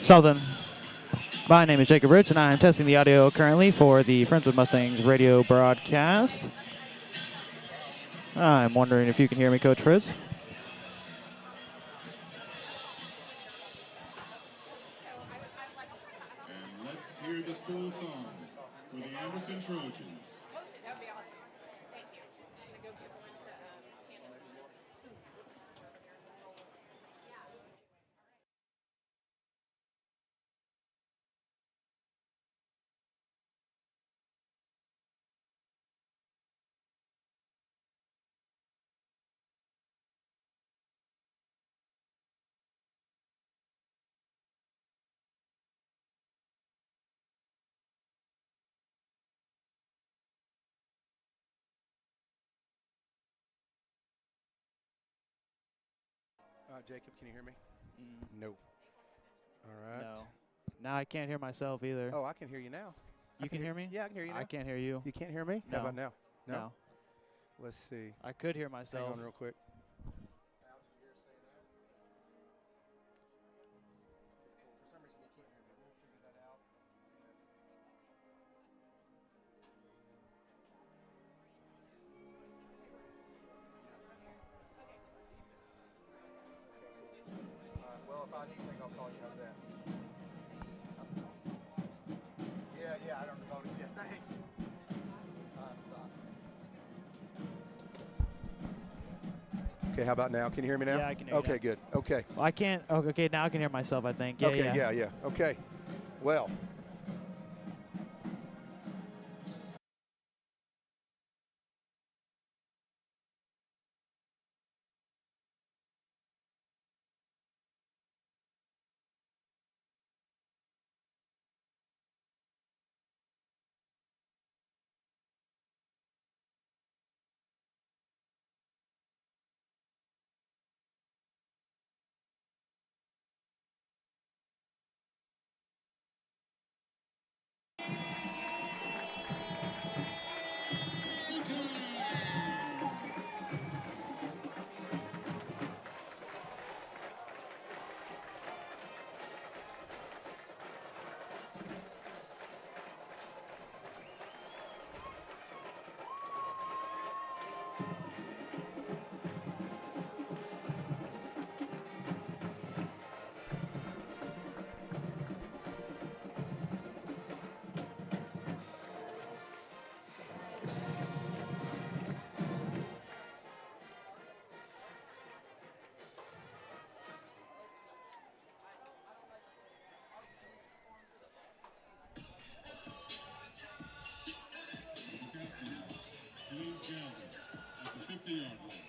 Something. My name is Jacob Rich, and I am testing the audio currently for the Friends with Mustangs radio broadcast. I'm wondering if you can hear me, Coach Fritz. And let's hear the school song for the Anderson Trojans. That would be awesome. Thank you. I'm going to go give one to Candace. Jacob, can you hear me? No. All right. No. Now I can't hear myself either. Oh, I can hear you now. You can hear me? Yeah, I can hear you now. I can't hear you. You can't hear me? No. How about now? No. Let's see. I could hear myself. Hang on real quick. Well, if I need anything, I'll call you. How's that? Yeah, I don't know. Yeah, thanks. Okay, how about now? Can you hear me now? Yeah, I can hear you Okay, now. good. Okay. Well, I can't. Oh, okay, now I can hear myself, I think. Yeah, Okay, yeah. Okay. Well. Please gather at the 50-yard line.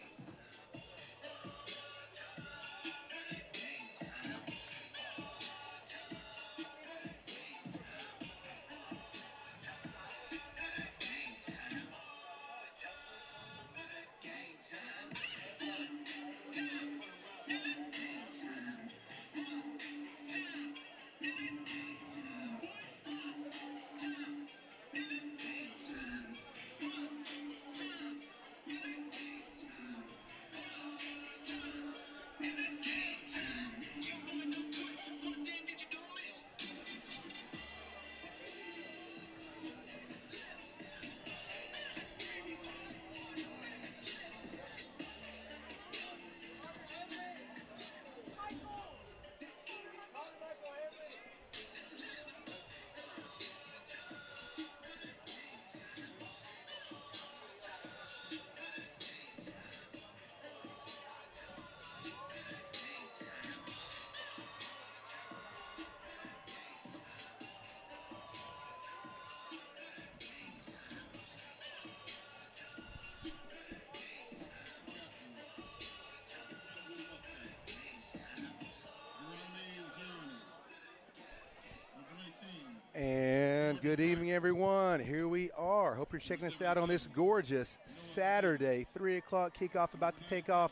And good evening, everyone. Here we are. Hope you're checking us out on this gorgeous Saturday, 3 o'clock kickoff about to take off.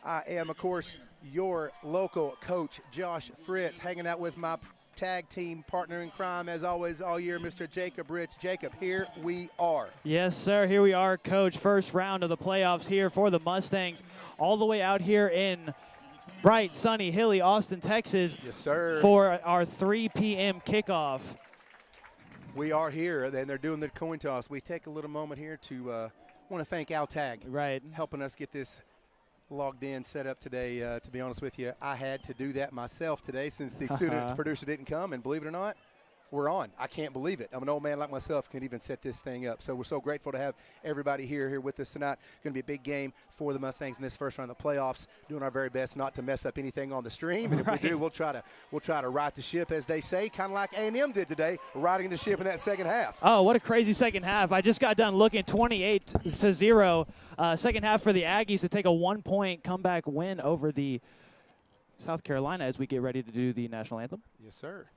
I am, of course, your local coach, Josh Fritz, hanging out with my tag team partner in crime, as always, all year, Mr. Jacob Rich. Jacob, here we are. Yes, sir. Here we are, Coach. First round of the playoffs here for the Mustangs, all the way out here in bright, sunny, hilly Austin, Texas. Yes, sir. For our 3 p.m. kickoff. We are here, and they're doing the coin toss. We take a little moment here to want to thank Al Tag, right, helping us get this logged in, set up today. To be honest with you, I had to do that myself today since the student producer didn't come, and believe it or not, we're on. I can't believe it. I'm an old man like myself, can't even set this thing up. So we're so grateful to have everybody here with us tonight. Going to be a big game for the Mustangs in this first round of the playoffs. Doing our very best not to mess up anything on the stream, and if we do, we'll try to right the ship, as they say, kind of like A&M did today, riding the ship in that second half. Oh, what a crazy second half! I just got done looking, 28-0. Second half for the Aggies to take a 1-point comeback win over the South Carolina as we get ready to do the national anthem. Yes, sir.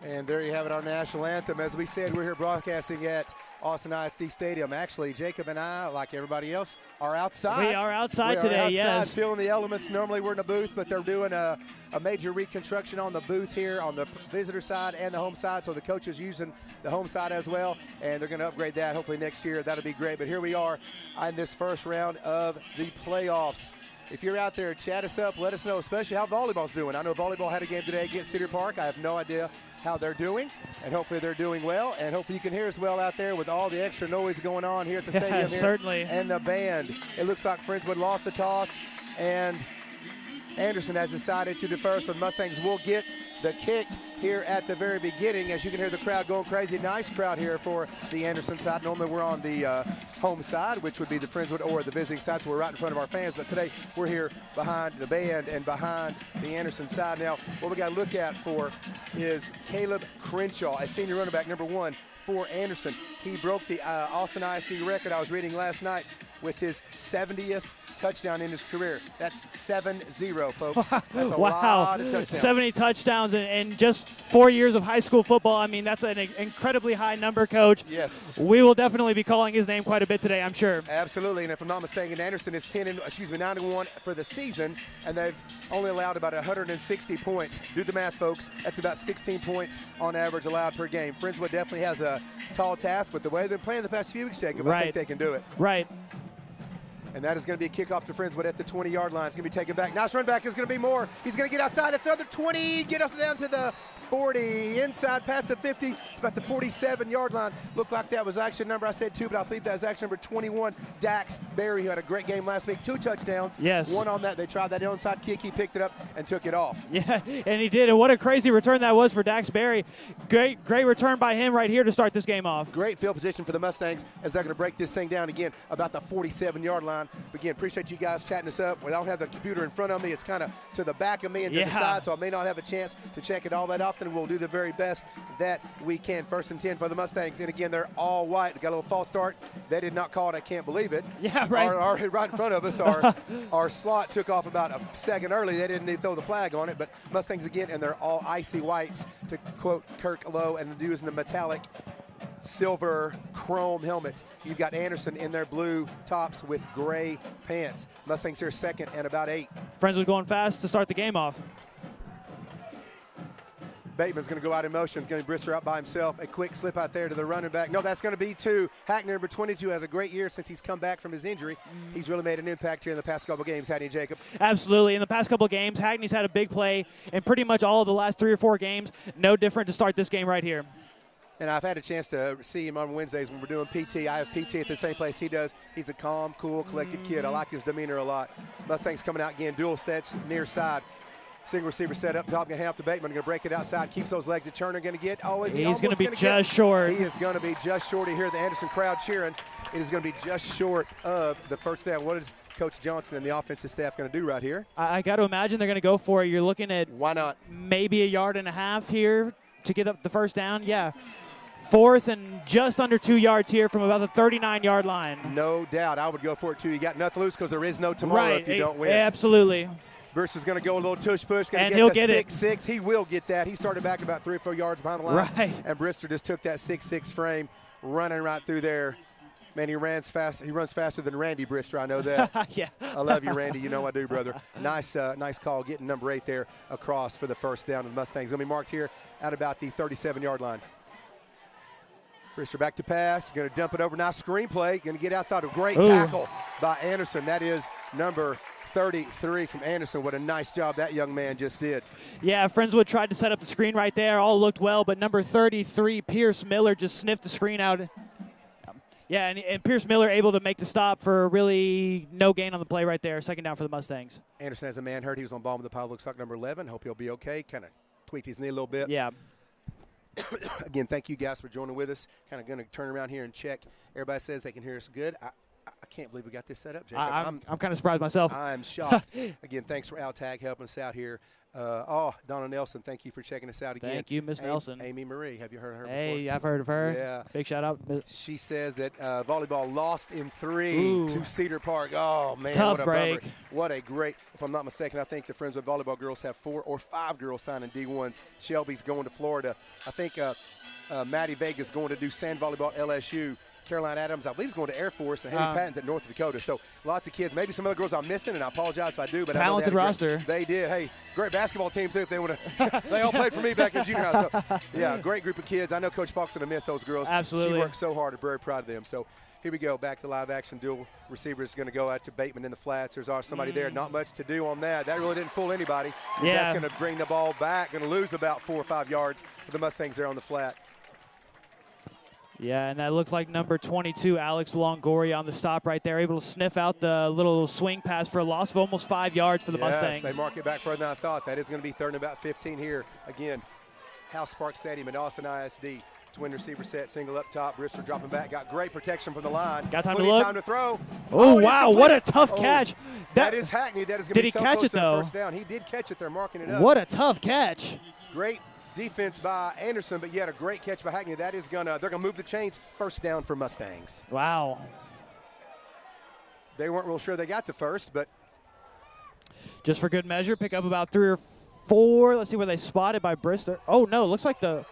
And there you have it, our national anthem. As we said, we're here broadcasting at Austin ISD Stadium. Actually, Jacob and I, like everybody else, are outside. We are outside today, yes. Feeling the elements. Normally we're in a booth, but they're doing a major reconstruction on the booth here on the visitor side and the home side. So the coach is using the home side as well, and they're going to upgrade that hopefully next year. That'll be great. But here we are in this first round of the playoffs. If you're out there, chat us up. Let us know, especially how volleyball's doing. I know volleyball had a game today against Cedar Park. I have no idea how they're doing, and hopefully they're doing well, and hopefully you can hear us well out there with all the extra noise going on here at the stadium. Certainly. And the band. It looks like Friendswood lost the toss, and Anderson has decided to defer, so the Mustangs will get the kick here at the very beginning. As you can hear the crowd going crazy. Nice crowd here for the Anderson side. Normally we're on the home side, which would be the Friendswood or the visiting side, so we're right in front of our fans. But today we're here behind the band and behind the Anderson side. Now, what we got to look at for is Caleb Crenshaw, a senior running back, number 1 for Anderson. He broke the Austin ISD record I was reading last night with his 70th touchdown in his career. That's 7-0, folks. That's a lot of touchdowns. 70 touchdowns in just 4 years of high school football. I mean, that's an incredibly high number, Coach. Yes. We will definitely be calling his name quite a bit today, I'm sure. Absolutely, and if I'm not mistaken, Anderson is 9-1 for the season, and they've only allowed about 160 points. Do the math, folks. That's about 16 points on average allowed per game. Friendswood definitely has a tall task, but the way they've been playing the past few weeks, Jacob, I think they can do it. Right. And that is going to be a kickoff to Friendswood at the 20-yard line. It's going to be taken back. Nice run back is going to be more. He's going to get outside. It's another 20. Get us down to the 40. Inside past the 50. About the 47-yard line. Looked like that was action number. I said 2, but I believe that was action number 21. Dax Berry, who had a great game last week. 2 touchdowns. Yes. 1 on that. They tried that onside kick. He picked it up and took it off. Yeah, and he did. And what a crazy return that was for Dax Berry. Great return by him right here to start this game off. Great field position for the Mustangs as they're going to break this thing down again about the 47-yard line. But again, appreciate you guys chatting us up. I don't have the computer in front of me. It's kind of to the back of me and to the side, so I may not have a chance to check it all that often. We'll do the very best that we can. 1st and 10 for the Mustangs. And again, they're all white. Got a little false start. They did not call it. I can't believe it. Yeah, right. Right in front of us, our slot took off about a second early. They didn't even throw the flag on it. But Mustangs again, and they're all icy whites, to quote Kirk Lowe, and using the metallic silver chrome helmets. You've got Anderson in their blue tops with gray pants. Mustangs here 2nd and about 8. Friendswood going fast to start the game off. Bateman's going to go out in motion. It's going to be Brister out by himself. A quick slip out there to the running back. No, that's going to be to Hackney, number 22, has a great year since he's come back from his injury. He's really made an impact here in the past couple games, hadn't he, Jacob? Absolutely. In the past couple of games, Hackney's had a big play in pretty much all of the last 3 or 4 games. No different to start this game right here. And I've had a chance to see him on Wednesdays when we're doing PT. I have PT at the same place he does. He's a calm, cool, collected kid. I like his demeanor a lot. Mustang's coming out again, dual sets, near side. Single receiver set up top, going to hand off to Bateman. Going to break it outside, keeps those legs to Turner. Going to get, he's going to be just short. He is going to be just short. You hear the Anderson crowd cheering. It is going to be just short of the first down. What is Coach Johnson and the offensive staff going to do right here? I got to imagine they're going to go for it. You're looking at why not maybe 1.5 yards here to get up the first down. Yeah. 4th and just under 2 yards here from about the 39-yard line. No doubt. I would go for it, too. You got nothing loose because there is no tomorrow if you don't win. Absolutely. Brister's going to go a little tush push. And he'll get it. 6-6. He will get that. He started back about 3 or 4 yards behind the line. Right. And Brister just took that 6-6 frame, running right through there. Man, he runs fast. He runs faster than Randy Brister. I know that. Yeah. I love you, Randy. You know I do, brother. Nice call getting number 8 there across for the first down of the Mustangs. Going to be marked here at about the 37-yard line. Brister back to pass, going to dump it over. Nice screenplay, going to get outside. A great tackle by Anderson. That is number 33 from Anderson. What a nice job that young man just did. Yeah, Friendswood tried to set up the screen right there. All looked well, but number 33, Pierce Miller, just sniffed the screen out. Yeah, and Pierce Miller able to make the stop for really no gain on the play right there. Second down for the Mustangs. Anderson has a man hurt. He was on bottom of the pile. Looks like number 11. Hope he'll be okay. Kind of tweaked his knee a little bit. Yeah. Again, thank you guys for joining with us. Kind of going to turn around here and check. Everybody says they can hear us good. I can't believe we got this set up, Jacob. I'm kind of surprised myself. I'm shocked. Again, thanks for Altag helping us out here. Donna Nelson, thank you for checking us out again. Thank you, Miss Nelson. Amy Marie, have you heard of her before? Hey, I've heard of her. Yeah. Big shout out. She says that volleyball lost in 3 to Cedar Park. Oh, man, tough what a break. bummer. What a great, if I'm not mistaken, I think the Friends of Volleyball girls have 4 or 5 girls signing D1s. Shelby's going to Florida. I think Maddie Vega's going to do sand volleyball at LSU. Caroline Adams, I believe, is going to Air Force, and Haley Patton's at North Dakota. So lots of kids. Maybe some other girls I'm missing, and I apologize if I do. But talented roster. They did. Hey, great basketball team, too, if they want to. They all played for me back in junior high. So, yeah, great group of kids. I know Coach Falk's going to miss those girls. Absolutely. She worked so hard. I'm very proud of them. So here we go. Back to live action. Dual receiver is going to go out to Bateman in the flats. There's somebody there. Not much to do on that. That really didn't fool anybody. Yeah. That's going to bring the ball back. Going to lose about 4 or 5 yards for the Mustangs there on the flat. Yeah, and that looked like number 22, Alex Longoria, on the stop right there, able to sniff out the little swing pass for a loss of almost 5 yards for the Mustangs. They mark it back further than I thought. That is going to be 3rd and about 15 here. Again, House Park Stadium at Austin ISD. Twin receiver set, single up top. Brister dropping back. Got great protection from the line. Got time to look. Time to throw. Oh, wow, what a tough catch. That is Hackney. That is going to be so close to the first down. He did catch it. They're marking it up. What a tough catch. Great defense by Anderson, but yet a great catch by Hackney. That is they're gonna move the chains. First down for Mustangs. Wow. They weren't real sure they got the first, but just for good measure, pick up about 3 or 4. Let's see where they spotted by Brister. Oh no, looks like the.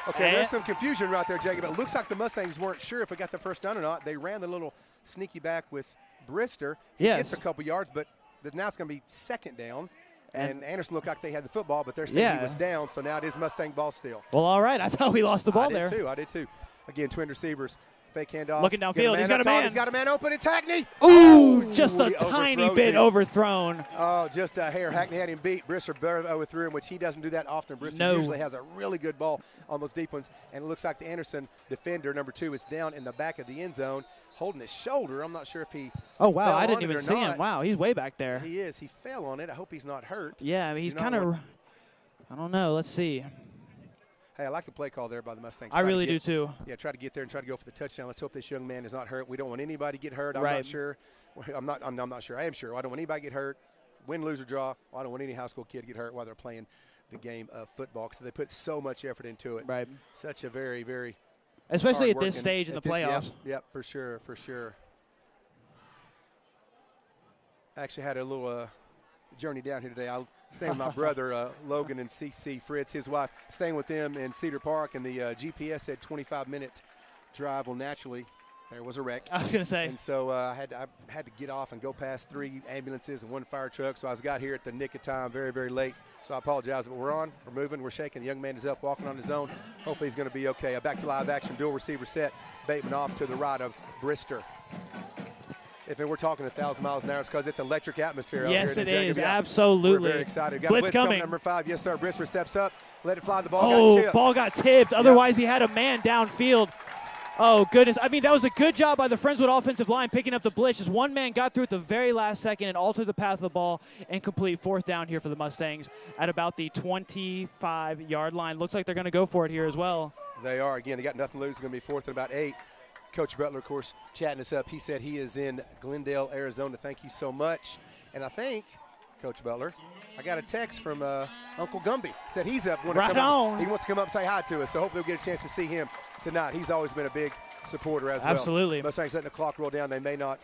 Okay, there's some confusion right there, Jacob. It looks like the Mustangs weren't sure if we got the first down or not. They ran the little sneaky back with Brister. He gets a couple yards, but now it's going to be 2nd down. And Anderson looked like they had the football, but they're saying he was down, so now it is Mustang ball still. Well, all right. I thought we lost the ball there. I did too. Again, twin receivers. Fake handoff. Looking downfield. He's got a man. He's got a man open. It's Hackney. Ooh, just a tiny bit overthrown. Oh, just a hair. Hackney had him beat. Brister overthrew him, which he doesn't do that often. Brister usually has a really good ball on those deep ones. And it looks like the Anderson defender, number 2, is down in the back of the end zone, holding his shoulder. I'm not sure if he. Oh, wow. I didn't even see him. Wow, he's way back there. He is. He fell on it. I hope he's not hurt. Yeah, I mean, he's kind of. I don't know. Let's see. Hey, I like the play call there by the Mustangs. I really do too. Yeah, try to get there and try to go for the touchdown. Let's hope this young man is not hurt. We don't want anybody to get hurt. I'm not sure. I'm not sure. I am sure. I don't want anybody to get hurt. Win, lose, or draw. I don't want any high school kid to get hurt while they're playing the game of football because they put so much effort into it. Right. Such a very, very. Especially at this stage in the playoffs. Yep, for sure, for sure. I actually had a little journey down here today. I staying with my brother, Logan and CC Fritz, his wife, staying with them in Cedar Park, and the GPS said 25-minute drive. Well, naturally, there was a wreck. I was going to say. And so I had to get off and go past 3 ambulances and 1 fire truck. So I got here at the nick of time, very, very late. So I apologize, but we're on, we're moving, we're shaking. The young man is up, walking on his own. Hopefully he's going to be okay. Back to live action, dual receiver set. Bateman off to the right of Brister. If we're talking 1,000 miles an hour, it's because it's electric atmosphere out here. Yes, in it Jacob. is. Yeah, Absolutely. We're very excited. Got Blitz a blitz coming. number 5. Yes, sir. Brister steps up. Let it fly. The ball got tipped. Ball got tipped. Otherwise, he had a man downfield. Oh, goodness. I mean, that was a good job by the Friendswood offensive line picking up the blitz. Just one man got through at the very last second and altered the path of the ball and complete 4th down here for the Mustangs at about the 25-yard line. Looks like they're going to go for it here as well. They are. Again, they got nothing to lose. It's going to be 4th and about 8. Coach Butler, of course, chatting us up. He said he is in Glendale, Arizona. Thank you so much. And I think, Coach Butler, I got a text from Uncle Gumby. Said he's up. Right on. He wants to come up and say hi to us. So hopefully we'll get a chance to see him tonight. He's always been a big supporter as well. Absolutely. Mustangs letting the clock roll down. They may not.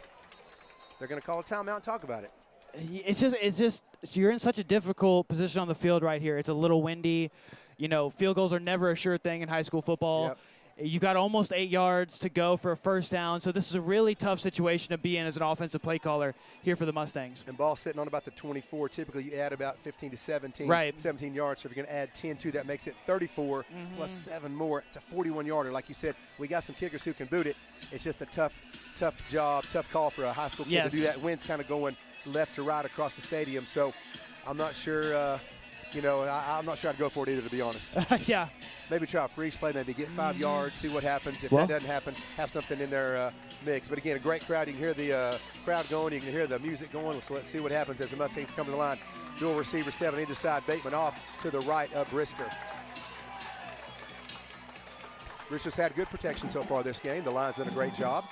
They're going to call a timeout and talk about it. It's just you're in such a difficult position on the field right here. It's a little windy. You know, field goals are never a sure thing in high school football. Yep. You've got almost 8 yards to go for a 1st down, so this is a really tough situation to be in as an offensive play caller here for the Mustangs. And ball sitting on about the 24. Typically, you add about 15 to 17, right. 17 yards. So if you're going to add 10 to that, makes it 34 plus 7 more. It's a 41-yarder. Like you said, we got some kickers who can boot it. It's just a tough job, tough call for a high school kid to do that. Wind's kind of going left to right across the stadium. So I'm not sure, I'm not sure I'd go for it either, to be honest. Yeah. Maybe try a freeze play, maybe get 5 yards, see what happens. If that doesn't happen, have something in their mix. But again, a great crowd. You can hear the crowd going. You can hear the music going. So let's see what happens as the Mustangs come to the line. Dual receiver 7 either side. Bateman off to the right of Brister. Brister's had good protection so far this game. The line's done a great job.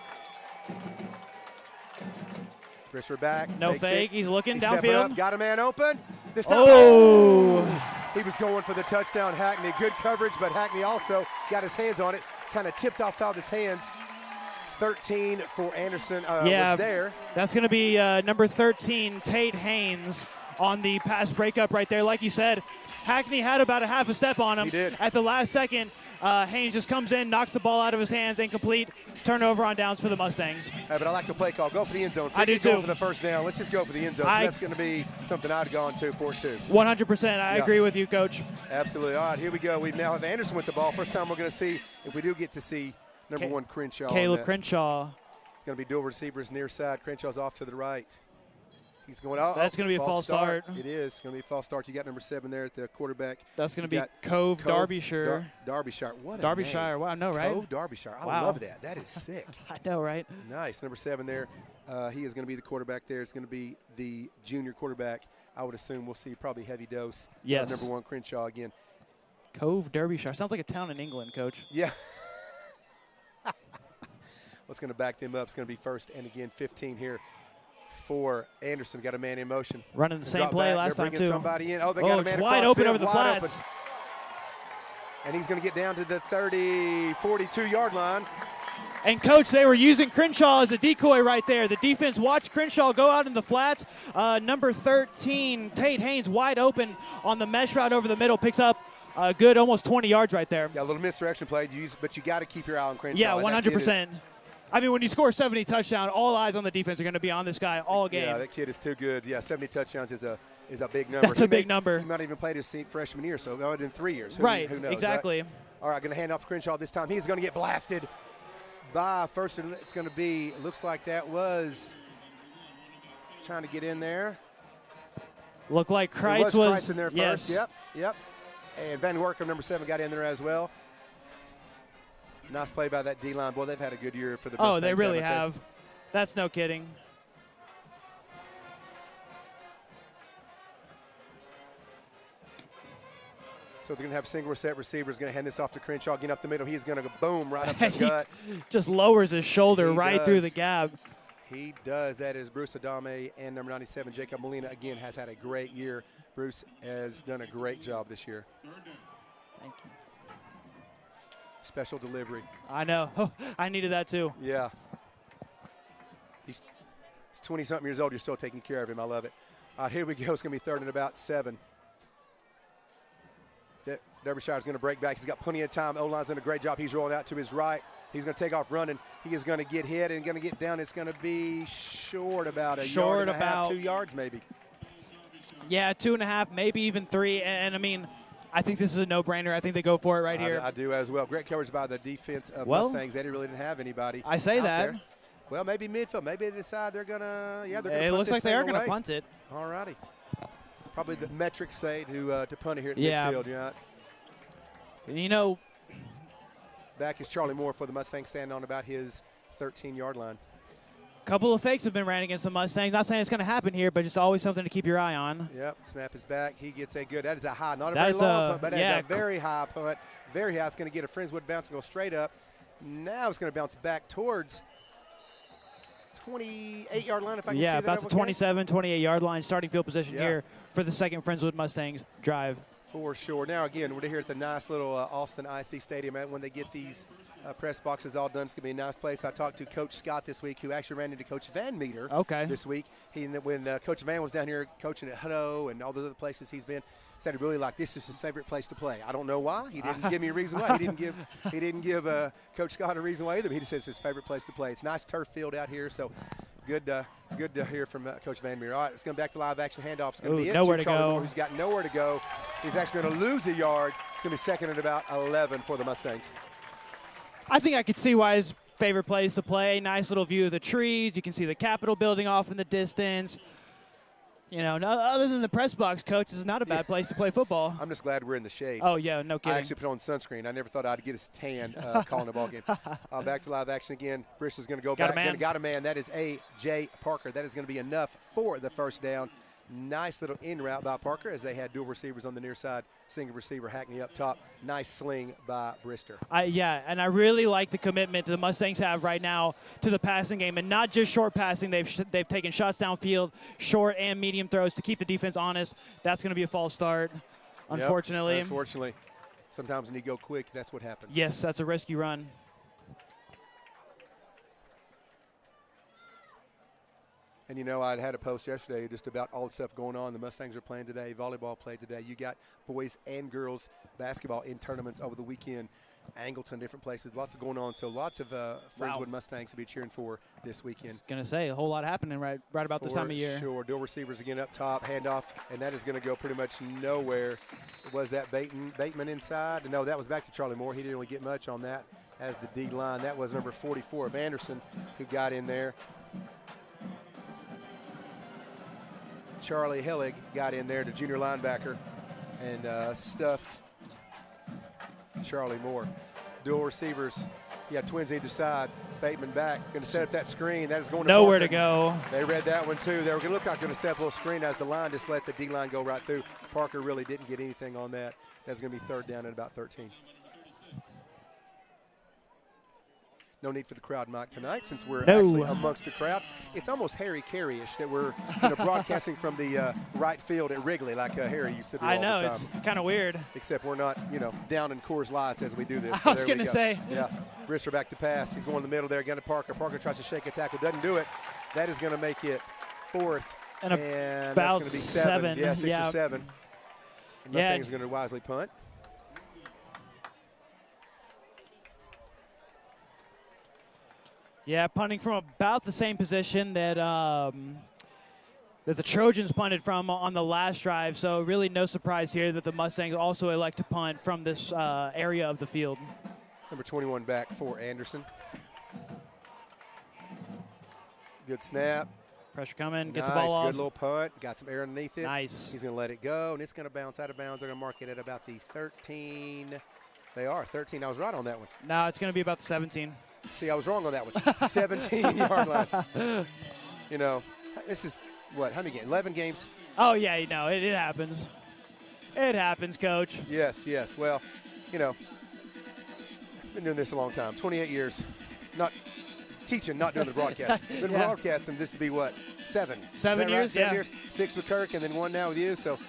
Brister back. No fake. He's looking stepping downfield. Up, got a man open. This time. Oh! He was going for the touchdown, Hackney. Good coverage, but Hackney also got his hands on it. Kind of tipped off out of his hands. 13 for Anderson was there. That's going to be number 13, Tate Haynes, on the pass breakup right there. Like you said, Hackney had about a half a step on him. He did. At the last second, Haynes just comes in, knocks the ball out of his hands, incomplete. Turnover on downs for the Mustangs. But I like the play call. Go for the end zone. I do too. Go for the 1st down. Let's just go for the end zone. So that's going to be something I'd gone to for too. 100%. I agree with you, Coach. Absolutely. All right, here we go. We now have Anderson with the ball. First time we're going to see, if we do get to see number 1 Crenshaw. Caleb Crenshaw. It's going to be dual receivers near side. Crenshaw's off to the right. He's going out. That's going to be a false start. It is. It's going to be a false start. You got number 7 there at the quarterback. That's going to be Cove Derbyshire. Derbyshire. What a Derbyshire. name. Wow, I know, right? Cove Derbyshire. I love that. That is sick. I know, right? Nice. Number 7 there. He is going to be the quarterback there. It's going to be the junior quarterback. I would assume we'll see probably heavy dose. Yes. Number 1 Crenshaw again. Cove Derbyshire. Sounds like a town in England, Coach. Yeah. What's going to back them up? It's going to be 1st and again 15 here for Anderson. Got a man in motion. Running the same play last time, too. Somebody in. Oh, they got a man wide open over the flats. Open. And he's going to get down to the 30, 42-yard line. And, Coach, they were using Crenshaw as a decoy right there. The defense watched Crenshaw go out in the flats. Number 13, Tate Haynes, wide open on the mesh route over the middle, picks up a good almost 20 yards right there. Yeah, a little misdirection play, but you got to keep your eye on Crenshaw. Yeah, 100%. I mean, when you score 70 touchdowns, all eyes on the defense are going to be on this guy all game. Yeah, that kid is too good. Yeah, 70 touchdowns is a big number. That's a big number. He might even played his freshman year, so in 3 years. Who knows? Exactly. Right? All right, going to hand off to Crenshaw this time. He's going to get blasted by first. It's going to be, looks like that was trying to get in there. Looked like Kreitz was Kreitz in there first. Yep. And Van Werkum, number 7, got in there as well. Nice play by that D-line. Boy, they've had a good year for the Mustangs. Oh, they really have. That's no kidding. So they're going to have single set receivers. Going to hand this off to Crenshaw. Getting up the middle. He's going to go boom right up the gut. Just lowers his shoulder through the gap. He does. That is Bruce Adame and number 97, Jacob Molina, again, has had a great year. Bruce has done a great job this year. Thank you. Special delivery. I know. I needed that too. Yeah. He's 20-something years old. You're still taking care of him. I love it. Here we go. It's going to be 3rd and about 7. Derbyshire's going to break back. He's got plenty of time. O-line's done a great job. He's rolling out to his right. He's going to take off running. He is going to get hit and going to get down. It's going to be short about a yard and a half, 2 yards maybe. Yeah, 2.5, maybe even 3. And I mean, I think this is a no-brainer. I think they go for it right here. I do as well. Great coverage by the defense of Mustangs. They really didn't have anybody. I say that. There. Well, maybe midfield. Maybe they decide they're going to, they're going to It looks like they are going to punt it. All righty. Probably the metrics say to punt it here at midfield. Yeah. You know, back is Charlie Moore for the Mustangs, standing on about his 13-yard line. A couple of fakes have been ran against the Mustangs. Not saying it's going to happen here, but just always something to keep your eye on. Yep, snap is back. He gets a good, that is a high, not a very long punt, but that's a very high punt. Very high. It's going to get a Friendswood bounce and go straight up. Now it's going to bounce back towards 28-yard line, if I can see that. Yeah, about the 27, 28-yard line, starting field position here for the second Friendswood Mustangs drive. For sure. Now, again, we're here at the nice little Austin ISD Stadium. When they get these press boxes all done, it's going to be a nice place. I talked to Coach Scott this week, who actually ran into Coach Van Meter this week. When Coach Van was down here coaching at Hutto and all those other places he's been, said he really liked this is his favorite place to play. I don't know why. He didn't give me a reason why. He didn't give Coach Scott a reason why either. But he just says it's his favorite place to play. It's a nice turf field out here, so good to hear from Coach Van Meter. All right, it's going back to live action handoff. It's going to be nowhere to Charlie go. Moore, who's got nowhere to go. He's actually going to lose a yard. It's going to be second and about 11 for the Mustangs. I think I could see why his favorite place to play. Nice little view of the trees. You can see the Capitol building off in the distance. You know, other than the press box, Coach, this is not a bad place to play football. I'm just glad we're in the shade. Oh, yeah, no kidding. I actually put on sunscreen. I never thought I'd get a tan calling a ball game. Back to live action again. Bristol's going to go back. Got a man. That is A.J. Parker. That is going to be enough for the first down. Nice little in route by Parker as they had dual receivers on the near side. Single receiver Hackney up top. Nice sling by Brister. Yeah, and I really like the commitment the Mustangs have right now to the passing game, and not just short passing. They've taken shots downfield, short and medium throws to keep the defense honest. That's going to be a false start, unfortunately. Yep, unfortunately. Sometimes when you go quick, that's what happens. Yes, that's a risky run. And, you know, I had a post yesterday just about all the stuff going on. The Mustangs are playing today. Volleyball played today. You got boys and girls basketball in tournaments over the weekend. Angleton, different places. Lots of going on. So lots of Friendswood Mustangs to be cheering for this weekend. I was going to say, a whole lot happening right about this time of year. Sure. Dual receivers again up top. Handoff. And that is going to go pretty much nowhere. Was that Bateman inside? No, that was back to Charlie Moore. He didn't really get much on that as the D line. That was number 44 of Anderson who got in there. Charlie Hellig got in there, the junior linebacker, and stuffed Charlie Moore. Dual receivers. You got twins either side. Bateman back. Going to set up that screen. That is going to nowhere to go. They read that one, too. They were going to look like going to set up a little screen as the line just let the D-line go right through. Parker really didn't get anything on that. That's going to be third down at about 13. No need for the crowd mic tonight since we're actually amongst the crowd. It's almost Harry Carey-ish that we're broadcasting from the right field at Wrigley like Harry used to do all the time. I know, it's kind of weird. Except we're not, down in Coors Lights as we do this. So I was going to say. Yeah, Brister back to pass. He's going in the middle there again to Parker. Parker tries to shake a tackle, doesn't do it. That is going to make it fourth. And about that's going to be 7. Yeah, 6 or 7. And Mustang's going to wisely punt. Yeah, punting from about the same position that the Trojans punted from on the last drive. So really no surprise here that the Mustangs also elect to punt from this area of the field. Number 21 back for Anderson. Good snap. Pressure coming, gets the ball off. Good little punt. Got some air underneath it. Nice. He's going to let it go, and it's going to bounce out of bounds. They're going to mark it at about the 13. They are, 13. I was right on that one. No, it's going to be about the 17. See, I was wrong on that one. 17-yard line. This is, what, how many games? 11 games? Oh, yeah, it happens. It happens, Coach. Yes. Well, been doing this a long time, 28 years. Not teaching, not doing the broadcast. Been broadcasting, this would be what, 7? 7 years, right? 7 years, 6 with Kirk, and then 1 now with you, so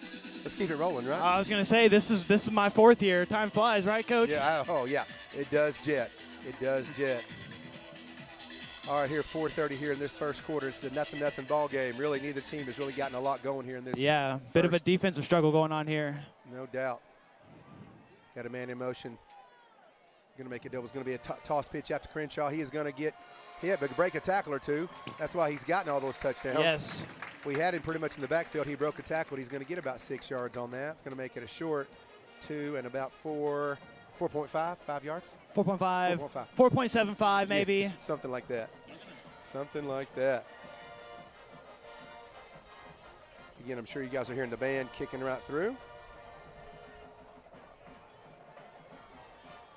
let's keep it rolling, right? I was going to say, this is my 4th year. Time flies, right, Coach? Yeah, yeah. It does jet. It does jet. All right, here 4:30 here in this first quarter. It's a nothing ball game. Really, neither team has really gotten a lot going here in this. Yeah, bit of a defensive struggle going on here. No doubt. Got a man in motion. Going to make a double. It's going to be a toss pitch out to Crenshaw. He is going to get hit, but break a tackle or two. That's why he's gotten all those touchdowns. Yes. We had him pretty much in the backfield. He broke a tackle. He's going to get about 6 yards on that. It's going to make it a short 2 and about 4.5 yards. 4.5. 4.75 maybe. Yeah, something like that. Something like that. Again, I'm sure you guys are hearing the band kicking right through.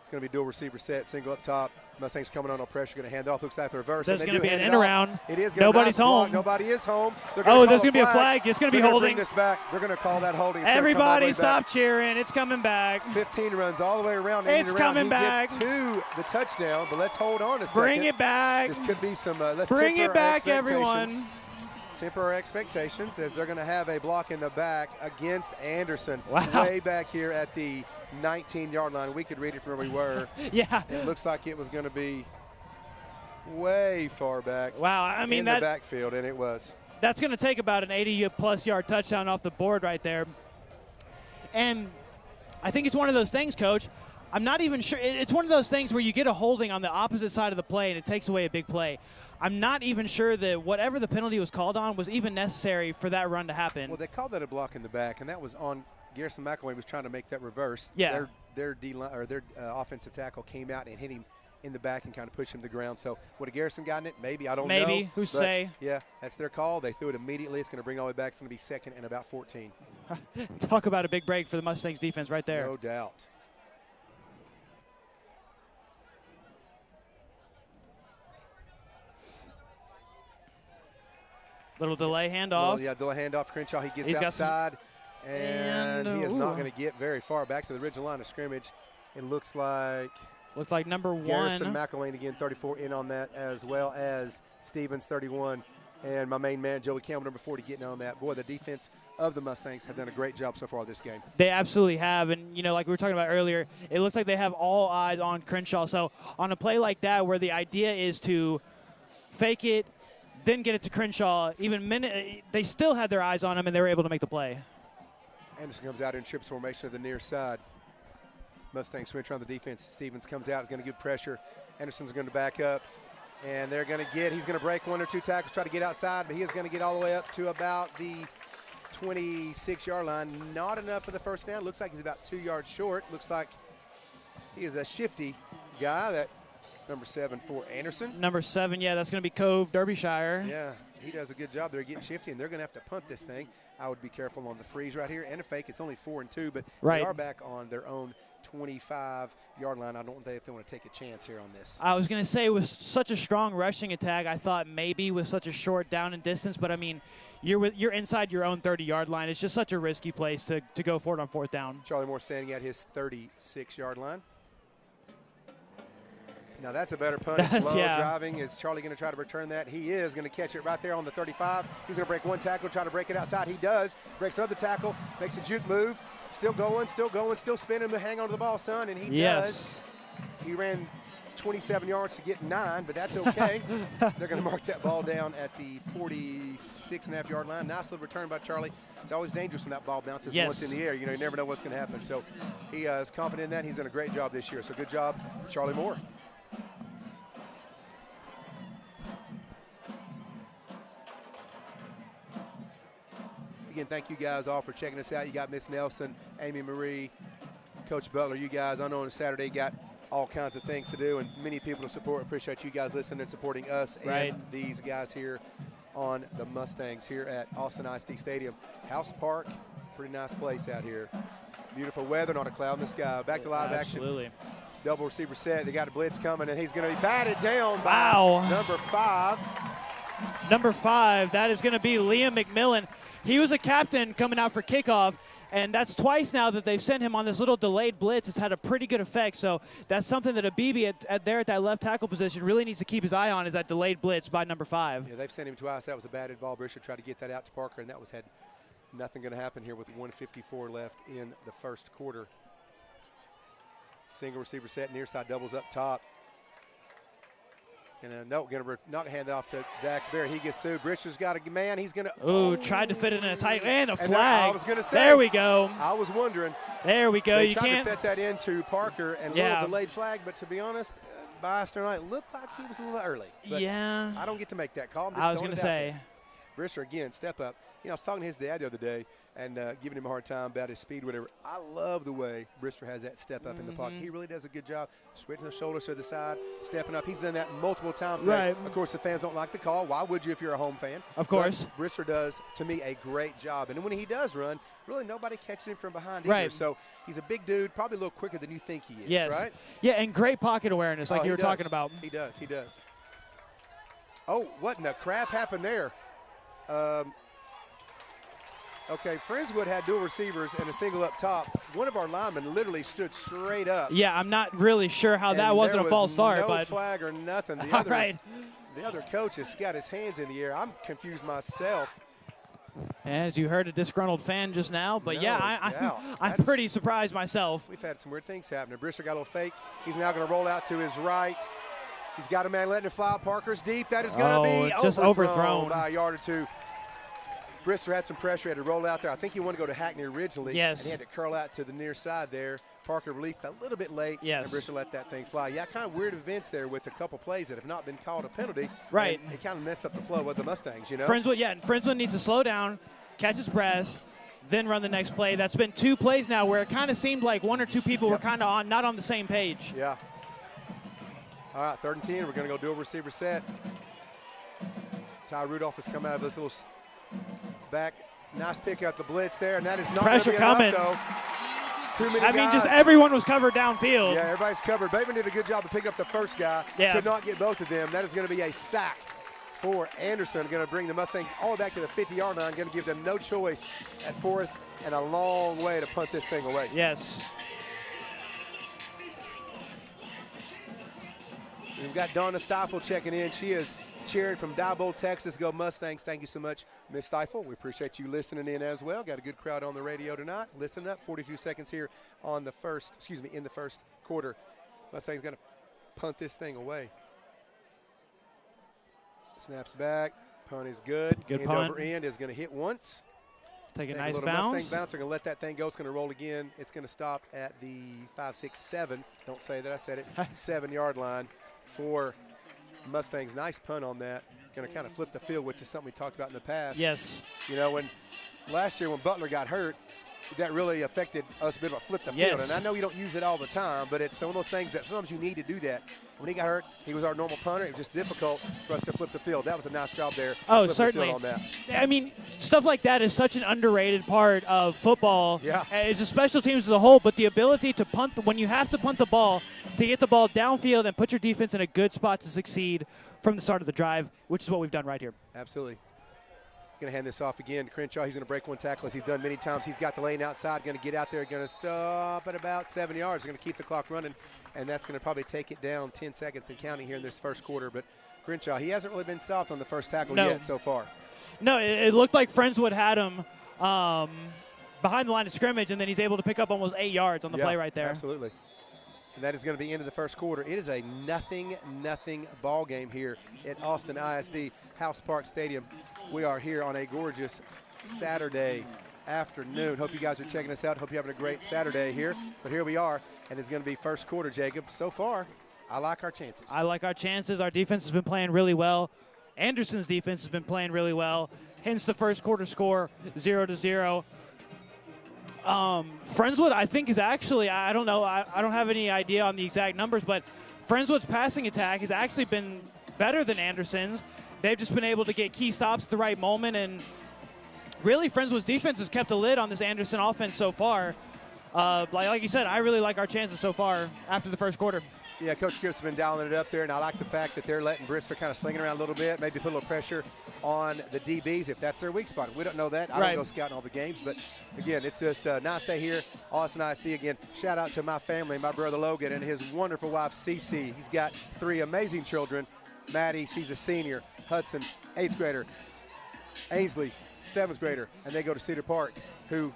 It's going to be dual receiver set, single up top. Mustang's coming on, no pressure, going to hand it off. Looks like the reverse. There's going to be an end around. It is. Nobody's home. Nobody is home. Oh, there's going to be a flag. It's going to be holding. Bring this back. They're going to call that holding. Everybody stop cheering. It's coming back. 15 runs all the way around. It's coming back. He gets to the touchdown, but let's hold on a second. Bring it back. This could be some. Let's bring it back, everyone. Temper our expectations as they're going to have a block in the back against Anderson. Wow. Way back here at the 19-yard line. We could read it from where we were. Yeah. It looks like it was going to be way far back. Wow, I mean, in the backfield, and it was. That's going to take about an 80-plus yard touchdown off the board right there. And I think it's one of those things, Coach. I'm not even sure. It's one of those things where you get a holding on the opposite side of the play, and it takes away a big play. I'm not even sure that whatever the penalty was called on was even necessary for that run to happen. Well, they called that a block in the back, and that was on Garrison McElwain was trying to make that reverse. Yeah. Their offensive tackle came out and hit him in the back and kind of pushed him to the ground. So would have Garrison gotten it? Maybe. I don't know. Maybe. Who's say? Yeah, that's their call. They threw it immediately. It's going to bring all the way back. It's going to be second and about 14. Talk about a big break for the Mustangs defense right there. No doubt. Little delay handoff. Yeah, delay handoff to Crenshaw. He gets outside, and he is not going to get very far back to the original line of scrimmage. It looks like number 1. Garrison McElwain again, 34 in on that, as well as Stevens, 31. And my main man, Joey Campbell, number 40, getting on that. Boy, the defense of the Mustangs have done a great job so far this game. They absolutely have. And, you know, like we were talking about earlier, it looks like they have all eyes on Crenshaw. So on a play like that where the idea is to fake it, then get it to Crenshaw, they still had their eyes on him, and they were able to make the play. Anderson comes out in trips formation of the near side. Mustangs switch around the defense. Stevens comes out, is going to give pressure. Anderson's going to back up. And they're going to he's going to break 1 or 2 tackles, try to get outside, but he is going to get all the way up to about the 26-yard line. Not enough for the first down. Looks like he's about 2 yards short. Looks like he is a shifty guy, that number 7 for Anderson. Number 7, yeah, that's going to be Cove, Derbyshire. Yeah, he does a good job. They're getting shifty, and they're going to have to punt this thing. I would be careful on the freeze right here and a fake. It's only 4 and 2, but they are back on their own 25-yard line. I don't know if they want to take a chance here on this. I was going to say, with such a strong rushing attack, I thought maybe with such a short down and distance, but I mean, you're inside your own 30-yard line. It's just such a risky place to go for it on 4th down. Charlie Moore standing at his 36-yard line. Now that's a better punt. It's slow driving. Is Charlie going to try to return that? He is going to catch it right there on the 35. He's going to break 1 tackle, try to break it outside. He does. Breaks another tackle, makes a juke move. Still going, still spinning to hang on to the ball, son, and he does. He ran 27 yards to get 9, but that's okay. They're going to mark that ball down at the 46.5-yard line. Nice little return by Charlie. It's always dangerous when that ball bounces once in the air. You know, you never know what's going to happen. So he is confident in that. He's done a great job this year. So good job, Charlie Moore. Again, thank you guys all for checking us out. You got Miss Nelson, Amy Marie, Coach Butler. You guys, I know on a Saturday got all kinds of things to do and many people to support. Appreciate you guys listening and supporting us and these guys here on the Mustangs here at Austin ISD Stadium. House Park, pretty nice place out here. Beautiful weather, not a cloud in the sky. Back to live action. Double receiver set. They got a blitz coming, and he's going to be batted down by number 5. Number 5, that is going to be Liam McMillan. He was a captain coming out for kickoff, and that's twice now that they've sent him on this little delayed blitz. It's had a pretty good effect, so that's something that Abibi at that left tackle position really needs to keep his eye on, is that delayed blitz by number 5. Yeah, they've sent him twice. That was a batted ball. Brisher tried to get that out to Parker, and that had nothing going to happen here with 1:54 left in the first quarter. Single receiver set, near side doubles up top. Not going to hand it off to Dax Berry. He gets through. Brister's got a man. He's going to. Ooh, tried to fit it in a tight and a flag. I was going to say. There we go. I was wondering. There we go. They You tried can't to fit that into Parker and a Yeah. little delayed flag, but to be honest, biased or not, it looked like he was a little early. But Yeah. I don't get to make that call. I'm just I was going to say. Brister, again, step up. I was talking to his dad the other day and giving him a hard time about his speed, whatever. I love the way Brister has that step up in the pocket. He really does a good job switching the shoulders to the side, stepping up. He's done that multiple times today. Right. Of course, the fans don't like the call. Why would you if you're a home fan? Of course. But Brister does, to me, a great job. And when he does run, really nobody catches him from behind Right. either. So he's a big dude, probably a little quicker than you think he is, Yes. right? Yeah, and great pocket awareness, like Oh, you he were does. talking about. He does. He does. Oh, what in the crap happened there? Okay, Friendswood had dual receivers and a single up top. One of our linemen literally stood straight up. Yeah, I'm not really sure how that and wasn't there a false start, no but flag or nothing. The all other, right. the other coach has got his hands in the air. I'm confused myself. As you heard a disgruntled fan just now, but No yeah, doubt. I'm That's- pretty surprised myself. We've had some weird things happen. Brister got a little fake. He's now going to roll out to his right. He's got a man letting it fly. Parker's deep. That is going to be just overthrown by a yard or two. Brister had some pressure. He had to roll out there. I think he wanted to go to Hackney originally. Yes. And he had to curl out to the near side there. Parker released a little bit late. Yes. And Brister let that thing fly. Yeah, kind of weird events there with a couple plays that have not been called a penalty. Right. And it kind of messed up the flow of the Mustangs, you know? Friendswood needs to slow down, catch his breath, then run the next play. That's been 2 plays now where it kind of seemed like 1 or 2 people were kind of not on the same page. Yeah. All right, 3rd and 10. We're going to go dual receiver set. Ty Rudolph has come out of this little back. Nice pick out the blitz there, and that is not Pressure gonna be coming. enough, though. Too many I mean, just guys. everyone was covered downfield. Yeah, everybody's covered. Bateman did a good job of picking up the first guy. Yeah. Could not get both of them. That is going to be a sack for Anderson. Going to bring the Mustangs all the way back to the 50-yard line. Going to give them no choice at 4th and a long way to punt this thing away. Yes. We've got Donna Stiefel checking in. She is cheering from Diebold, Texas. Go Mustangs. Thank you so much, Miss Stiefel. We appreciate you listening in as well. Got a good crowd on the radio tonight. Listen up. 42 seconds here on the first, in the first quarter. Mustangs going to punt this thing away. Snaps back. Punt is good. Good end punt. over end is going to hit once. Take a Take nice little bounce. Mustang bounce. They're going to let that thing go. It's going to roll again. It's going to stop at the 5, 6, 7. Don't say that I said it. 7-yard line for Mustangs. Nice punt on that. Going to kind of flip the field, which is something we talked about in the past. Yes. You know, when last year when Butler got hurt, that really affected us a bit of a flip the Yes. field. And I know you don't use it all the time, but it's one of those things that sometimes you need to do that. When he got hurt, he was our normal punter. It was just difficult for us to flip the field. That was a nice job there. Oh, flip the certainly. field on that. I mean, stuff like that is such an underrated part of football. Yeah. It's a special teams as a whole, but the ability to punt, when you have to punt the ball, to get the ball downfield and put your defense in a good spot to succeed from the start of the drive, which is what we've done right here. Absolutely. Going to hand this off again to Crenshaw. He's going to break one tackle as he's done many times. He's got the lane outside. Going to get out there. Going to stop at about 7 yards. Going to keep the clock running, and that's going to probably take it down 10 seconds and counting here in this first quarter. But Crenshaw, he hasn't really been stopped on the first tackle yet so far. No, it looked like Friendswood had him behind the line of scrimmage, and then he's able to pick up almost 8 yards on the play right there. Absolutely. And that is going to be into the first quarter. It is a nothing ball game here at Austin ISD House Park Stadium. We are here on a gorgeous Saturday afternoon. Hope you guys are checking us out. Hope you're having a great Saturday here. But here we are, and it's going to be first quarter, Jacob. So far, I like our chances. I like our chances. Our defense has been playing really well. Anderson's defense has been playing really well. Hence the first quarter score, 0-0. Friendswood, I think, is actually, I don't know, I don't have any idea on the exact numbers, but Friendswood's passing attack has actually been better than Anderson's. They've just been able to get key stops at the right moment, and really Friendswood's defense has kept a lid on this Anderson offense so far. Like you said, I really like our chances so far after the first quarter. Yeah, Coach Griff's been dialing it up there, and I like the fact that they're letting Brister kind of slinging around a little bit, maybe put a little pressure on the DBs if that's their weak spot. We don't know that. I don't go scouting all the games, but, again, it's just a nice day here. Austin ISD, again, shout out to my family, my brother Logan and his wonderful wife, Cece. He's got 3 amazing children. Maddie, she's a senior. Hudson, 8th grader. Ainsley, 7th grader. And they go to Cedar Park, who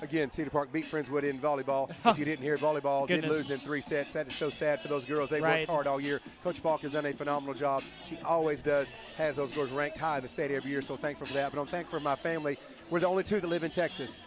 Again, Cedar Park beat Friendswood in volleyball. If you didn't hear, volleyball did Goodness. lose in 3 sets. That is so sad for those girls. They Right. worked hard all year. Coach Falk has done a phenomenal job. She always does, has those girls ranked high in the state every year, so thankful for that. But I'm thankful for my family. We're the only two that live in Texas.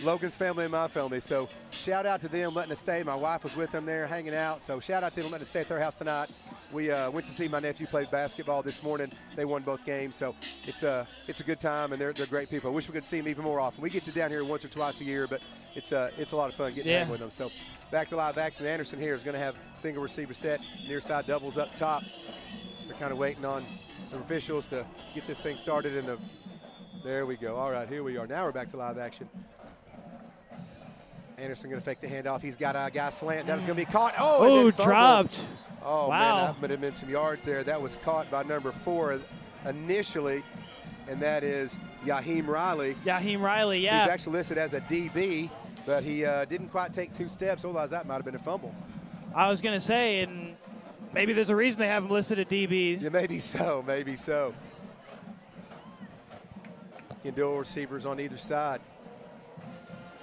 Logan's family and my family. So shout out to them letting us stay. My wife was with them there hanging out. So shout out to them letting us stay at their house tonight. We went to see my nephew play basketball this morning. They won both games, so it's a good time, and they're great people. I wish we could see them even more often. We get to down here once or twice a year, but it's a lot of fun getting to hang with them. So back to live action. Anderson here is going to have single receiver set, near side doubles up top. They're kind of waiting on the officials to get this thing started. There we go. All right, here we are. Now we're back to live action. Anderson going to fake the handoff. He's got a guy slant. That is going to be caught. Oh, and then fumbled. Dropped. Oh, wow. man, that might have been some yards there. That was caught by number 4 initially, and that is Yaheem Riley. Yaheem Riley, yeah. He's actually listed as a DB, but he didn't quite take 2 steps. Otherwise, that might have been a fumble. I was going to say, and maybe there's a reason they have him listed at DB. Yeah, maybe so, maybe so. Dual receivers on either side.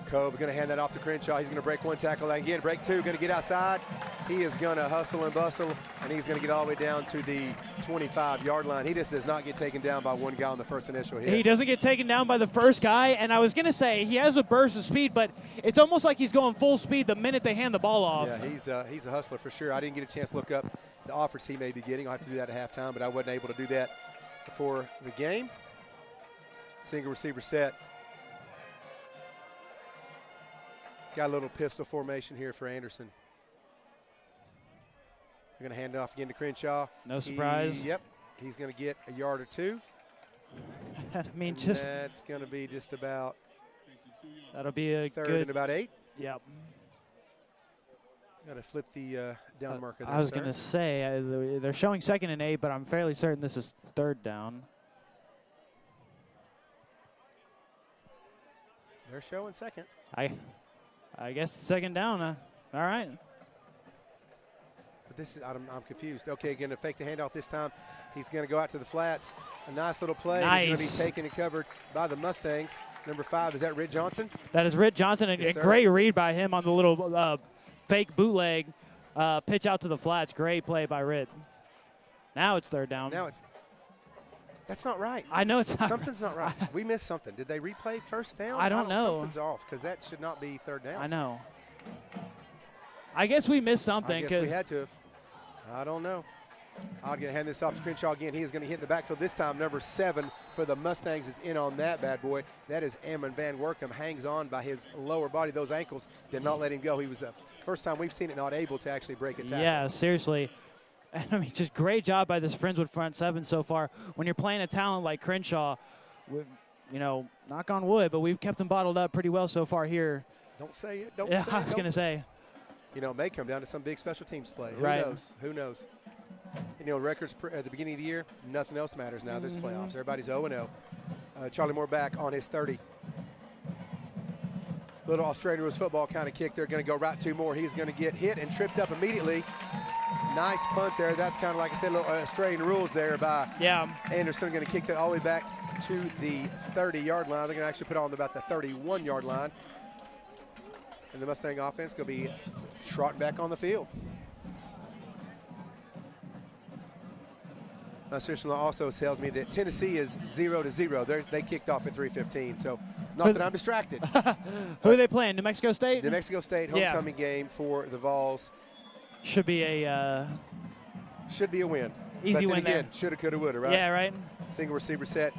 Cove going to hand that off to Crenshaw. He's going to break 1 tackle again. Break 2, going to get outside. He is going to hustle and bustle, and he's going to get all the way down to the 25-yard line. He just does not get taken down by one guy on the first initial hit. He doesn't get taken down by the first guy, and I was going to say he has a burst of speed, but it's almost like he's going full speed the minute they hand the ball off. Yeah, he's a hustler for sure. I didn't get a chance to look up the offers he may be getting. I'll have to do that at halftime, but I wasn't able to do that before the game. Single receiver set. Got a little pistol formation here for Anderson. They're going to hand it off again to Crenshaw. No surprise. Yep. He's going to get a yard or 2. I mean, and just that's going to be just about that'll be a third good. and about 8. Yep. Got to flip the down marker there, I was sir. going to say they're showing 2nd and 8, but I'm fairly certain this is 3rd down. They're showing 2nd. I guess 2nd down. All right. But this is I'm confused. Okay, going to fake the handoff this time. He's going to go out to the flats. A nice little play. Nice. He's going to be taken and covered by the Mustangs. Number 5, is that Ritt Johnson? That is Ritt Johnson, and Yes, a sir. great read by him on the little fake bootleg pitch out to the flats. Great play by Ritt. Now it's 3rd down. Now that's not right. I know it's not. Something's not right. We missed something. Did they replay 1st down? I don't know. Something's off because that should not be 3rd down. I know. I guess we missed something. I guess we had to have. I don't know. I'm going to hand this off to Crenshaw again. He is going to hit the backfield this time. Number 7 for the Mustangs is in on that bad boy. That is Ammon Van Workum. Hangs on by his lower body. Those ankles did not let him go. He was the first time we've seen it not able to actually break a tackle. Yeah, seriously. I mean, just great job by this Friendswood front 7 so far. When you're playing a talent like Crenshaw, you know, knock on wood, but we've kept them bottled up pretty well so far here. Don't say it. Don't Yeah, say it. I was going to say. You know, it may come down to some big special teams play. Who Right. knows? Who knows? You know, records at the beginning of the year, nothing else matters now. There's playoffs. Everybody's 0-0. Charlie Moore back on his 30. Little Australian rules football kind of kick. They're going to go right 2 more. He's going to get hit and tripped up immediately. Nice punt there. That's kind of like I said, little Australian rules there by Anderson. Going to kick that all the way back to the 30-yard line. They're going to actually put on about the 31-yard line. And the Mustang offense going to be trotting back on the field. My sister also tells me that Tennessee is 0-0. They kicked off at 3:15, so not that I'm distracted. Who are they playing? New Mexico State? New Mexico State homecoming game for the Vols. Should be a win. Easy but win again, there. Shoulda, coulda, woulda, right? Yeah, right. Single receiver set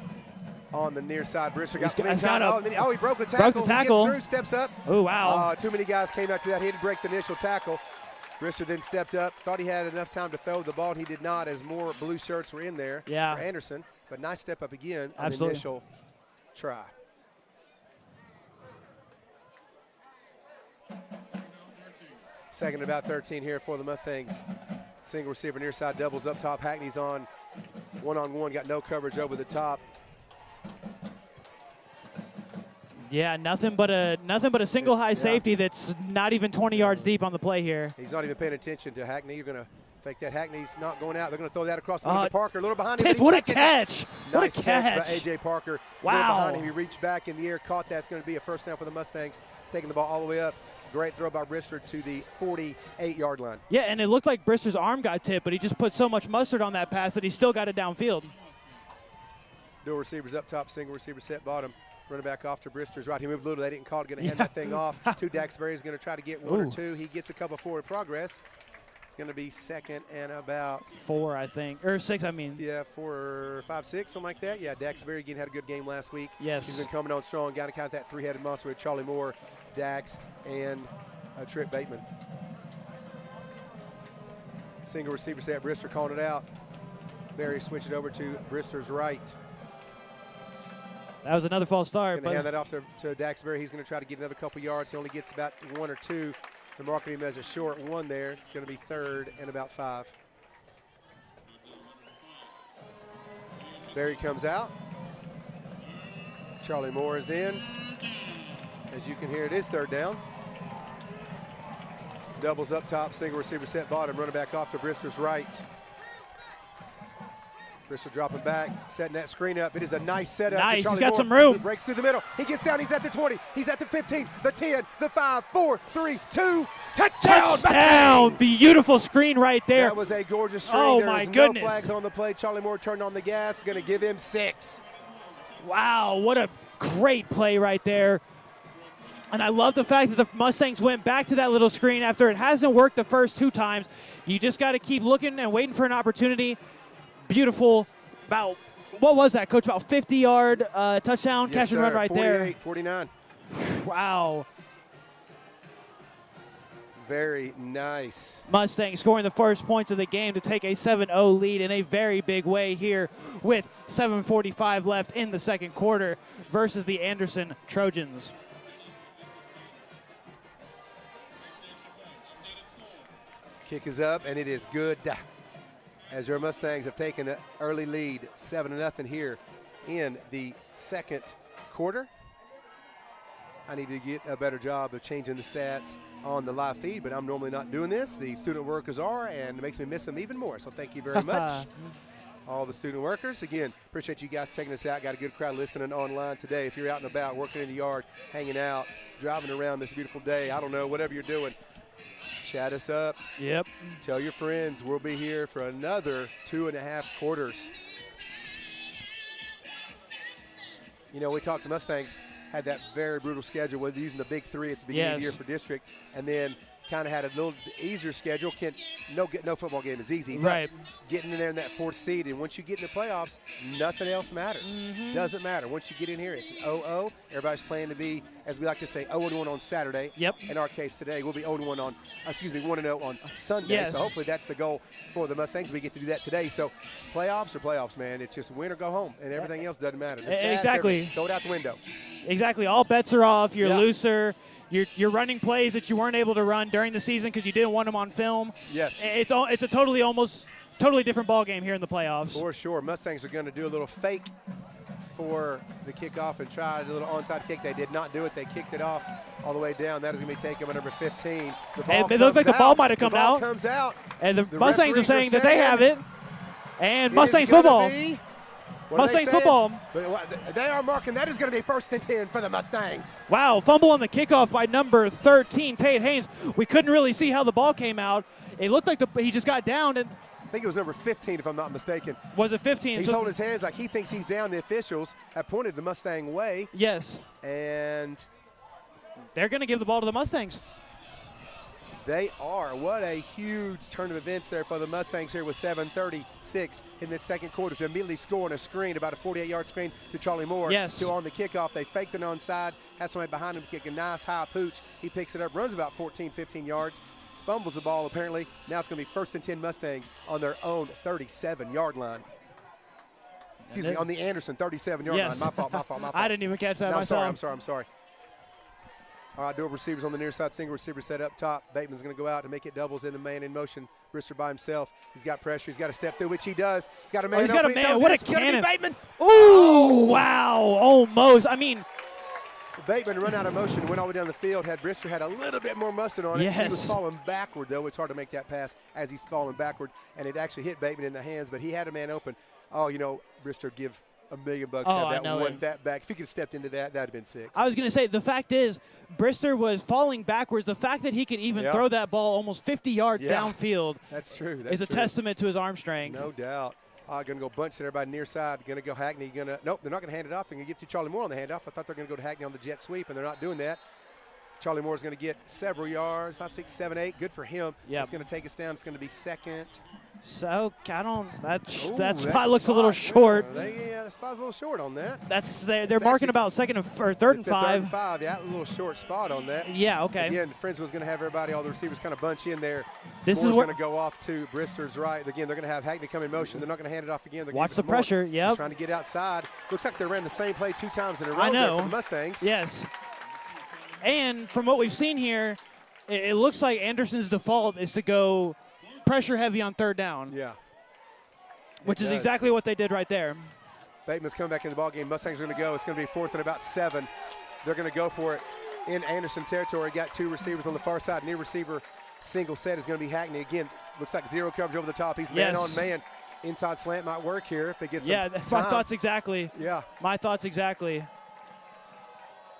on the near side. Brister got He's plenty of got time. a- Oh, then he broke the tackle. broke the tackle. He gets through, steps up. Oh, wow. Too many guys came after that. He didn't break the initial tackle. Brister then stepped up, thought he had enough time to throw the ball, and he did not, as more blue shirts were in there for Anderson. But nice step up again on the initial try. Second about 13 here for the Mustangs. Single receiver near side, doubles up top. Hackney's on one-on-one, got no coverage over the top. Yeah, nothing but a single high safety that's not even 20 yards deep on the play here. He's not even paying attention to Hackney. You're going to Fake that. Hackney's not going out. They're going to throw that across the middle to Parker. A little behind him. Tibbs, what a catch. Nice What a catch. by A.J. Parker. Wow. A little behind him. He reached back in the air, caught that. It's going to be a first down for the Mustangs, taking the ball all the way up. Great throw by Brister to the 48-yard line. Yeah, and it looked like Brister's arm got tipped, but he just put so much mustard on that pass that he still got it downfield. Dual receivers up top, single receiver set bottom. Running back off to Brister's right. He moved a little. They didn't call it. Going to hand that thing off to Daxbury. He's going to try to get one or two. He gets a couple forward progress. It's going to be second and about 4, I think. Or 6, I mean. Yeah, 4 or 5, 6, something like that. Yeah, Daxbury again had a good game last week. Yes. He's been coming on strong. Got to count that three-headed monster with Charlie Moore, Dax, and Trip Bateman. Single receiver set. Brister calling it out. Barry switch it over to Brister's right. That was another false start. Going to hand that off to Daxbury. He's going to try to get another couple yards. He only gets about 1 or 2. They're marking him as a short 1 there. It's going to be 3rd and about 5. Barry comes out. Charlie Moore is in. As you can hear, it is 3rd down. Doubles up top, single receiver set bottom, running back off to Brister's right. Brister dropping back, setting that screen up. It is a nice setup. Nice, Charlie he's got Moore, some room. who breaks through the middle. He gets down, he's at the 20, he's at the 15, the 10, the 5, 4, 3, 2, touchdown! Touchdown! Beautiful screen right there. That was a gorgeous screen. Oh, there my was goodness. No flags on the play. Charlie Moore turned on the gas, going to give him 6. Wow, what a great play right there. And I love the fact that the Mustangs went back to that little screen after it hasn't worked the first 2 times. You just got to keep looking and waiting for an opportunity. Beautiful. About, what was that, Coach? About 50-yard touchdown catch and run right 48, 49. Wow. Very nice. Mustangs scoring the first points of the game to take a 7-0 lead in a very big way here with 7:45 left in the second quarter versus the Anderson Trojans. Kick is up, and it is good. As your Mustangs have taken an early lead, 7-0 here in the second quarter. I need to get a better job of changing the stats on the live feed, but I'm normally not doing this. The student workers are, and it makes me miss them even more. So thank you very much, all the student workers. Again, appreciate you guys checking us out. Got a good crowd listening online today. If you're out and about, working in the yard, hanging out, driving around this beautiful day, I don't know, whatever you're doing, chat us up. Yep. Tell your friends we'll be here for another 2.5 quarters. You know, we talked to Mustangs, had that very brutal schedule with using the big 3 at the beginning of the year for district, and then kind of had a little easier schedule. No football game is easy. Right. Getting in there in that 4th seed, and once you get in the playoffs, nothing else matters. Doesn't matter. Once you get in here, it's 0-0. Everybody's playing to be, as we like to say, 0-1 on Saturday. Yep. In our case today, we'll be 1-0 on Sunday. Yes. So hopefully that's the goal for the Mustangs. We get to do that today. So playoffs are playoffs, man. It's just win or go home, and everything else doesn't matter. The stats, exactly. Throw it out the window. Exactly. All bets are off. You're looser. You're running plays that you weren't able to run during the season because you didn't want them on film. Yes. It's a totally different ball game here in the playoffs. For sure. Mustangs are going to do a little fake for the kickoff and try a little onside kick. They did not do it. They kicked it off all the way down. That is going to be taken by number 15. The ball it looks like the ball might have come out. The ball comes out. And the Mustangs are saying that they have it. And It Mustangs is gonna football. be- what are Mustangs they saying? football. But they are marking that is going to be 1st and 10 for the Mustangs. Wow, fumble on the kickoff by number 13, Tate Haynes. We couldn't really see how the ball came out. It looked like he just got down. And I think it was number 15, if I'm not mistaken. was it 15? He's holding his hands like he thinks he's down. The officials have pointed the Mustang way. Yes. And they're going to give the ball to the Mustangs. they are. What a huge turn of events there for the Mustangs here with 7:36 in this second quarter to immediately score on a screen, about a 48-yard screen to Charlie Moore. Yes. To on the kickoff. They faked it onside, had somebody behind him kick a nice high pooch. He picks it up, runs about 14, 15 yards, fumbles the ball apparently. Now it's going to be 1st and 10 Mustangs on their own 37-yard line. Excuse me, on the Anderson 37-yard line. My fault. I didn't even catch that No, myself. I'm sorry. All right, dual receivers on the near side, single receiver set up top. Bateman's going to go out to make it doubles in the man in motion. Brister by himself. He's got pressure. He's got to step through, which he does. He's got a man. He's got a open. man. What a It's gonna be cannon. Bateman. Ooh, wow, almost. I mean, Bateman run out of motion, went all the way down the field. Had Brister had a little bit more mustard on it. Yes. He was falling backward, though. It's hard to make that pass as he's falling backward, and it actually hit Bateman in the hands, but he had a man open. Oh, you know, Brister give $1 million to have that one that back. If he could have stepped into that, that would have been 6. I was going to say, the fact is, Brister was falling backwards. The fact that he could even throw that ball almost 50 yards downfield that's true. is a testament to his arm strength. No doubt. Going to go bunch to everybody near side. Going to go Hackney. Nope, they're not going to hand it off. They're going to give to Charlie Moore on the handoff. I thought they were going to go to Hackney on the jet sweep, and they're not doing that. Charlie Moore's going to get several yards, 5, 6, 7, 8. Good for him. Yep. It's going to take us down. It's going to be second. So, that spot looks a little short. Yeah, the spot's a little short on that. They're marking about third and 5. Third and 5, yeah, a little short spot on that. Yeah, okay. Again, Friendswood's going to have everybody, all the receivers kind of bunch in there. This Moore's is going to go off to Brister's right. Again, they're going to have Hackney come in motion. They're not going to hand it off again. Watch the pressure, yep. Trying to get outside. Looks like they ran the same play 2 times in a row I know. there for the Mustangs. Yes. And from what we've seen here, it looks like Anderson's default is to go pressure heavy on 3rd down. Yeah. Which is exactly what they did right there. Bateman's coming back in the ballgame. Mustangs are going to go. It's going to be 4th and about 7. They're going to go for it in Anderson territory. Got 2 receivers on the far side. Near receiver single set is going to be Hackney. Again, looks like 0 coverage over the top. He's man on man. Inside slant might work here if they get some time. My thoughts exactly. Yeah. My thoughts exactly.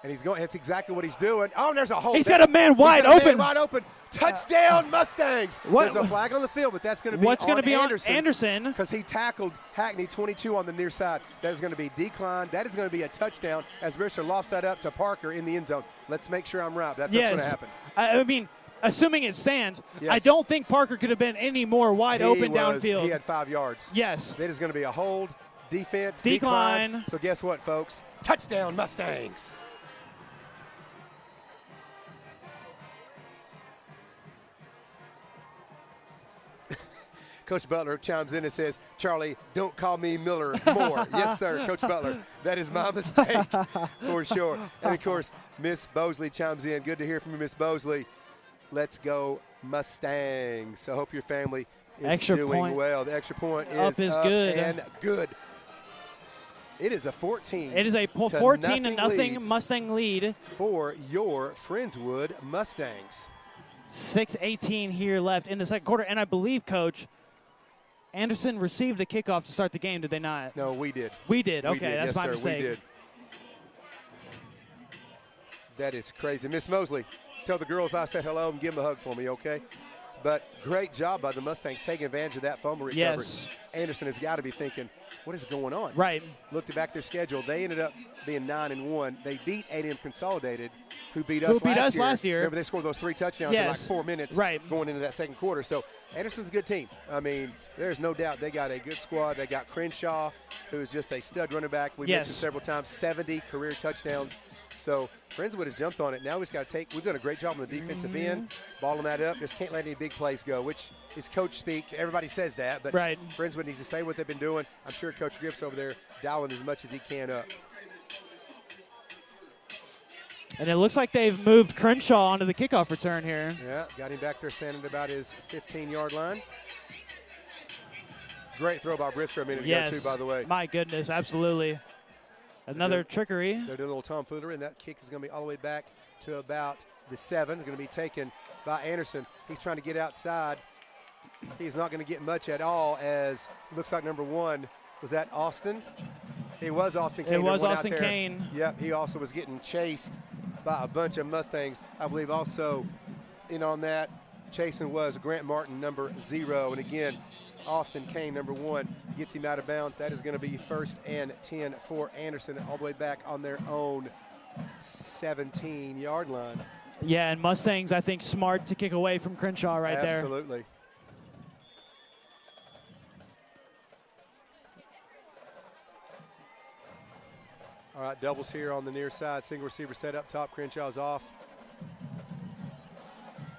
And he's going. That's exactly what he's doing. Oh, there's a hole. He's got a man wide open. Wide open. Touchdown, Mustangs. What? There's a flag on the field, but that's going to be what's going to be Anderson. On Anderson? Because he tackled Hackney 22 on the near side. That is going to be declined. That is going to be a touchdown as Brister lofts that up to Parker in the end zone. Let's make sure I'm right. That's going to happen. I mean, assuming it stands, I don't think Parker could have been any more wide open downfield. He had 5 yards. Yes. That is going to be a hold, defense, decline. So guess what, folks? Touchdown, Mustangs. Coach Butler chimes in and says, Charlie, don't call me Miller more. Yes, sir, Coach Butler. That is my mistake for sure. And, of course, Miss Bosley chimes in. Good to hear from you, Miss Bosley. Let's go Mustangs. So I hope your family is doing well. The extra point is up good. And good. It is a 14. It is a 14-0 Mustang lead for your Friendswood Mustangs. 6:18 here left in the second quarter. And I believe, Coach, Anderson received the kickoff to start the game, did they not? No, we did. We did. Okay, we did. that's my mistake. We did. That is crazy. Miss Mosley, tell the girls I said hello and give them a hug for me, okay? But great job by the Mustangs taking advantage of that fumble recovery. Yes. Anderson has got to be thinking, what is going on? Right. Looked back their schedule. They ended up being 9-1. They beat A&M Consolidated, who beat us last year. Remember, they scored those 3 touchdowns in like 4 minutes going into that second quarter. So Anderson's a good team. I mean, there's no doubt they got a good squad. They got Crenshaw, who is just a stud running back. We mentioned several times, 70 career touchdowns. So Friendswood has jumped on it. Now we've got to we've done a great job on the defensive end, balling that up. Just can't let any big plays go, which is coach speak. Everybody says that, but Friendswood needs to stay with what they've been doing. I'm sure Coach Grips over there dialing as much as he can up. And it looks like they've moved Crenshaw onto the kickoff return here. Yeah, got him back there standing about his 15-yard line. Great throw by Brister a minute ago, too, by the way. My goodness, absolutely. Another trickery. They're doing a little tomfoolery, and that kick is going to be all the way back to about the 7. It's going to be taken by Anderson. He's trying to get outside. He's not going to get much at all, as it looks like number 1. Was that Austin? It was Austin Kane. It was Austin Kane. Yep, he also was getting chased by a bunch of Mustangs. I believe also in on that chasing was Grant Martin, number 0. And again, Austin Kane, number 1, gets him out of bounds. That is going to be 1st and 10 for Anderson, all the way back on their own 17-yard line. Yeah, and Mustangs, I think, smart to kick away from Crenshaw right there. Absolutely. All right, doubles here on the near side. Single receiver set up top. Crenshaw's off.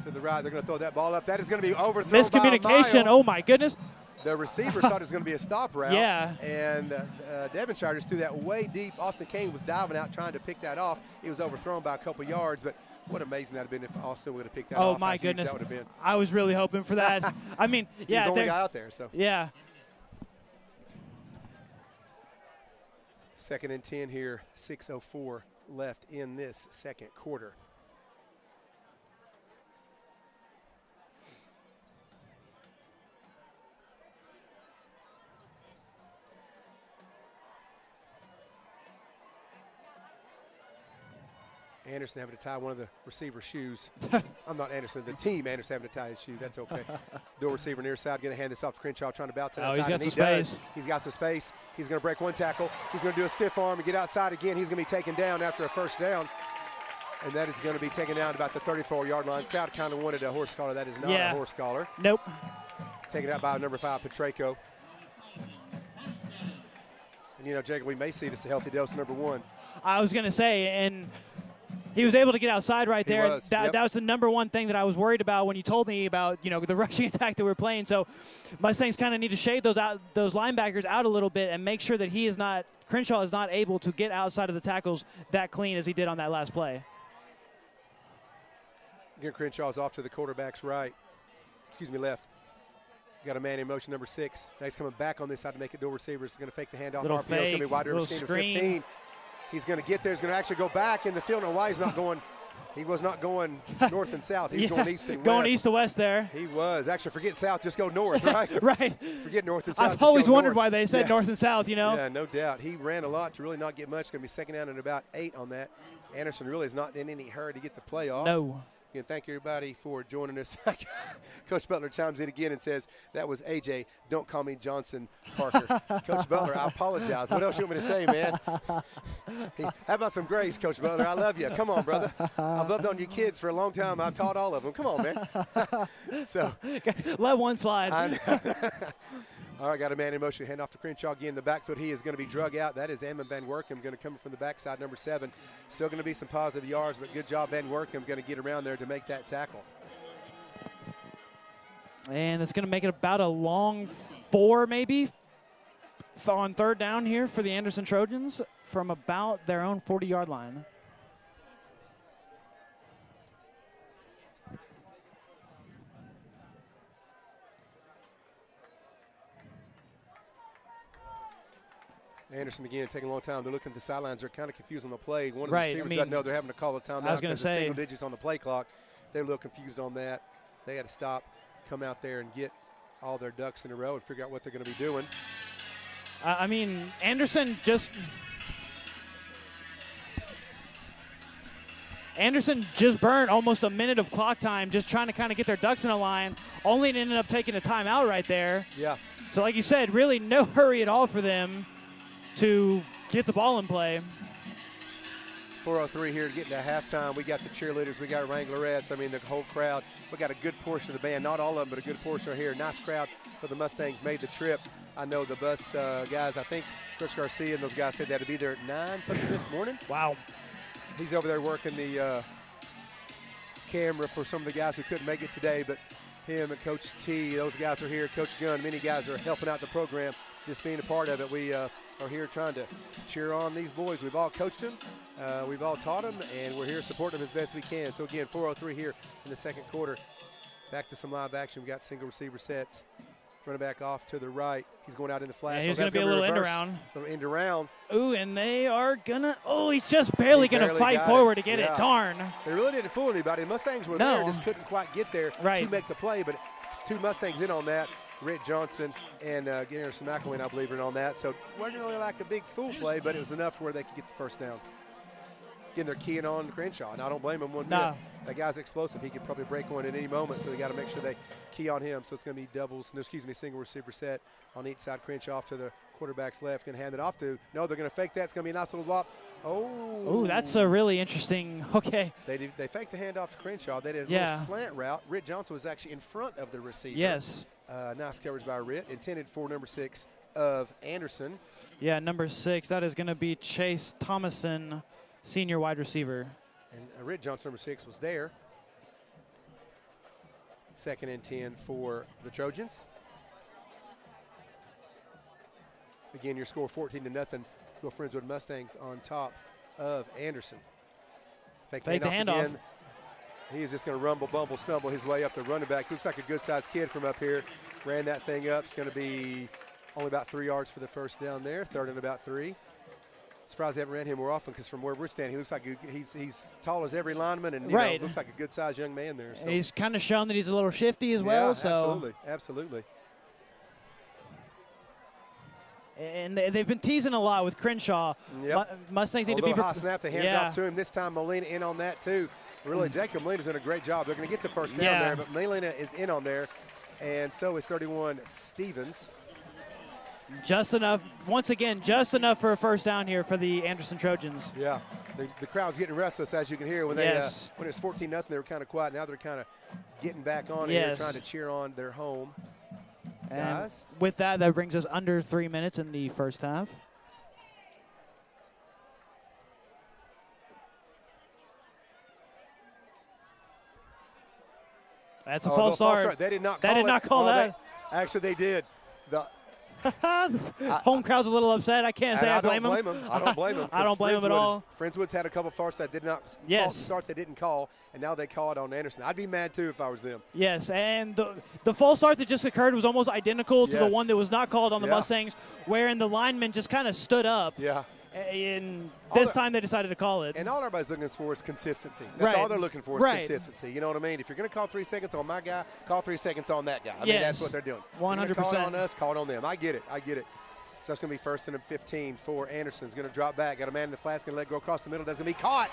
To the right, they're going to throw that ball up. That is going to be overthrown. Miscommunication. Oh, my goodness. The receiver thought it was going to be a stop route. Yeah. And Devonshire just threw that way deep. Austin Kane was diving out trying to pick that off. It was overthrown by a couple yards, but what amazing that would have been if Austin would have picked that off. Oh, my goodness. That would have been. I was really hoping for that. I mean, yeah. He's the only guy out there, so. Yeah. 2nd and 10 here, 6:04 left in this second quarter. Anderson having to tie one of the receiver's shoes. I'm not Anderson. The team Anderson having to tie his shoe. That's okay. Dual receiver near side. Going to hand this off to Crenshaw, trying to bounce it outside. He's got and some he space. does. He's got some space. He's going to break one tackle. He's going to do a stiff arm and get outside again. He's going to be taken down after a first down. And that is going to be taken down at about the 34-yard line. Crowd kind of wanted a horse collar. That is not a horse collar. Nope. Taken out by number 5, Petrayko. And, you know, Jacob, we may see this a healthy dose number 1. I was going to say, and he was able to get outside right there. That was the number one thing that I was worried about when you told me about, you know, the rushing attack that we're playing. So Mustangs kind of need to shade those linebackers out a little bit and make sure that Crenshaw is not able to get outside of the tackles that clean as he did on that last play. Again, Crenshaw's off to the quarterback's left. Got a man in motion, number 6. Now he's coming back on this side to make it dual receivers. He's going to fake the handoff. Little RPO is going to be wide little screen to 15. He's going to get there. He's going to actually go back in the field. No, why he's not going. He was not going north and south. He was going east and west. Going east to west there. He was. Actually, forget south. Just go north, right? Right. Forget north and south. I've always wondered why they said north and south, you know? Yeah, no doubt. He ran a lot to really not get much. It's going to be second down and about 8 on that. Anderson really is not in any hurry to get the play off. No. Again, thank everybody for joining us. Coach Butler chimes in again and says, that was AJ. Don't call me Johnson Parker. Coach Butler, I apologize. What else you want me to say, man? How about some grace, Coach Butler? I love you. Come on, brother. I've loved on you kids for a long time. I've taught all of them. Come on, man. So let one slide. All right, got a man in motion. Hand off to Crenshaw again. The backfoot, he is going to be drug out. That is Ammon Van Werkum going to come from the backside, number 7. Still going to be some positive yards, but good job, Van Werkum, going to get around there to make that tackle. And it's going to make it about a long 4 maybe on third down here for the Anderson Trojans from about their own 40-yard line. Anderson again taking a long time. They're looking at the sidelines. They're kind of confused on the play. One of the receivers doesn't know they're having to call a timeout. I was going to say single digits on the play clock. They're a little confused on that. They got to stop, come out there and get all their ducks in a row and figure out what they're going to be doing. I mean, Anderson just burned almost a minute of clock time just trying to kind of get their ducks in a line, only ended up taking a timeout right there. Yeah. So like you said, really no hurry at all for them to get the ball in play. 4:03 here to get into halftime. We got the cheerleaders, we got Wranglerettes. I mean, the whole crowd. We got a good portion of the band, not all of them, but a good portion are here. Nice crowd for the Mustangs made the trip. I know the bus guys, I think Coach Garcia and those guys said they had to be there at 9 something this morning. Wow. He's over there working the camera for some of the guys who couldn't make it today, but him and Coach T, those guys are here. Coach Gunn, many guys are helping out the program, just being a part of it. We are here trying to cheer on these boys. We've all coached them, we've all taught them, and we're here supporting them as best we can. So again, 4:03 here in the second quarter. Back to some live action. We got single receiver sets. Running back off to the right. He's going out in the flat. And he's going to be a little end around. Little end around. Ooh, and they are going to, he's just barely going to fight forward to get it. Darn. They really didn't fool anybody. Mustangs were there, just couldn't quite get there to make the play. But 2 Mustangs in on that. Rick Johnson and Garrison McElwain, I believe, are in on that. So it wasn't really like a big fool play, but it was enough where they could get the first down. Again, they're keying on Crenshaw, and I don't blame him one bit. That guy's explosive. He could probably break one at any moment, so they got to make sure they key on him. So it's going to be single receiver set on each side. Crenshaw off to the quarterback's left, going to hand it off to. No, they're going to fake that. It's going to be a nice little drop. Oh, that's a really interesting. Okay. They faked the handoff to Crenshaw. They did a little slant route. Ritt Johnson was actually in front of the receiver. Yes. Nice coverage by Ritt. Intended for number 6 of Anderson. Yeah, number 6. That is going to be Chase Thomason, senior wide receiver. And Ritt Johnson, number 6, was there. 2nd and 10 for the Trojans. Again, your score 14-0. Your Friendswood Mustangs on top of Anderson. Fake the handoff. Again. He is just going to rumble, bumble, stumble his way up the running back. Looks like a good-sized kid from up here. Ran that thing up. It's going to be only about 3 yards for the first down there. 3rd and about 3. Surprised they haven't ran him more often because from where we're standing, he looks like he's tall as every lineman and right. Looks like a good-sized young man there. So. He's kind of shown that he's a little shifty as well. So absolutely. And they've been teasing a lot with Crenshaw. Yep. Mustangs need to be high snap. They handed off to him. This time Molina in on that too. Really, Jacob Molina's done a great job. They're going to get the first down there, but Molina is in on there, and so is 31 Stevens. Just enough. Once again, just enough for a first down here for the Anderson Trojans. Yeah, the crowd's getting restless, as you can hear. When they when it was 14-0, they were kind of quiet. Now they're kind of getting back on here, trying to cheer on their home. And with that brings us under 3 minutes in the first half. That's a false start. They did not call that. Actually, they did. Home crowd's a little upset. I can't say I blame them. I don't blame them. I don't blame them at all. Friendswood's had a couple false starts they didn't call, and now they call it on Anderson. I'd be mad too if I was them. Yes, and the false start that just occurred was almost identical to the one that was not called on the Mustangs, wherein the lineman just kind of stood up. Yeah. And this time they decided to call it. And all everybody's looking for is consistency. That's all they're looking for is consistency. You know what I mean? If you're going to call 3 seconds on my guy, call 3 seconds on that guy. I mean, that's what they're doing. 100%. Call it on us, call it on them. I get it. So that's going to be 1st and 15 for Anderson. He's going to drop back. Got a man in the flat. He's going to let go across the middle. That's going to be caught.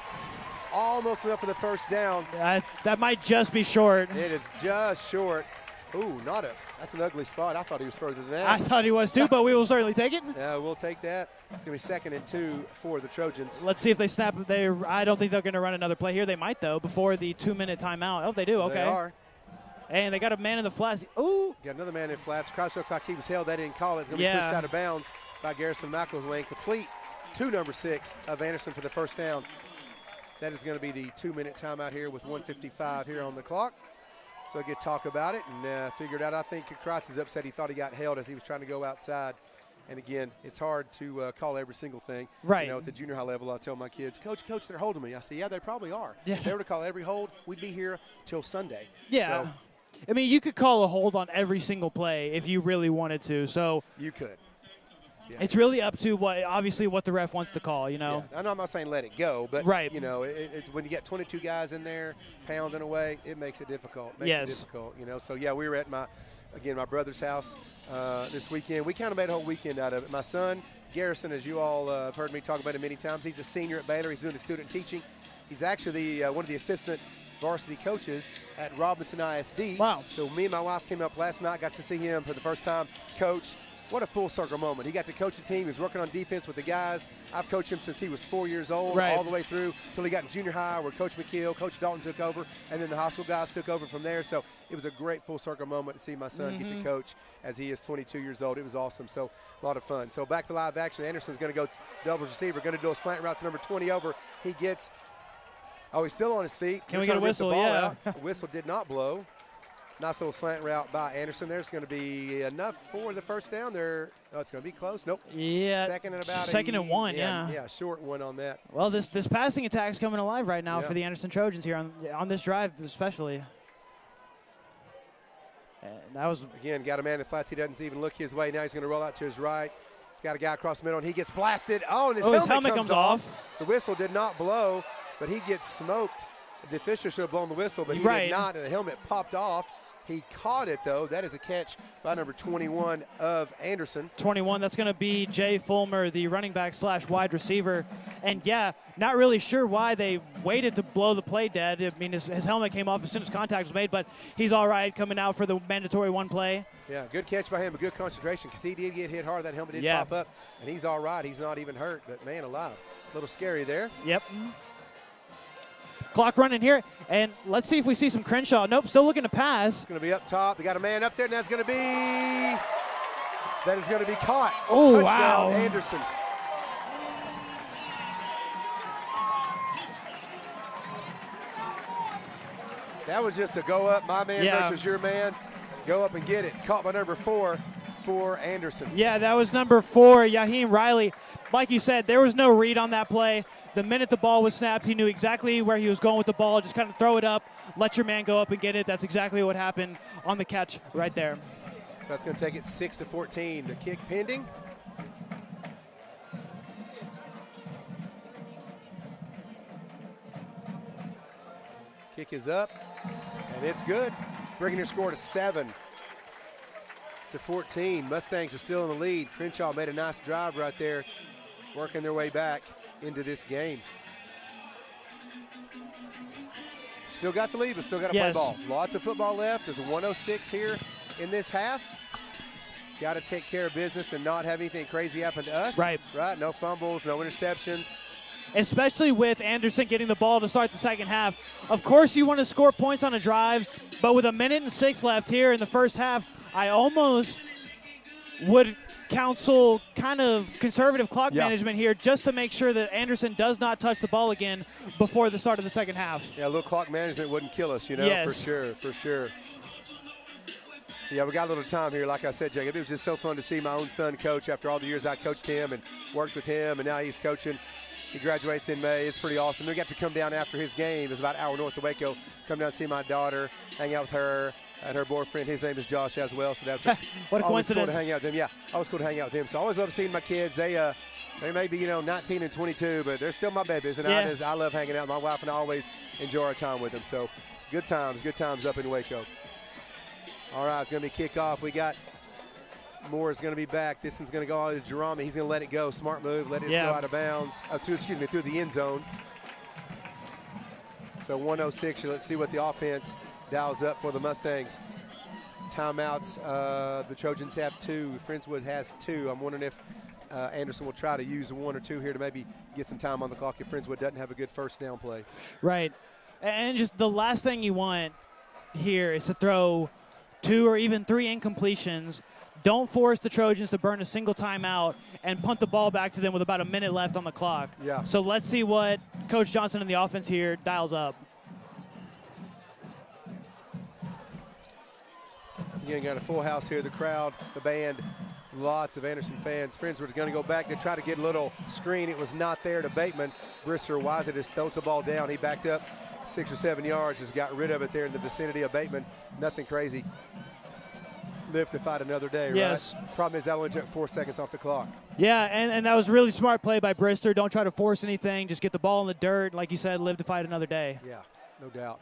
Almost enough for the first down. That might just be short. It is just short. Ooh, that's an ugly spot. I thought he was further than that. I thought he was too, but we will certainly take it. Yeah, we'll take that. It's going to be 2nd and 2 for the Trojans. Let's see if they snap. I don't think they're going to run another play here. They might, though, before the 2-minute timeout. Oh, they do. Okay. They are. And they got a man in the flats. Ooh. Got another man in flats. Cross looks like he was held. They didn't call it. It's going to be pushed out of bounds by Garrison McElwain. Complete to number 6 of Anderson for the first down. That is going to be the 2-minute timeout here with 1:55 here on the clock. So I get talk about it and figured out. I think Kratz is upset. He thought he got held as he was trying to go outside. And again, it's hard to call every single thing. Right. You know, at the junior high level, I tell my kids, Coach, they're holding me. I say, yeah, they probably are. Yeah. If they were to call every hold, we'd be here till Sunday. Yeah. So, I mean, you could call a hold on every single play if you really wanted to. So you could. Yeah. It's really up to what the ref wants to call, you know. Yeah. I know I'm not saying let it go, but you know, when you get 22 guys in there pounding away, it makes it difficult. You know. So yeah, we were at my brother's house this weekend. We kind of made a whole weekend out of it. My son Garrison, as you all have heard me talk about him many times, he's a senior at Baylor. He's doing the student teaching. He's actually one of the assistant varsity coaches at Robinson ISD. Wow. So me and my wife came up last night, got to see him for the first time coach. What a full circle moment. He got to coach the team. He was working on defense with the guys. I've coached him since he was 4 years old, all the way through until he got in junior high where Coach McKeel, Coach Dalton took over, and then the high school guys took over from there. So it was a great full circle moment to see my son get to coach as he is 22 years old. It was awesome. So a lot of fun. So back to live action. Anderson's going to go doubles receiver, going to do a slant route to number 20 over. He gets – he's still on his feet. Can we get a whistle? Yeah. Whistle did not blow. Nice little slant route by Anderson. There's going to be enough for the first down there. Oh, it's going to be close. Nope. Yeah. Second and 1. Yeah, short one on that. Well, this passing attack is coming alive right now for the Anderson Trojans here on this drive especially. And that was again got a man in the flats. He doesn't even look his way. Now he's going to roll out to his right. He's got a guy across the middle, and he gets blasted. Oh, and his helmet comes off. The whistle did not blow, but he gets smoked. The official should have blown the whistle, but he did not, and the helmet popped off. He caught it, though. That is a catch by number 21 of Anderson. 21, that's going to be Jay Fulmer, the running back / wide receiver. And, yeah, not really sure why they waited to blow the play dead. I mean, his helmet came off as soon as contact was made, but he's all right coming out for the mandatory one play. Yeah, good catch by him, a good concentration because he did get hit hard. That helmet did pop up, and he's all right. He's not even hurt, but, man, alive. A little scary there. Yep. Clock running here, and let's see if we see some Crenshaw. Nope, still looking to pass. It's going to be up top. They got a man up there, and that is going to be caught. Oh, touchdown, wow. Anderson. That was just a go up, my man versus your man. Go up and get it. Caught by number 4 for Anderson. Yeah, that was number 4, Yaheem Riley. Like you said, there was no read on that play. The minute the ball was snapped, he knew exactly where he was going with the ball. Just kind of throw it up, let your man go up and get it. That's exactly what happened on the catch right there. So that's going to take it 6-14. The kick pending. Kick is up, and it's good. Bringing their score to 7-14. Mustangs are still in the lead. Crenshaw made a nice drive right there, working their way back into this game. Still got the lead, but still got to play ball. Lots of football left. There's a 1:06 here in this half. Got to take care of business and not have anything crazy happen to us. Right. Right. No fumbles, no interceptions. Especially with Anderson getting the ball to start the second half. Of course, you want to score points on a drive, but with 1:06 left here in the first half, I almost would counsel kind of conservative clock management here just to make sure that Anderson does not touch the ball again before the start of the second half. Yeah, a little clock management wouldn't kill us, you know, yes. For sure, for sure. Yeah, we got a little time here. Like I said, Jacob, it was just so fun to see my own son coach after all the years I coached him and worked with him, and now he's coaching. He graduates in May. It's pretty awesome. We got to come down after his game. It's about an hour north of Waco. Come down and see my daughter, hang out with her and her boyfriend. His name is Josh as well, so that's what a coincidence. Cool to hang out with them. Yeah, always cool to hang out with them. So I always love seeing my kids. They may be, 19 and 22, but they're still my babies, and I love hanging out. My wife and I always enjoy our time with them. So good times up in Waco. All right, it's going to be kickoff. We got Moore is going to be back. This one's going to go out to Jerome. He's going to let it go. Smart move. Let it go out of bounds. Through the end zone. So 1:06. Let's see what the offense dials up for the Mustangs. Timeouts. The Trojans have 2. Friendswood has 2. I'm wondering if Anderson will try to use 1 or 2 here to maybe get some time on the clock if Friendswood doesn't have a good first down play. Right. And just the last thing you want here is to throw 2 or even 3 incompletions. Don't force the Trojans to burn a single timeout and punt the ball back to them with about a minute left on the clock. Yeah. So let's see what Coach Johnson and the offense here dials up. Again, got a full house here. The crowd, the band, lots of Anderson fans. Friendswood going to go back. They try to get a little screen. It was not there to Bateman. Brister Wisey just throws the ball down. He backed up 6 or 7 yards, just got rid of it there in the vicinity of Bateman. Nothing crazy. Live to fight another day, yes. Right? Problem is that only took 4 seconds off the clock. Yeah, and that was really smart play by Brister. Don't try to force anything. Just get the ball in the dirt. Like you said, live to fight another day. Yeah, no doubt.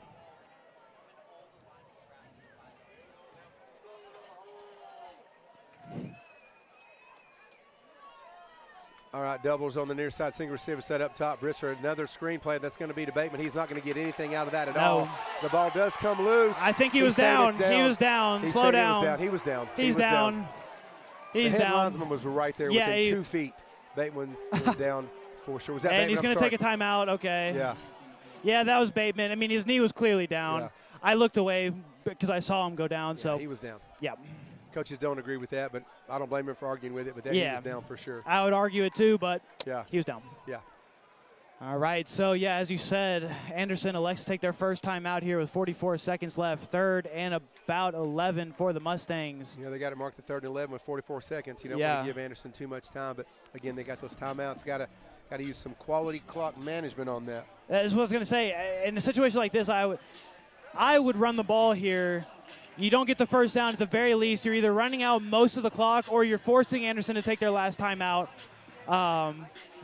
All right, doubles on the near side, single receiver set up top. Brister, another screen play that's going to be to Bateman. He's not going to get anything out of that at all. The ball does come loose. I think he was down. He was down. Slow down. He was down. He's down. He's down. The head down. linesman was right there within 2 feet. Bateman was down for sure. Was that and Bateman? He's going to take a timeout. Okay. Yeah. Yeah, that was Bateman. I mean, his knee was clearly down. Yeah. I looked away because I saw him go down. Yeah, so he was down. Yeah. Coaches don't agree with that, but I don't blame him for arguing with it. But that he was down for sure. I would argue it too, but he was down. Yeah. All right, so as you said, Anderson elects to take their first time out here with 44 seconds left. 3rd and about 11 for the Mustangs. Yeah, they got it marked the 3rd and 11 with 44 seconds. You don't want to give Anderson too much time, but again, they got those timeouts. Got to use some quality clock management on that. That's what I was going to say. In a situation like this, I would run the ball here. You don't get the first down at the very least. You're either running out most of the clock or you're forcing Anderson to take their last time out.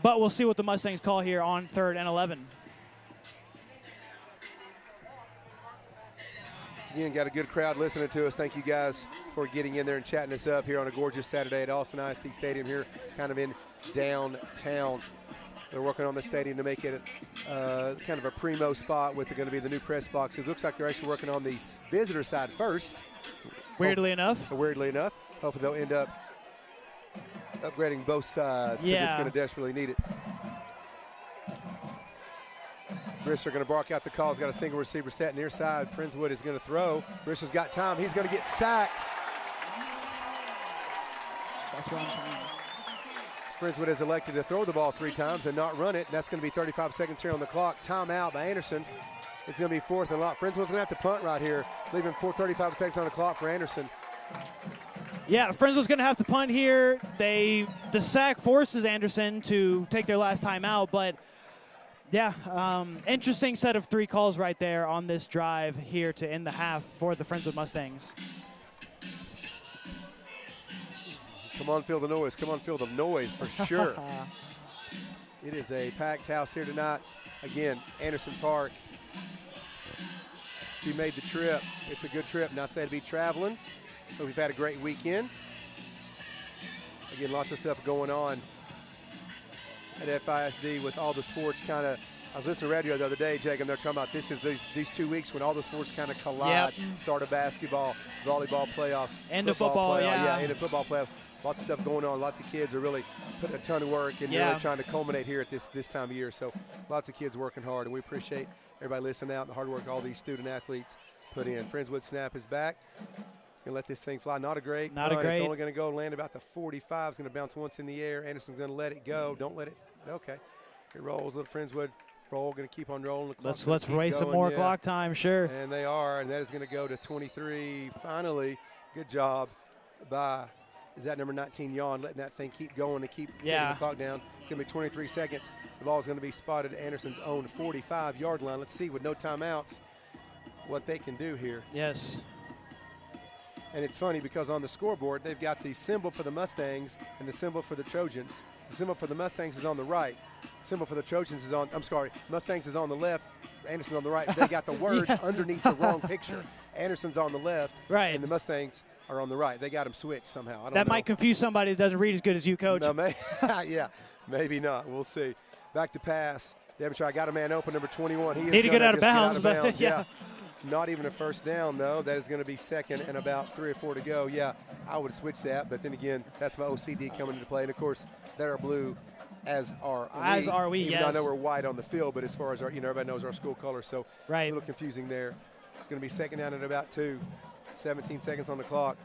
But we'll see what the Mustangs call here on 3rd and 11. Again, got a good crowd listening to us. Thank you guys for getting in there and chatting us up here on a gorgeous Saturday at Austin ISD Stadium here, kind of in downtown. They're working on the stadium to make it kind of a primo spot with going to be the new press boxes. Looks like they're actually working on the visitor side first. Weirdly enough. Hopefully they'll end up upgrading both sides because it's going to desperately need it. Brister going to bark out the call. He's got a single receiver set near side. Friendswood is going to throw. Brister's got time. He's going to get sacked. That's what I'm saying. Friendswood has elected to throw the ball 3 times and not run it. That's going to be 35 seconds here on the clock. Timeout by Anderson. It's going to be 4th and long. Friendswood's going to have to punt right here, leaving 35 seconds on the clock for Anderson. Yeah, Friendswood's going to have to punt here. The sack forces Anderson to take their last time out, but interesting set of 3 calls right there on this drive here to end the half for the Friendswood Mustangs. Come on, feel the noise. Come on, feel the noise for sure. It is a packed house here tonight. Again, Anderson Park If you made the trip, it's a good trip. Not sad to be traveling. Hope we've had a great weekend. Again, lots of stuff going on at FISD with all the sports kind of. I was listening to radio the other day, Jacob, and they're talking about these 2 weeks when all the sports kind of collide. Yep. Start of basketball, volleyball playoffs, End of football, playoffs. yeah. End of football playoffs. Lots of stuff going on. Lots of kids are really putting a ton of work and really trying to culminate here at this time of year. So lots of kids working hard, and we appreciate everybody listening out and the hard work all these student athletes put in. Friendswood snap is back. It's going to let this thing fly. Not a great run. It's only going to go land about the 45. It's going to bounce once in the air. Anderson's going to let it go. Don't let it. Okay. It rolls. Little Friendswood roll. Going to keep on rolling. Let's waste some more clock time, sure. And they are. And that is going to go to 23. Finally, good job by, is that number 19, Yon, letting that thing keep going and keep taking the clock down. It's going to be 23 seconds. The ball is going to be spotted at Anderson's own 45-yard line. Let's see, with no timeouts, what they can do here. Yes. And it's funny because on the scoreboard, they've got the symbol for the Mustangs and the symbol for the Trojans. The symbol for the Mustangs is on the right. The symbol for the Trojans is on, Mustangs is on the left. Anderson's on the right. They got the words underneath the wrong picture. Anderson's on the left. Right. And the Mustangs are on the right. They got them switched somehow. I don't know. That might confuse somebody that doesn't read as good as you, Coach. No, yeah, maybe not. We'll see. Back to pass. Devonshire got a man open, number 21. He is Need to get out of bounds, but yeah. Not even a first down, though. That is going to be second and about 3 or 4 to go. Yeah, I would switch that, but then again, that's my OCD coming into play. And, of course, they're blue, as are we. As are we, even yes. though I know we're white on the field, but as far as our, everybody knows our school colors, so a little confusing there. It's going to be second down at about 2. 17 seconds on the clock.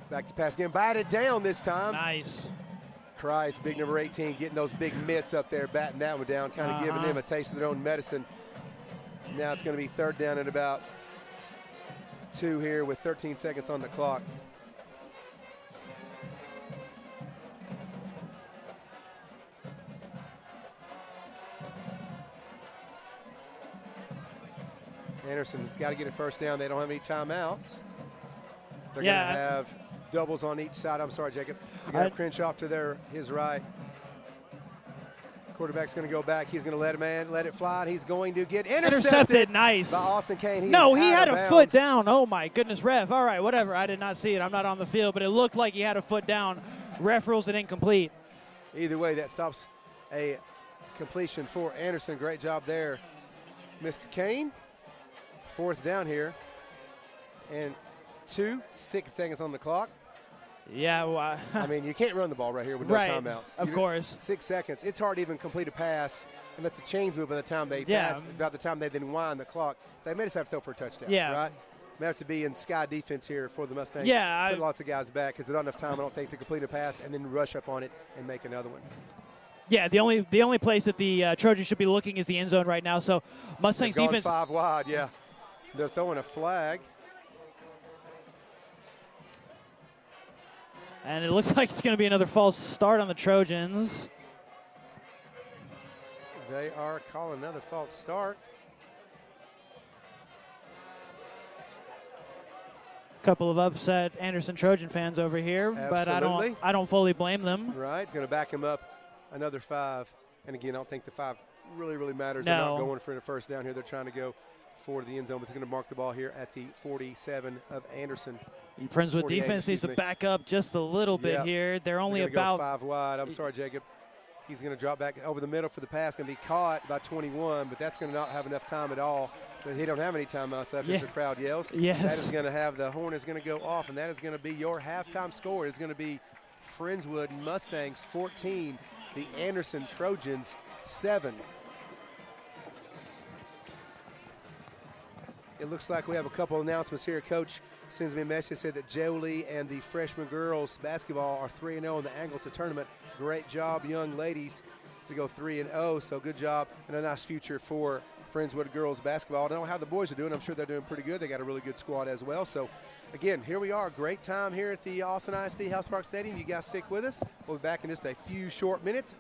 Back to pass again. Batted down this time. Nice. Christ, big number 18, getting those big mitts up there, batting that one down, kind of giving them a taste of their own medicine. Now it's going to be third down at about 2 here with 13 seconds on the clock. Anderson has got to get a first down. They don't have any timeouts. They're going to have doubles on each side. I'm sorry, Jacob. You got Crenshaw to his right. Quarterback's going to go back. He's going to let it fly. And he's going to get intercepted. Nice. By Austin Kane. He had a foot down. Oh, my goodness, ref. All right, whatever. I did not see it. I'm not on the field, but it looked like he had a foot down. Ref rules it incomplete. Either way, that stops a completion for Anderson. Great job there, Mr. Kane. Fourth down here. And 6 seconds on the clock. Yeah, well, I mean, you can't run the ball right here with no timeouts. Of course. 6 seconds. It's hard to even complete a pass and let the chains move by the time they pass. About the time they then wind the clock, they may just have to throw for a touchdown. Right? May have to be in sky defense here for the Mustangs. Put lots of guys back because there's not enough time, I don't think, to complete a pass and then rush up on it and make another one. Yeah, the only place that the Trojans should be looking is the end zone right now. So Mustangs defense 5 wide. Yeah, they're throwing a flag. And it looks like it's going to be another false start on the Trojans. They are calling another false start. Couple of upset Anderson Trojan fans over here, but I don't fully blame them. Right, it's going to back him up another 5. And again, I don't think the 5 really matters. They're not going for the first down here. They're trying to go for the end zone, but they're going to mark the ball here at the 47 of Anderson. Friendswood defense needs to back up just a little bit here. They're only about go 5 wide. I'm sorry, Jacob. He's going to drop back over the middle for the pass. Going to be caught by 21, but that's going to not have enough time at all. But he don't have any timeouts left as the crowd yells. Yes. That is going to have the horn is going to go off, and that is going to be your halftime score. It's going to be Friendswood Mustangs 14, the Anderson Trojans 7. It looks like we have a couple announcements here. Coach sends me a message, said that Jolie and the freshman girls basketball are 3-0 in the Angleton tournament. Great job, young ladies, to go 3-0. So good job and a nice future for Friendswood girls basketball. I don't know how the boys are doing. I'm sure they're doing pretty good. They got a really good squad as well. So again, here we are. Great time here at the Austin ISD House Park Stadium. You guys stick with us. We'll be back in just a few short minutes.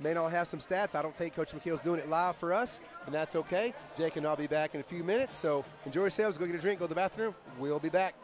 May not have some stats. I don't think Coach McKeel's doing it live for us, and that's okay. Jake and I'll be back in a few minutes. So enjoy yourselves. Go get a drink. Go to the bathroom. We'll be back.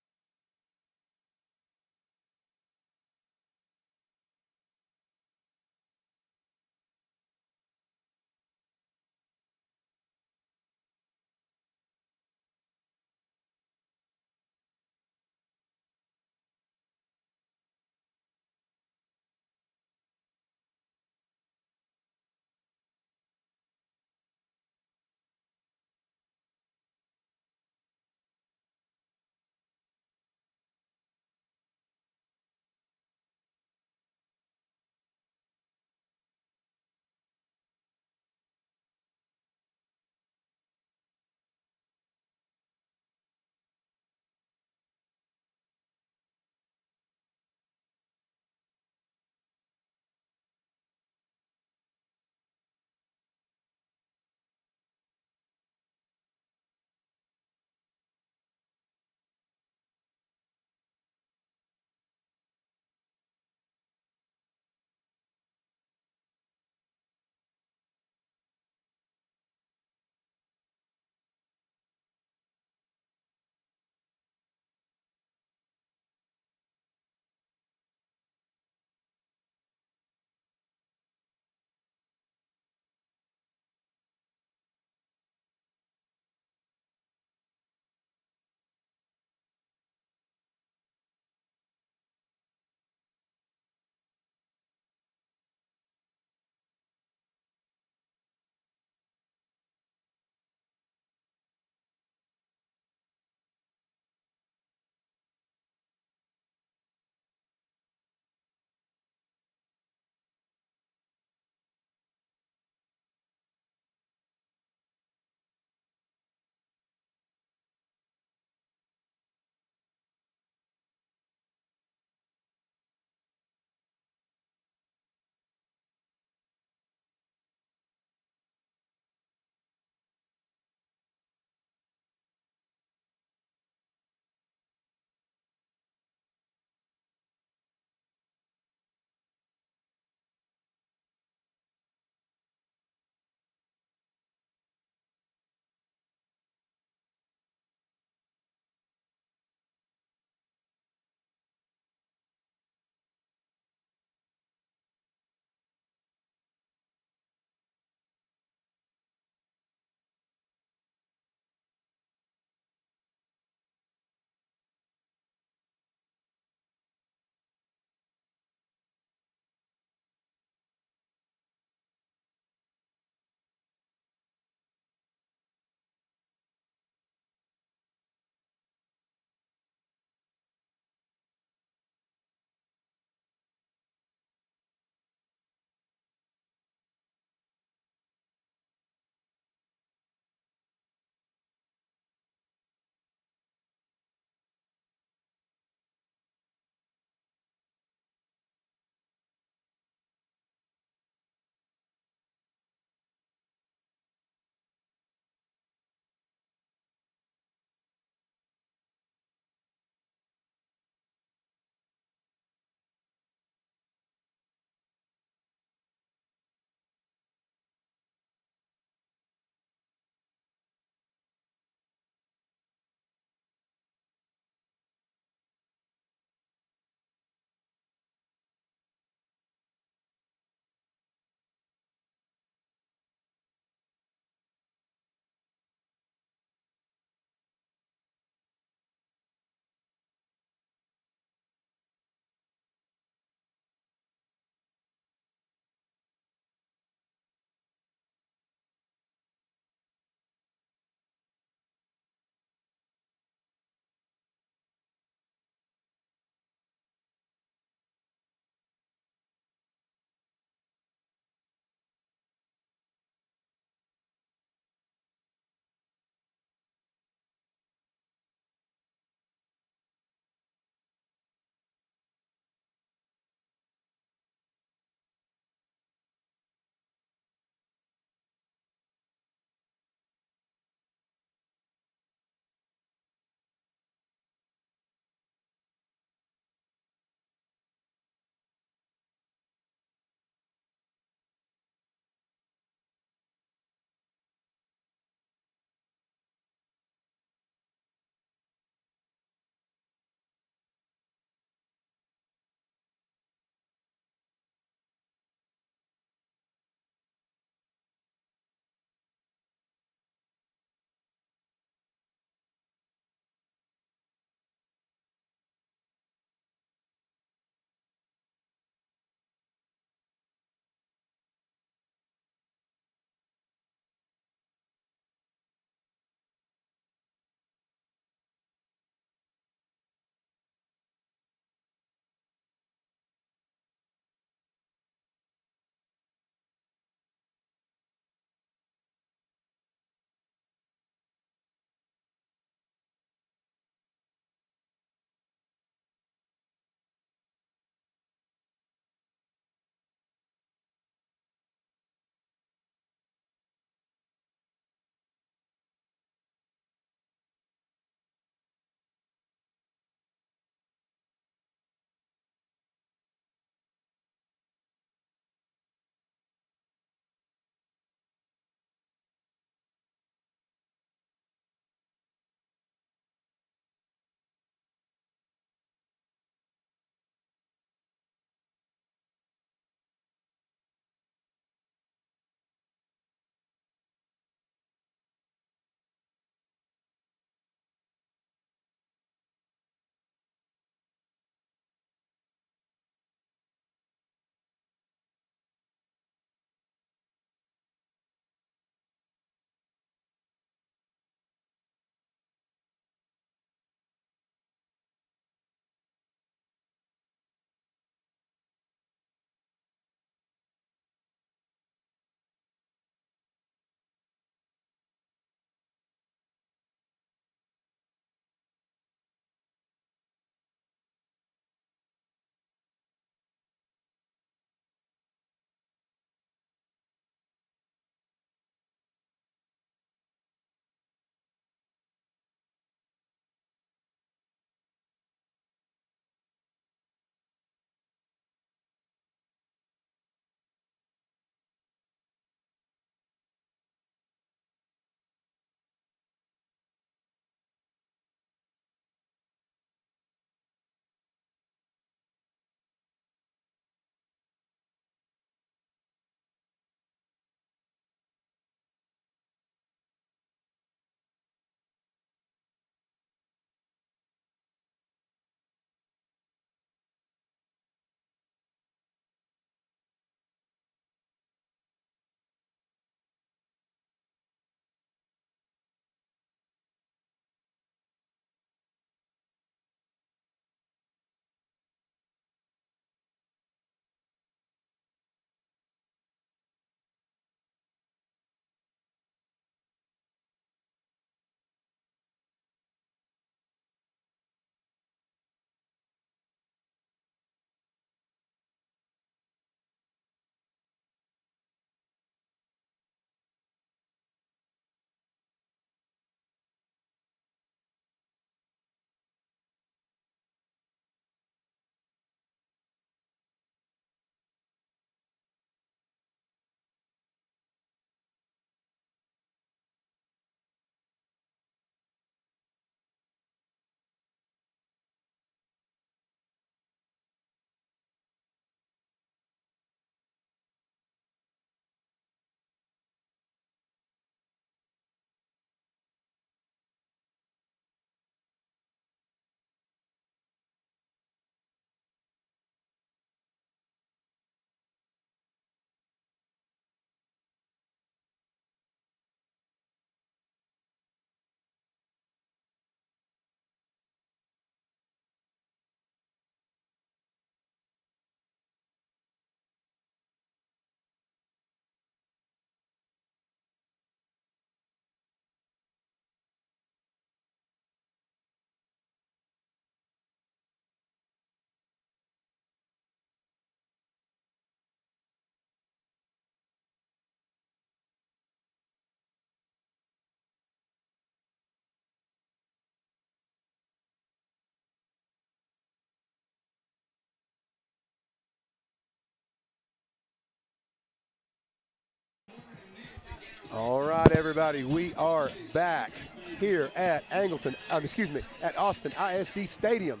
right, everybody, we are back here at at Austin ISD Stadium.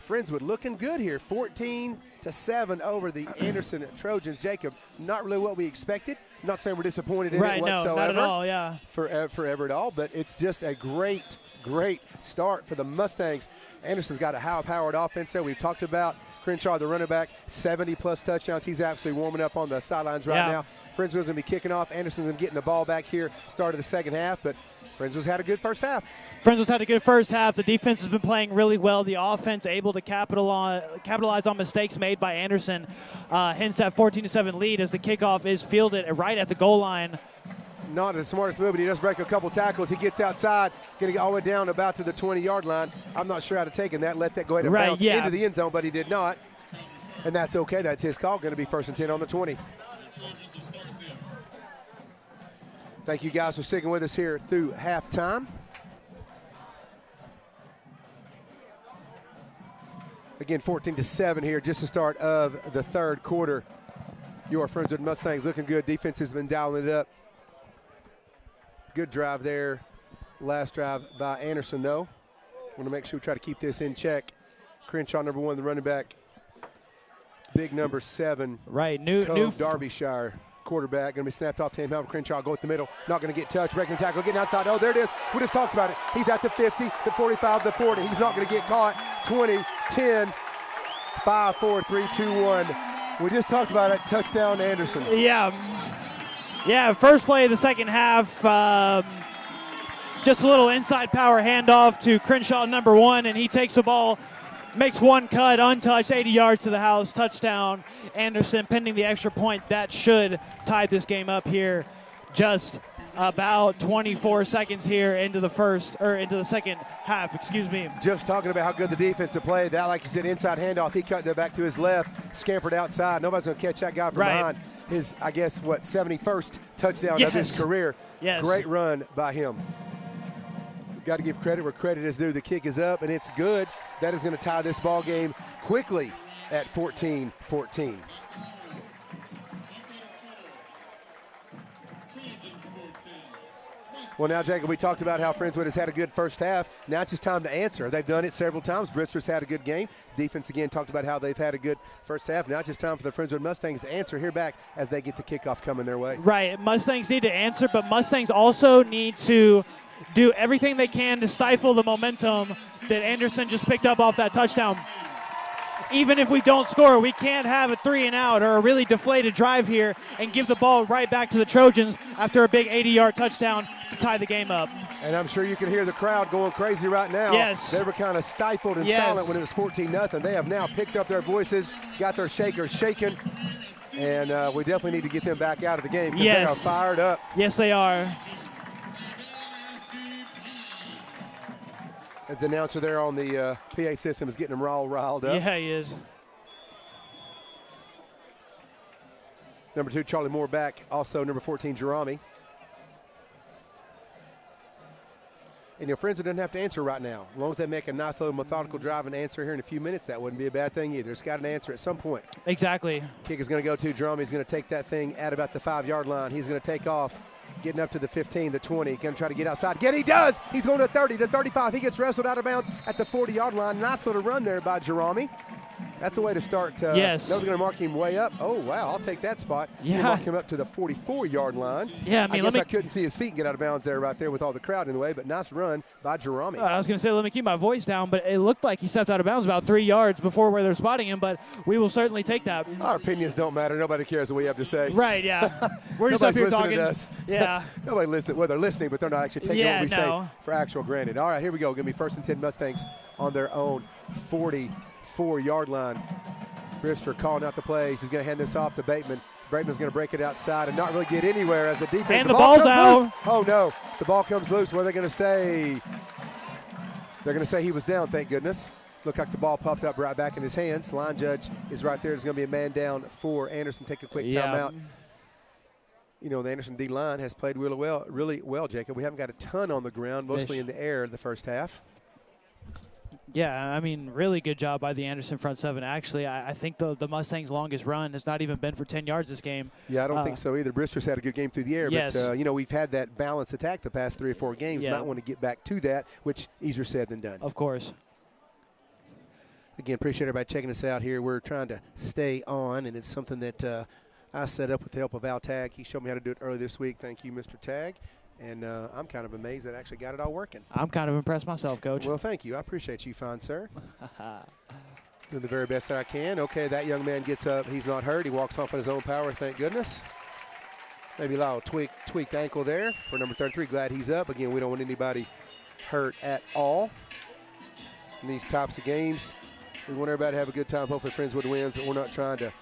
Friendswood looking good here, 14-7 over the Anderson Trojans. Jacob, not really what we expected. Not saying we're disappointed in it whatsoever. No, not at all, yeah. Forever at all, but it's just a great start for the Mustangs. Anderson's got a high-powered offense there. We've talked about Crenshaw, the running back, 70-plus touchdowns. He's absolutely warming up on the sidelines right now. Friendswood's going to be kicking off. Anderson's going to be getting the ball back here, start of the second half, but Friendswood's had a good first half. Friendswood's had a good first half. The defense has been playing really well. The offense able to capitalize on mistakes made by Anderson. Hence that 14-7 lead as the kickoff is fielded right at the goal line. Not the smartest move, but he does break a couple tackles. He gets outside, going to get all the way down about to the 20-yard line. I'm not sure how to take that. Let that go ahead and bounce into the end zone, but he did not. And that's okay. That's his call. Going to be 1st and 10 on the 20. Thank you guys for sticking with us here through halftime. Again, 14-7 here, just the start of the third quarter. Your Friendswood Mustangs looking good. Defense has been dialing it up. Good drive there. Last drive by Anderson, though. Want to make sure we try to keep this in check. Crenshaw, number 1, the running back. Big number 7. Right, Cove Derbyshire quarterback. Going to be snapped off to him. Crenshaw go at the middle. Not going to get touched. Breaking the tackle. Getting outside. Oh, there it is. We just talked about it. He's at the 50, the 45, the 40. He's not going to get caught. 20, 10, 5, 4, 3, 2, 1. We just talked about it. Touchdown, Anderson. Yeah, first play of the second half. Just a little inside power handoff to Crenshaw, number 1, and he takes the ball, makes one cut, untouched, 80 yards to the house, touchdown. Anderson pending the extra point. That should tie this game up here. Just about 24 seconds here into the second half, excuse me. Just talking about how good the defensive play. That, like you said, inside handoff. He cut that back to his left, scampered outside. Nobody's going to catch that guy from behind. His, 71st touchdown of his career. Yes. Great run by him. Got to give credit where credit is due. The kick is up, and it's good. That is going to tie this ball game quickly at 14-14. Well, now, Jacob, we talked about how Friendswood has had a good first half. Now it's just time to answer. They've done it several times. Brister's had a good game. Defense, again, talked about how they've had a good first half. Now it's just time for the Friendswood Mustangs to answer here back as they get the kickoff coming their way. Right. Mustangs need to answer, but Mustangs also need to do everything they can to stifle the momentum that Anderson just picked up off that touchdown. Even if we don't score, we can't have a 3-and-out or a really deflated drive here and give the ball right back to the Trojans after a big 80-yard touchdown to tie the game up. And I'm sure you can hear the crowd going crazy right now. Yes. They were kind of stifled and silent when it was 14-0. They have now picked up their voices, got their shakers shaking, and we definitely need to get them back out of the game because they are fired up. Yes, they are. As the announcer there on the PA system is getting them all riled up. Yeah, he is. Number 2, Charlie Moore back. Also, number 14, Jerome. And your friends doesn't have to answer right now. As long as they make a nice little methodical drive and answer here in a few minutes, that wouldn't be a bad thing either. It's got an answer at some point. Exactly. Kick is going to go to Jerome. He's going to take that thing at about the 5-yard line. He's going to take off, getting up to the 15, the 20. Going to try to get outside. Again, he does. He's going to the 30, the 35. He gets wrestled out of bounds at the 40-yard line. Nice little run there by Jerome. That's the way to start. Yes. They're going to mark him way up. Oh, wow, I'll take that spot. Yeah. Mark him up to the 44-yard line. Yeah, I guess I couldn't see his feet get out of bounds there right there with all the crowd in the way, but nice run by Jerome. I was going to say, let me keep my voice down, but it looked like he stepped out of bounds about 3 yards before where they're spotting him, but we will certainly take that. Our opinions don't matter. Nobody cares what we have to say. Right, yeah. We're just up here talking. To us. Yeah. Nobody listens. Well, they're listening, but they're not actually taking what we say for actual granted. All right, here we go. Going to be 1st and 10 Mustangs on their own 44-yard line. Brister calling out the plays. He's going to hand this off to Bateman. Bateman's going to break it outside and not really get anywhere as the defense. And the ball's out. Loose. Oh, no. The ball comes loose. What are they going to say? They're going to say he was down, thank goodness. Looked like the ball popped up right back in his hands. Line judge is right there. There's going to be a man down for Anderson. Take a quick timeout. You know, the Anderson D-line has played really well, Jacob. We haven't got a ton on the ground, mostly in the air the first half. Yeah, I mean, really good job by the Anderson front seven. Actually, I think the Mustangs' longest run has not even been for 10 yards this game. Yeah, I don't think so either. Brister's had a good game through the air, yes. but, you know, we've had that balanced attack the past 3 or 4 games. Yeah. Might want to get back to that, which easier said than done. Of course. Again, appreciate everybody checking us out here. We're trying to stay on, and it's something that I set up with the help of Al Tag. He showed me how to do it earlier this week. Thank you, Mr. Tag. And I'm kind of amazed that I actually got it all working. I'm kind of impressed myself, Coach. Well, thank you. I appreciate you, fine sir. Doing the very best that I can. Okay, that young man gets up. He's not hurt. He walks off on his own power, thank goodness. Maybe a little tweaked ankle there for number 33. Glad he's up. Again, we don't want anybody hurt at all in these types of games. We want everybody to have a good time. Hopefully Friendswood wins, but we're not trying to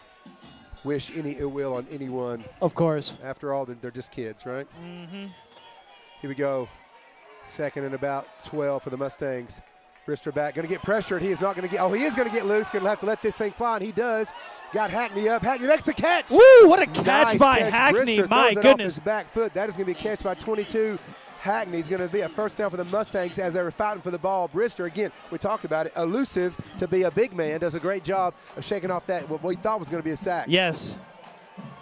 wish any ill will on anyone. Of course. After all, they're just kids, right? Mm-hmm. Here we go. 2nd and about 12 for the Mustangs. Brister back, going to get pressured. He is not going to get, he is going to get loose. Going to have to let this thing fly, and he does. Got Hackney up. Hackney makes the catch. Woo, what a catch nice by catch. Hackney. Brister My throws it goodness. off his back foot. That is going to be a catch by 22. Hackney's going to be a first down for the Mustangs as they were fighting for the ball. Brister, again, we talked about it, elusive to be a big man, does a great job of shaking off that, what we thought was going to be a sack. Yes.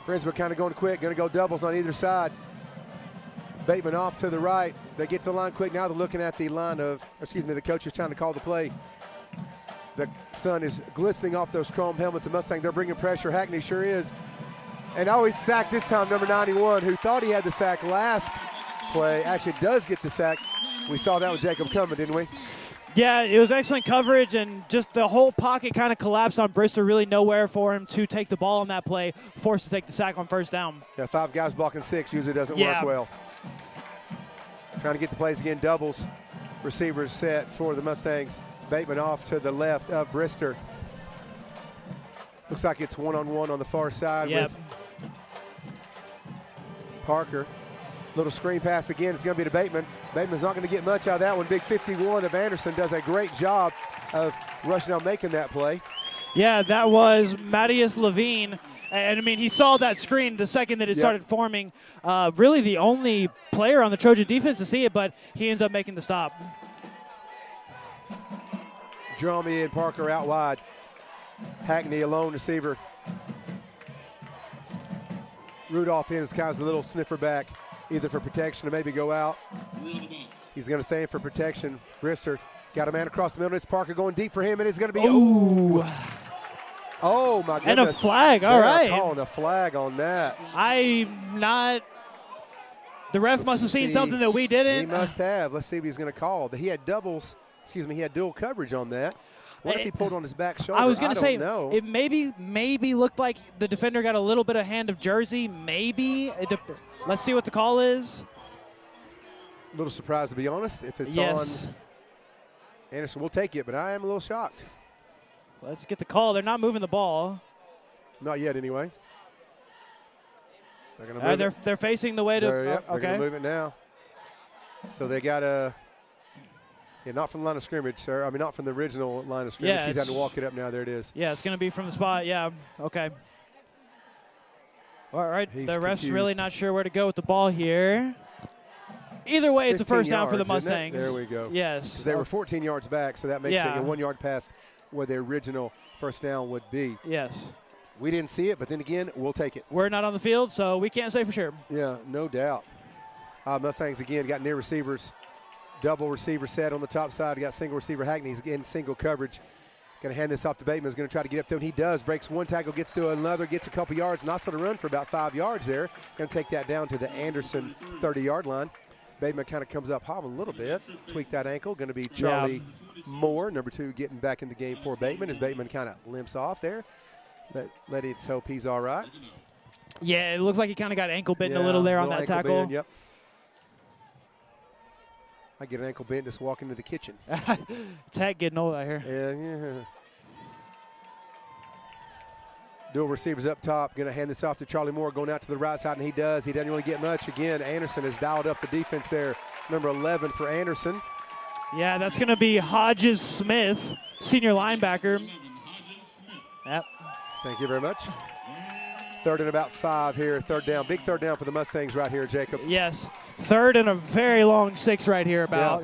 Friendswood kind of going quick, going to go doubles on either side. Bateman off to the right. They get to the line quick. Now they're looking at the line of, the coach is trying to call the play. The sun is glistening off those chrome helmets of Mustang. They're bringing pressure. Hackney sure is. And he's sacked this time, number 91, who thought he had the sack last play. Actually does get the sack. We saw that with Jacob coming, didn't we? Yeah, it was excellent coverage, and just the whole pocket kind of collapsed on Brister. Really nowhere for him to take the ball on that play. Forced to take the sack on first down. Yeah, 5 guys blocking 6 usually doesn't work well. Trying to get the plays again, doubles. Receivers set for the Mustangs. Bateman off to the left of Brister. Looks like it's one-on-one on the far side with Parker. Little screen pass again. It's going to be to Bateman. Bateman's not going to get much out of that one. Big 51 of Anderson does a great job of rushing out, making that play. Yeah, that was Matthias Levine. And, I mean, he saw that screen the second that it started forming. Really the only player on the Trojan defense to see it, but he ends up making the stop. Drummy and Parker out wide. Hackney, a lone receiver. Rudolph is kind of a little sniffer back, either for protection or maybe go out. He's going to stay in for protection. Brister got a man across the middle. It's Parker going deep for him, and it's going to be oh my goodness. And a flag, all right. Calling a flag on that. The ref must have seen something that we didn't. He must have. Let's see what he's going to call. He had he had dual coverage on that. What if he pulled on his back shoulder? I was going to say, know. It maybe looked like the defender got a little bit of hand of jersey. Maybe. Let's see what the call is. A little surprised, to be honest. If it's on Anderson, we'll take it, but I am a little shocked. Let's get the call. They're not moving the ball. Not yet, anyway. They're going to move it. They're facing the way to. They're going to move it now. So they got a. Yeah, not from the line of scrimmage, sir. I mean, not from the original line of scrimmage. Yeah, he's had to walk it up now. There it is. Yeah, it's going to be from the spot. Yeah, okay. All right, the ref's really not sure where to go with the ball here. Either way, it's a first down for the Mustangs. There we go. Yes. They were 14 yards back, so that makes it a 1 yard past where the original first down would be. Yes. We didn't see it, but then again, we'll take it. We're not on the field, so we can't say for sure. Yeah, no doubt. Mustangs, again, got near receivers. Double receiver set on the top side. Got single receiver Hackney's in single coverage. Going to hand this off to Bateman. Is going to try to get up there, and he does. Breaks one tackle, gets to another, gets a couple yards. Nice little run for about 5 yards there. Going to take that down to the Anderson 30-yard line. Bateman kind of comes up hobbling a little bit. Tweak that ankle. Going to be Charlie Moore, number 2, getting back in the game for Bateman as Bateman kind of limps off there. Let's hope he's all right. Yeah, it looks like he kind of got ankle bitten a little there on that tackle. Bend, yep. I get an ankle bent just walking to the kitchen. Tag getting old out here. Yeah. Dual receivers up top. Going to hand this off to Charlie Moore going out to the right side, and he does. He doesn't really get much. Again, Anderson has dialed up the defense there. Number 11 for Anderson. Yeah, that's going to be Hodges Smith, senior linebacker. Yep. Thank you very much. 3rd and about 5 here. 3rd down. Big 3rd down for the Mustangs right here, Jacob. Yes. 3rd and a very long 6 right here about.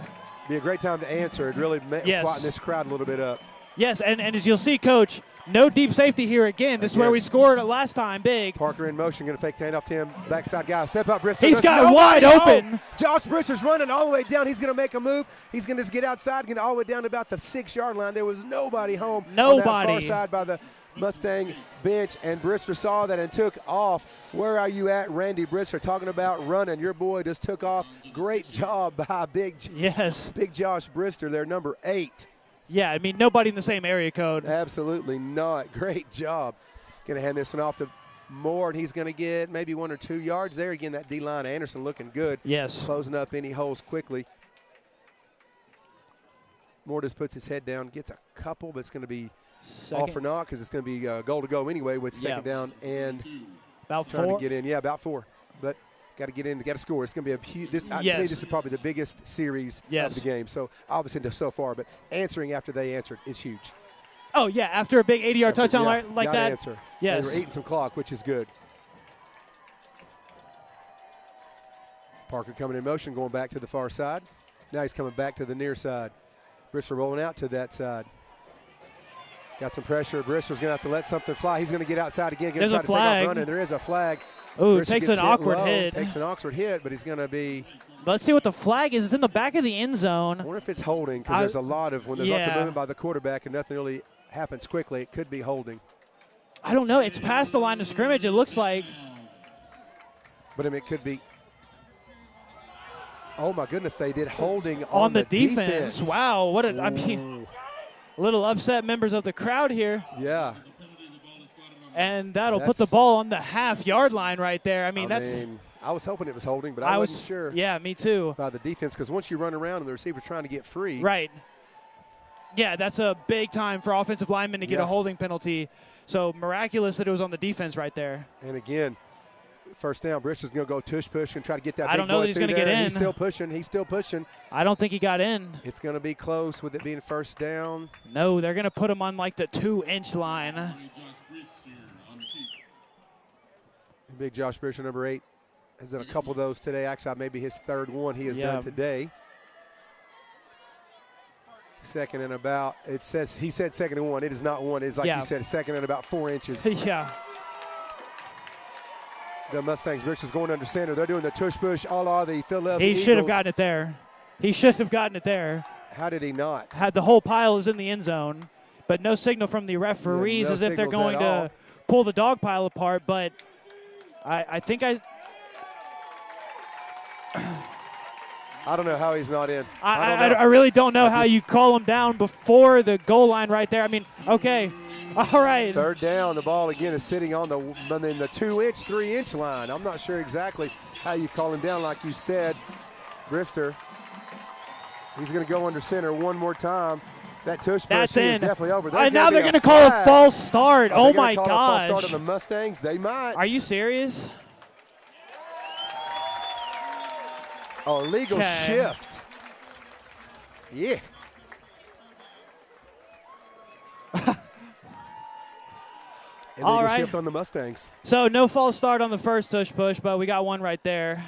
Be a great time to answer. It really quieten this crowd a little bit up. Yes, and as you'll see, Coach, no deep safety here again. This is where we scored last time big. Parker in motion, going to fake the handoff to him. Backside guy, step up, Brister. He's got wide open. Josh Brister's running all the way down. He's going to make a move. He's going to just get outside, get all the way down to about the 6-yard line. There was nobody home. Nobody. On that far side by the Mustang bench, and Brister saw that and took off. Where are you at, Randy Brister? Talking about running. Your boy just took off. Great job by Big Josh Brister there, number 8. Yeah, I mean, nobody in the same area code. Absolutely not. Great job. Going to hand this one off to Moore, and he's going to get maybe 1 or 2 yards there. Again, that D-line, Anderson looking good. Yes. Closing up any holes quickly. Moore just puts his head down, gets a couple, but it's going to be all for naught because it's going to be goal to go anyway with second down and about trying 4. to get in. Yeah, about 4. But got to get in, got to score. It's going to be a huge. To me, this is probably the biggest series of the game. So obviously so far, but answering after they answered is huge. Oh yeah, after a big 80-yard touchdown like that. Answer. Yes. They were eating some clock, which is good. Parker coming in motion, going back to the far side. Now he's coming back to the near side. Brister rolling out to that side. Got some pressure. Brister's going to have to let something fly. He's going to get outside again. Going to try to take off running. There is a flag. Oh, takes an awkward hit. Takes an awkward hit, but he's going to be. Let's see what the flag is. It's in the back of the end zone. I wonder if it's holding because there's a lot of, when there's lots of movement by the quarterback and nothing really happens quickly, it could be holding. I don't know. It's past the line of scrimmage, it looks like. But I mean, it could be. Oh, my goodness, they did holding on the defense. Wow. What I mean, a little upset members of the crowd here. Yeah. And that'll put the ball on the half-yard line right there. I mean, I was hoping it was holding, but I wasn't sure. Yeah, me too. By the defense, because once you run around and the receiver's trying to get free. Right. Yeah, that's a big time for offensive linemen to get a holding penalty. So miraculous that it was on the defense right there. And again, first down, Brister's going to go tush push and try to get that. I don't know that he's going to get in. He's still pushing. He's still pushing. I don't think he got in. It's going to be close with it being first down. No, they're going to put him on like the 2-inch line. Big Josh Brister, number 8, has done a couple of those today. Actually, maybe his third one he has done today. Second and about. It says he said second and 1. It is not 1. It's like you said, second and about 4 inches. Yeah. The Mustangs, Brister's going under center. They're doing the tush push a la the Philadelphia He Eagles. should have gotten it there. He should have gotten it there. How did he not? Had the whole pile is in the end zone, but no signal from the referees as if they're going to pull the dog pile apart. But I think I don't know how he's not in. I really don't know how you call him down before the goal line right there. I mean, okay, all right. Third down, the ball again is sitting on the 2-inch, 3-inch line. I'm not sure exactly how you call him down, like you said. Brister, he's going to go under center one more time. That tush push is definitely over. Now they're going to call a false start. Oh my gosh! False start on the Mustangs. They might. Are you serious? Oh, illegal shift. Yeah. Illegal shift on the Mustangs. So no false start on the first tush push, but we got one right there.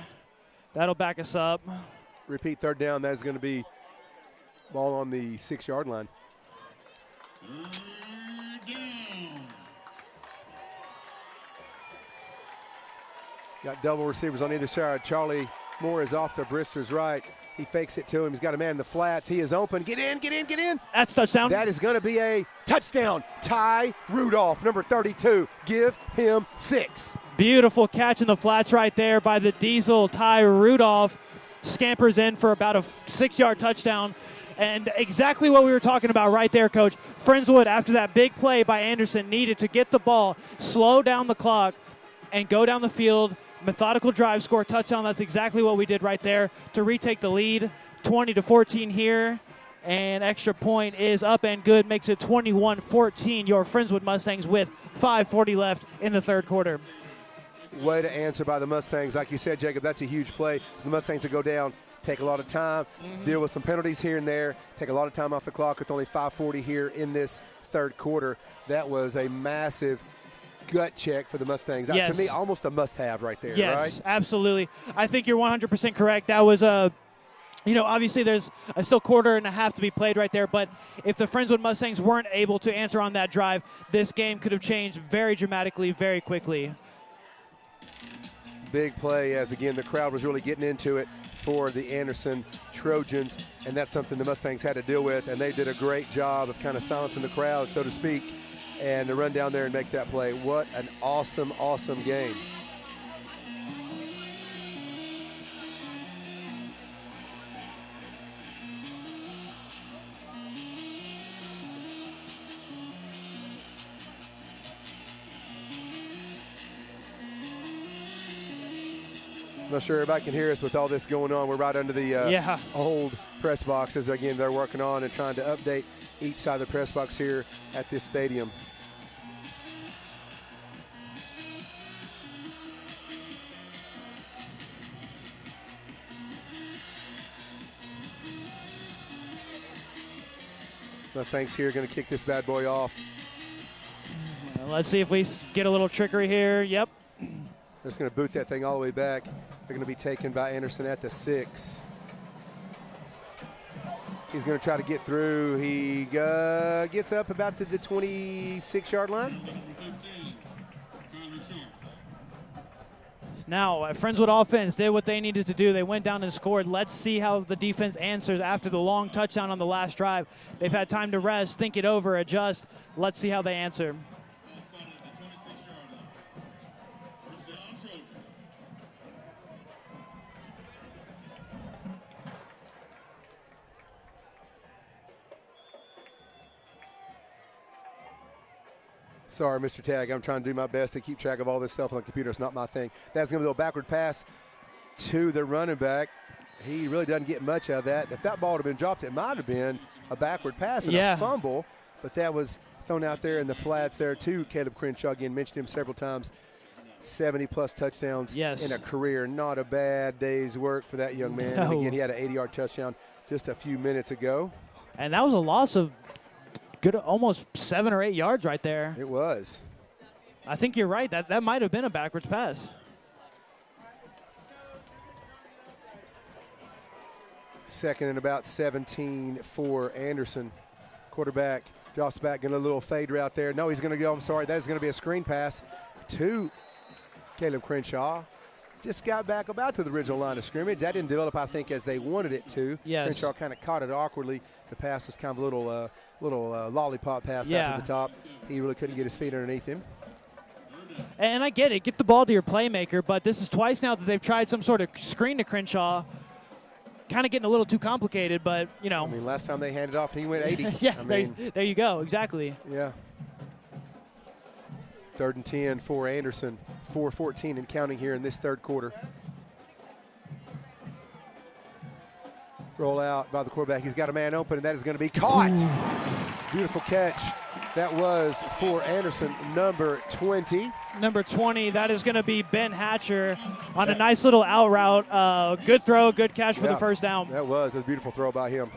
That'll back us up. Repeat third down. That is going to be ball on the 6-yard line. Got double receivers on either side. Charlie Moore is off to Brister's right. He fakes it to him. He's got a man in the flats. He is open. Get in, get in, get in. That's touchdown. That is going to be a touchdown. Ty Rudolph, number 32. Give him 6. Beautiful catch in the flats right there by the Diesel. Ty Rudolph scampers in for about a 6-yard touchdown. And exactly what we were talking about right there, Coach. Friendswood, after that big play by Anderson, needed to get the ball, slow down the clock, and go down the field. Methodical drive, score, touchdown. That's exactly what we did right there to retake the lead. 20-14 here. And extra point is up and good. Makes it 21-14. Your Friendswood Mustangs with 5:40 left in the third quarter. Way to answer by the Mustangs. Like you said, Jacob, that's a huge play. The Mustangs to go down, take a lot of time, deal with some penalties here and there, take a lot of time off the clock with only 5:40 here in this third quarter. That was a massive gut check for the Mustangs. Yes. To me, almost a must-have right there, yes, right? Absolutely. I think you're 100% correct. That was a You know, obviously there's a still quarter and a half to be played right there, but if the Friendswood Mustangs weren't able to answer on that drive, this game could have changed very dramatically, very quickly. Big play as, again, the crowd was really getting into it for the Anderson Trojans, and that's something the Mustangs had to deal with, and they did a great job of kind of silencing the crowd, so to speak, and to run down there and make that play. What an awesome, awesome game. Not sure everybody can hear us with all this going on. We're right under the old press boxes. Again, they're working on and trying to update each side of the press box here at this stadium. Mustangs here going to kick this bad boy off. Let's see if we get a little trickery here. Yep. They're just going to boot that thing all the way back. They're going to be taken by Anderson at the 6. He's going to try to get through. He gets up about to the 26-yard line. Now, Friendswood offense did what they needed to do. They went down and scored. Let's see how the defense answers after the long touchdown on the last drive. They've had time to rest, think it over, adjust. Let's see how they answer. Sorry, Mr. Tag. I'm trying to do my best to keep track of all this stuff on the computer. It's not my thing. That's going to be a backward pass to the running back. He really doesn't get much out of that. If that ball had been dropped, it might have been a backward pass and a fumble, but that was thrown out there in the flats there too. Caleb Crenshaw, again, mentioned him several times. 70-plus touchdowns in a career. Not a bad day's work for that young man. No. And again, he had an 80-yard touchdown just a few minutes ago. And that was a loss of good, almost 7 or 8 yards right there. It was. I think you're right. That might have been a backwards pass. Second and about 17 for Anderson. Quarterback drops back, getting a little fade route there. No, he's going to go. I'm sorry. That is going to be a screen pass to Caleb Crenshaw. Just got back about to the original line of scrimmage. That didn't develop, I think, as they wanted it to. Yes. Crenshaw kind of caught it awkwardly. The pass was kind of a little lollipop pass out to the top. He really couldn't get his feet underneath him. And I get it. Get the ball to your playmaker, but this is twice now that they've tried some sort of screen to Crenshaw. Kind of getting a little too complicated, but, you know. I mean, last time they handed off, he went 80. Yeah, I mean, there you go. Exactly. Yeah. 3rd and 10 for Anderson. 4:14 and counting here in this third quarter. Roll out by the quarterback. He's got a man open, and that is going to be caught. Ooh. Beautiful catch. That was for Anderson, number 20. Number 20, that is going to be Ben Hatcher on a nice little out route. Good throw, good catch for the first down. That was a beautiful throw by him.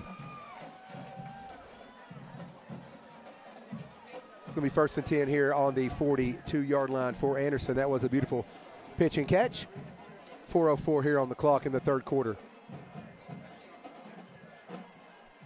It's going to be 1st and 10 here on the 42-yard line for Anderson. That was a beautiful pitch and catch. 4:04 here on the clock in the third quarter.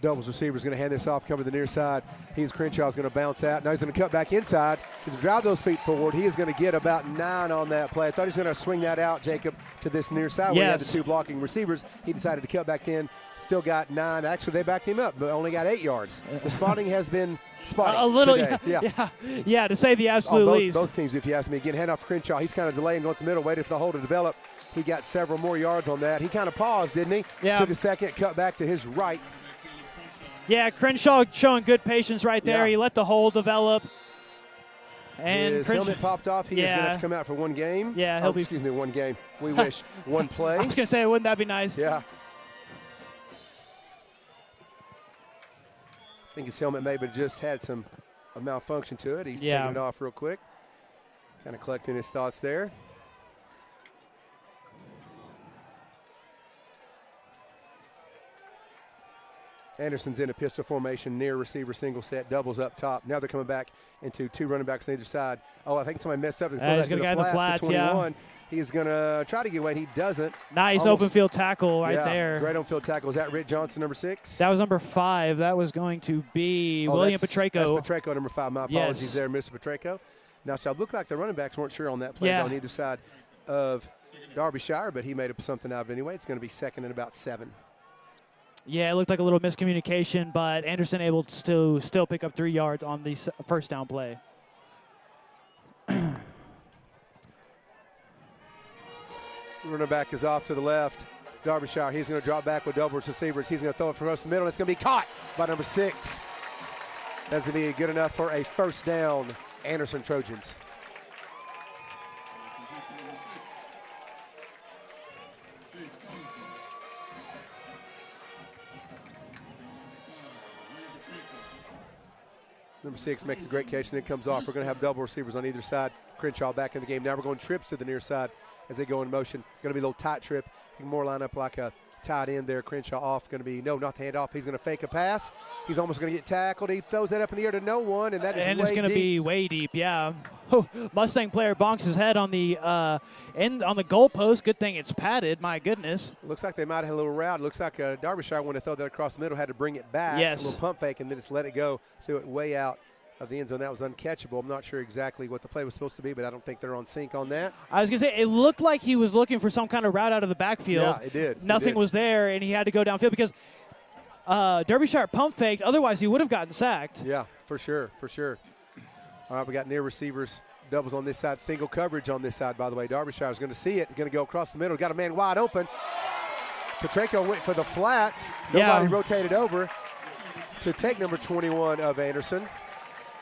Doubles receiver is going to hand this off, coming to the near side. Crenshaw is going to bounce out. Now he's going to cut back inside. He's going to drive those feet forward. He is going to get about 9 on that play. I thought he was going to swing that out, Jacob, to this near side where he had the 2 blocking receivers. He decided to cut back in. Still got 9. Actually, they backed him up, but only got 8 yards. The spotting has been spotty a little, today. Yeah, to say the absolute least. Both teams, if you ask me. Again, hand off to Crenshaw. He's kind of delaying, going to the middle, waiting for the hole to develop. He got several more yards on that. He kind of paused, didn't he? Yeah. Took a second, cut back to his right. Yeah, Crenshaw showing good patience right there. He let the hole develop. And his helmet popped off. He is going to have to come out for one game. Yeah, he'll be. Excuse me, one game. We wish. One play. I was going to say, wouldn't that be nice? Yeah. I think his helmet maybe just had a malfunction to it. He's taking it off real quick. Kind of collecting his thoughts there. Anderson's in a pistol formation, near receiver, single set, doubles up top. Now they're coming back into 2 running backs on either side. Oh, I think somebody messed up and threw that to the flats, 21. He's going to try to get away. He doesn't. Nice open field tackle right there. Great on field tackle. Is that Rick Johnson, number 6? That was number 5. That was going to be William Petracco. That's Petracco, number 5. My apologies there, Mr. Petracco. Now, it looked like the running backs weren't sure on that play on either side of Derbyshire, but he made up something out of it anyway. It's going to be second and about 7. Yeah, it looked like a little miscommunication, but Anderson able to still pick up 3 yards on the first down play. Running back is off to the left. Derbyshire, he's going to drop back with double receivers. He's going to throw it across the middle. It's going to be caught by number 6. That's going to be good enough for a first down, Anderson Trojans. Number 6 makes a great catch and then comes off. We're going to have double receivers on either side. Crenshaw back in the game. Now we're going trips to the near side as they go in motion. Going to be a little tight trip. You can more line up like a tight end there. Crenshaw off. Going to be, no, not the handoff. He's going to fake a pass. He's almost going to get tackled. He throws that up in the air to no one, and that is way deep. And it's going to be way deep, yeah. Mustang player bonks his head on the goalpost. Good thing it's padded, my goodness. Looks like they might have had a little route. Looks like Derbyshire, when they throw that across the middle, had to bring it back. Yes. A little pump fake, and then just let it go. Threw it way out of the end zone. That was uncatchable. I'm not sure exactly what the play was supposed to be, but I don't think they're on sync on that. I was going to say, it looked like he was looking for some kind of route out of the backfield. Yeah, it did. Nothing was there, and he had to go downfield because Derbyshire pump faked. Otherwise, he would have gotten sacked. Yeah, for sure, for sure. All right, we got near receivers. Doubles on this side. Single coverage on this side, by the way. Derbyshire is going to see it. Going to go across the middle. Got a man wide open. Petracco went for the flats. Nobody rotated over to take number 21 of Anderson.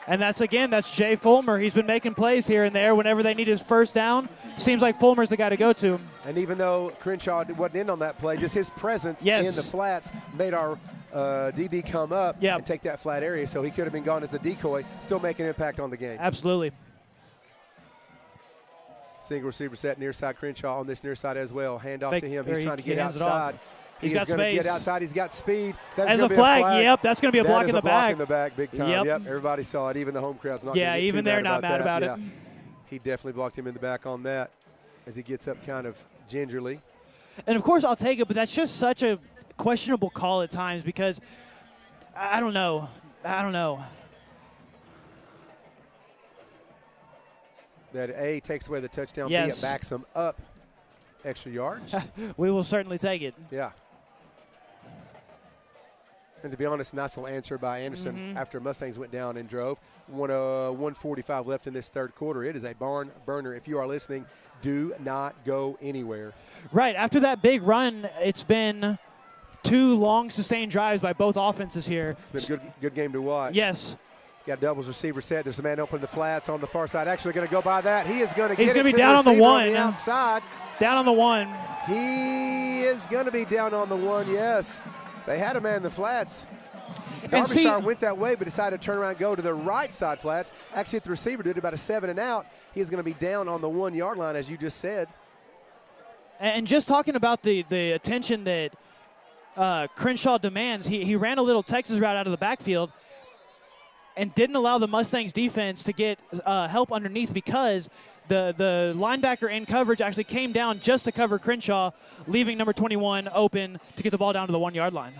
And that's Jay Fulmer. He's been making plays here and there whenever they need his first down. Seems like Fulmer's the guy to go to. And even though Crenshaw wasn't in on that play, just his presence in the flats made our DB come up and take that flat area, so he could have been gone as a decoy, still make an impact on the game. Absolutely. Single receiver set near side. Crenshaw on this near side as well. Hand off to him. He's trying to get outside. He's got going to space. get outside. He's got speed. As a flag, yep, that's going to be a block in the back. In the back, big time. Yep, everybody saw it. Even the home crowd's not. Yeah, even they're not mad about it. He definitely blocked him in the back on that as he gets up kind of gingerly. And of course, I'll take it, but that's just such a questionable call at times because I don't know. That A takes away the touchdown. B, it backs them up extra yards. We will certainly take it. Yeah. And to be honest, nice little answer by Anderson after Mustangs went down and drove. 1:45 left in this third quarter. It is a barn burner. If you are listening, do not go anywhere. Right. After that big run, it's been 2 long sustained drives by both offenses here. It's been a good game to watch. Yes. Got doubles receiver set. There's a man open in the flats on the far side. Actually going to go by that. He is going to get it. He's going to be down on the 1. On the outside. Down on the 1. He is going to be down on the 1, yes. They had a man in the flats. Derbyshire went that way but decided to turn around and go to the right side flats. Actually, if the receiver did about a 7 and out, he is going to be down on the 1 yard line, as you just said. And just talking about the attention that Crenshaw demands, he ran a little Texas route out of the backfield and didn't allow the Mustangs defense to get help underneath because the linebacker in coverage actually came down just to cover Crenshaw, leaving number 21 open to get the ball down to the 1 yard line.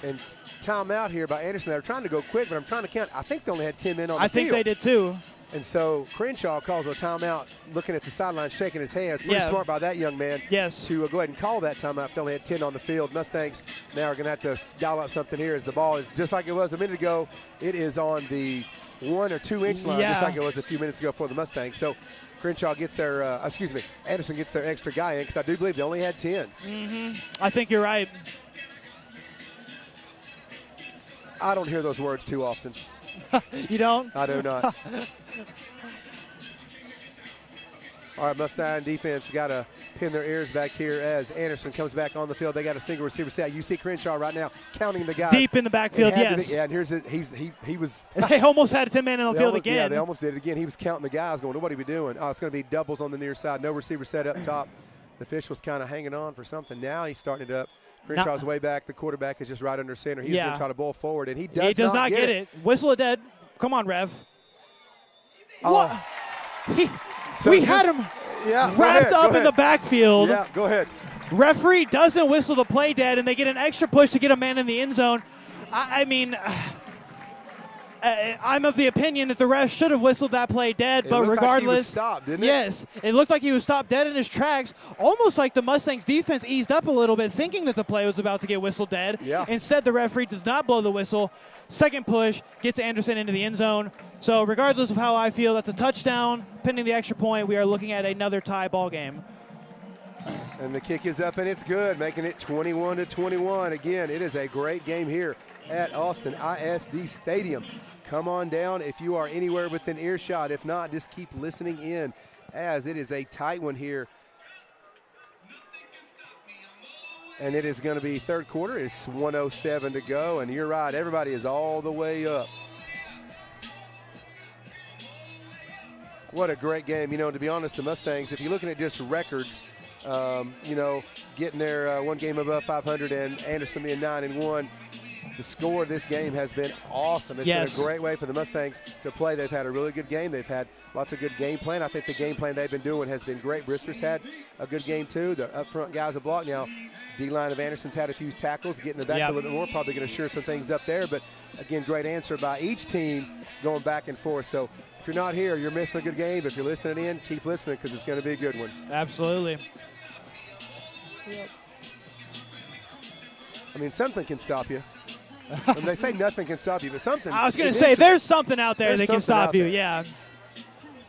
And timeout here by Anderson. They were trying to go quick, but I'm trying to count. I think they only had 10 men on the field. I think they did too. And so Crenshaw calls a timeout, looking at the sideline, shaking his hands. Pretty smart by that young man to go ahead and call that timeout if they only had 10 on the field. Mustangs now are going to have to dial up something here as the ball is just like it was a minute ago. It is on the 1 or 2 inch line, just like it was a few minutes ago for the Mustangs. So Crenshaw gets their, Anderson gets their extra guy in because I do believe they only had 10. I think you're right. I don't hear those words too often. You don't? I do not. All right, Mustang defense got to pin their ears back here as Anderson comes back on the field. They got a single receiver set. You see Crenshaw right now counting the guys. Deep in the backfield, yes. And here's he was. They almost had a 10-man on the field again. Yeah, they almost did it again. He was counting the guys going, what are we doing? Oh, it's going to be doubles on the near side. No receiver set up top. The fish was kind of hanging on for something. Now he's starting it up Crenshaw's way back. The quarterback is just right under center. He's going to try to bowl forward, and he does not get it. Whistle it dead. Come on, Rev. Oh. We had him wrapped up in the backfield. Yeah, go ahead. Referee doesn't whistle the play dead, and they get an extra push to get a man in the end zone. I mean, I'm of the opinion that the ref should have whistled that play dead, but regardless, like he was stopped, didn't it? Yes, it looked like he was stopped dead in his tracks, almost like the Mustangs defense eased up a little bit, thinking that the play was about to get whistled dead. Yeah. Instead, the referee does not blow the whistle. Second push gets Anderson into the end zone. So regardless of how I feel, that's a touchdown. Pending the extra point, we are looking at another tie ball game. And the kick is up, and it's good, making it 21-21. Again, it is a great game here at Austin ISD Stadium. Come on down if you are anywhere within earshot. If not, just keep listening in, as it is a tight one here. And it is going to be third quarter. It's 1:07 to go, and you're right, everybody is all the way up. What a great game. You know, to be honest, the Mustangs, if you're looking at just records, you know, getting their one game above 500 and Anderson being 9-1, the score of this game has been awesome. It's been a great way for the Mustangs to play. They've had a really good game. They've had lots of good game plan. I think the game plan they've been doing has been great. Brister's had a good game too. The up front guys have blocked. Now, D-line of Anderson's had a few tackles, getting the back a little bit more, probably going to shore some things up there. But, again, great answer by each team going back and forth. So, if you're not here, you're missing a good game. If you're listening in, keep listening because it's going to be a good one. Absolutely. Yep. I mean, something can stop you. I mean, they say nothing can stop you, but something. I was going to say, there's something out there that can stop you,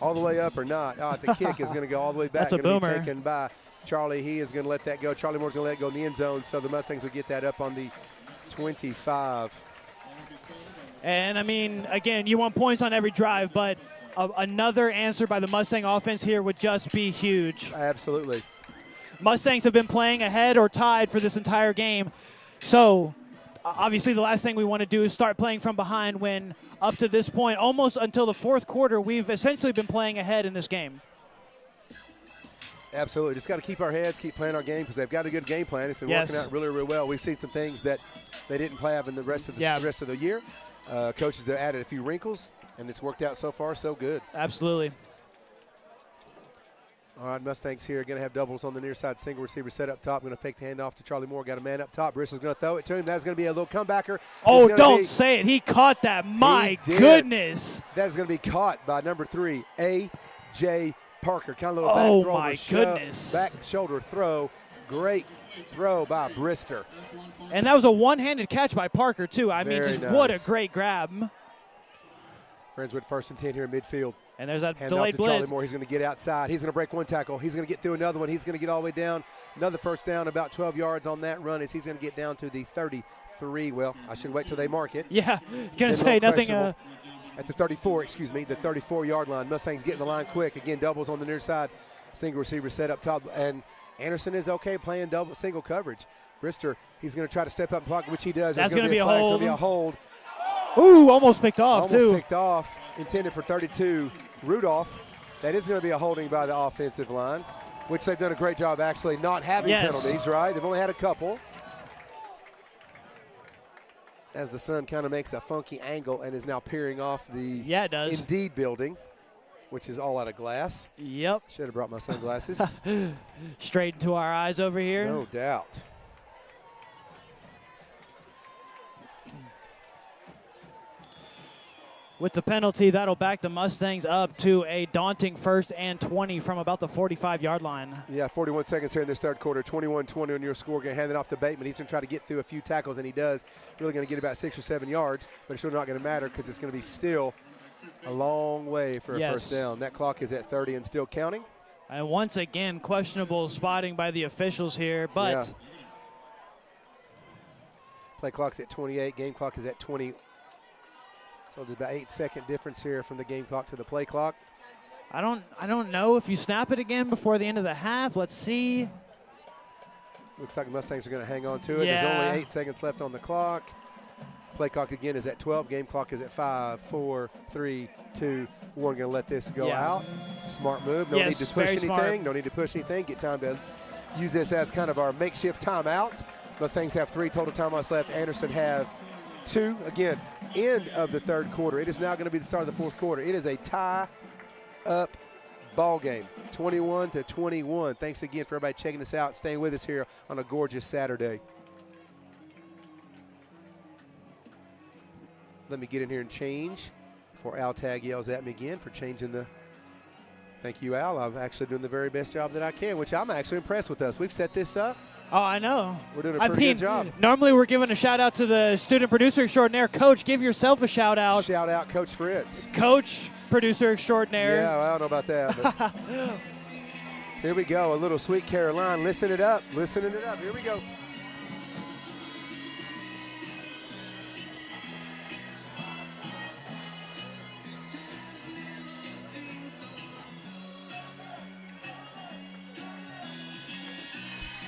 All the way up or not. The kick is going to go all the way back. That's a boomer. Be taken by Charlie. He is going to let that go. Charlie Moore's going to let it go in the end zone, so the Mustangs will get that up on the 25. And, I mean, again, you want points on every drive, but another answer by the Mustang offense here would just be huge. Absolutely. Mustangs have been playing ahead or tied for this entire game. So, obviously, the last thing we want to do is start playing from behind when, up to this point, almost until the fourth quarter, we've essentially been playing ahead in this game. Absolutely. Just got to keep our heads, keep playing our game because they've got a good game plan. It's been working out really, really well. We've seen some things that they didn't play in the rest of the year. Coaches have added a few wrinkles, and it's worked out so far so good. Absolutely. All right, Mustangs here going to have doubles on the near side. Single receiver set up top. Going to fake the handoff to Charlie Moore. Got a man up top. Bristol's going to throw it to him. That's going to be a little comebacker. Oh, don't say it. He caught that. My goodness. That's going to be caught by number 3, A.J. Parker. Kind of a little back throw. Oh, my goodness. Back shoulder throw. Great throw by Brister. And that was a one-handed catch by Parker, too. I mean, just nice. What a great grab. Friends with 1st and 10 here in midfield. And there's that hand delayed off to blitz. Charlie Moore. He's going to get outside. He's going to break one tackle. He's going to get through another one. He's going to get all the way down. Another first down, about 12 yards on that run as he's going to get down to the 33. Well, I should wait till they mark it. Yeah, going to say nothing. At the 34, the 34-yard line. Mustangs getting the line quick. Again, doubles on the near side. Single receiver set up top. And Anderson is okay playing single coverage. Brister, he's going to try to step up and block, which he does. That's going to be a hold. It's going to be a hold. Ooh, almost picked off, too. Almost picked off. Intended for 32. Rudolph. That is going to be a holding by the offensive line, which they've done a great job actually not having penalties, right? They've only had a couple. As the sun kind of makes a funky angle and is now peering off the Indeed building, which is all out of glass. Yep. Should have brought my sunglasses. Straight into our eyes over here. No doubt. With the penalty, that'll back the Mustangs up to a daunting 1st and 20 from about the 45-yard line. Yeah, 41 seconds here in this third quarter. 21-20 on your score. Going to hand it off to Bateman. He's going to try to get through a few tackles, and he does. Really going to get about 6 or 7 yards, but it's really not going to matter because it's going to be still a long way for a first down. That clock is at 30 and still counting. And once again, questionable spotting by the officials here, but play clock's at 28. Game clock is at 20. So there's about 8-second difference here from the game clock to the play clock. I don't know if you snap it again before the end of the half. Let's see. Looks like the Mustangs are going to hang on to it. There's only 8 seconds left on the clock. Play clock again is at 12. Game clock is at 5, 4, 3, 2, 1. Going to let this go out. Smart move. No need to push anything. Smart. No need to push anything. Get time to use this as kind of our makeshift timeout. Mustangs have 3 total timeouts left. Anderson have 2. Again, end of the third quarter. It is now going to be the start of the fourth quarter. It is a tie-up ball game, 21-21. Thanks again for everybody checking us out and staying with us here on a gorgeous Saturday. Let me get in here and change before Al Tag yells at me again for changing the. Thank you, Al. I'm actually doing the very best job that I can, which I'm actually impressed with us. We've set this up. Oh, I know. We're doing a pretty good job. Normally we're giving a shout-out to the student producer extraordinaire. Coach, give yourself a shout-out. Shout out Coach Fritz. Coach, producer extraordinaire. Yeah, well, I don't know about that. But here we go, a little Sweet Caroline. Listen it up. Listening it up. Here we go.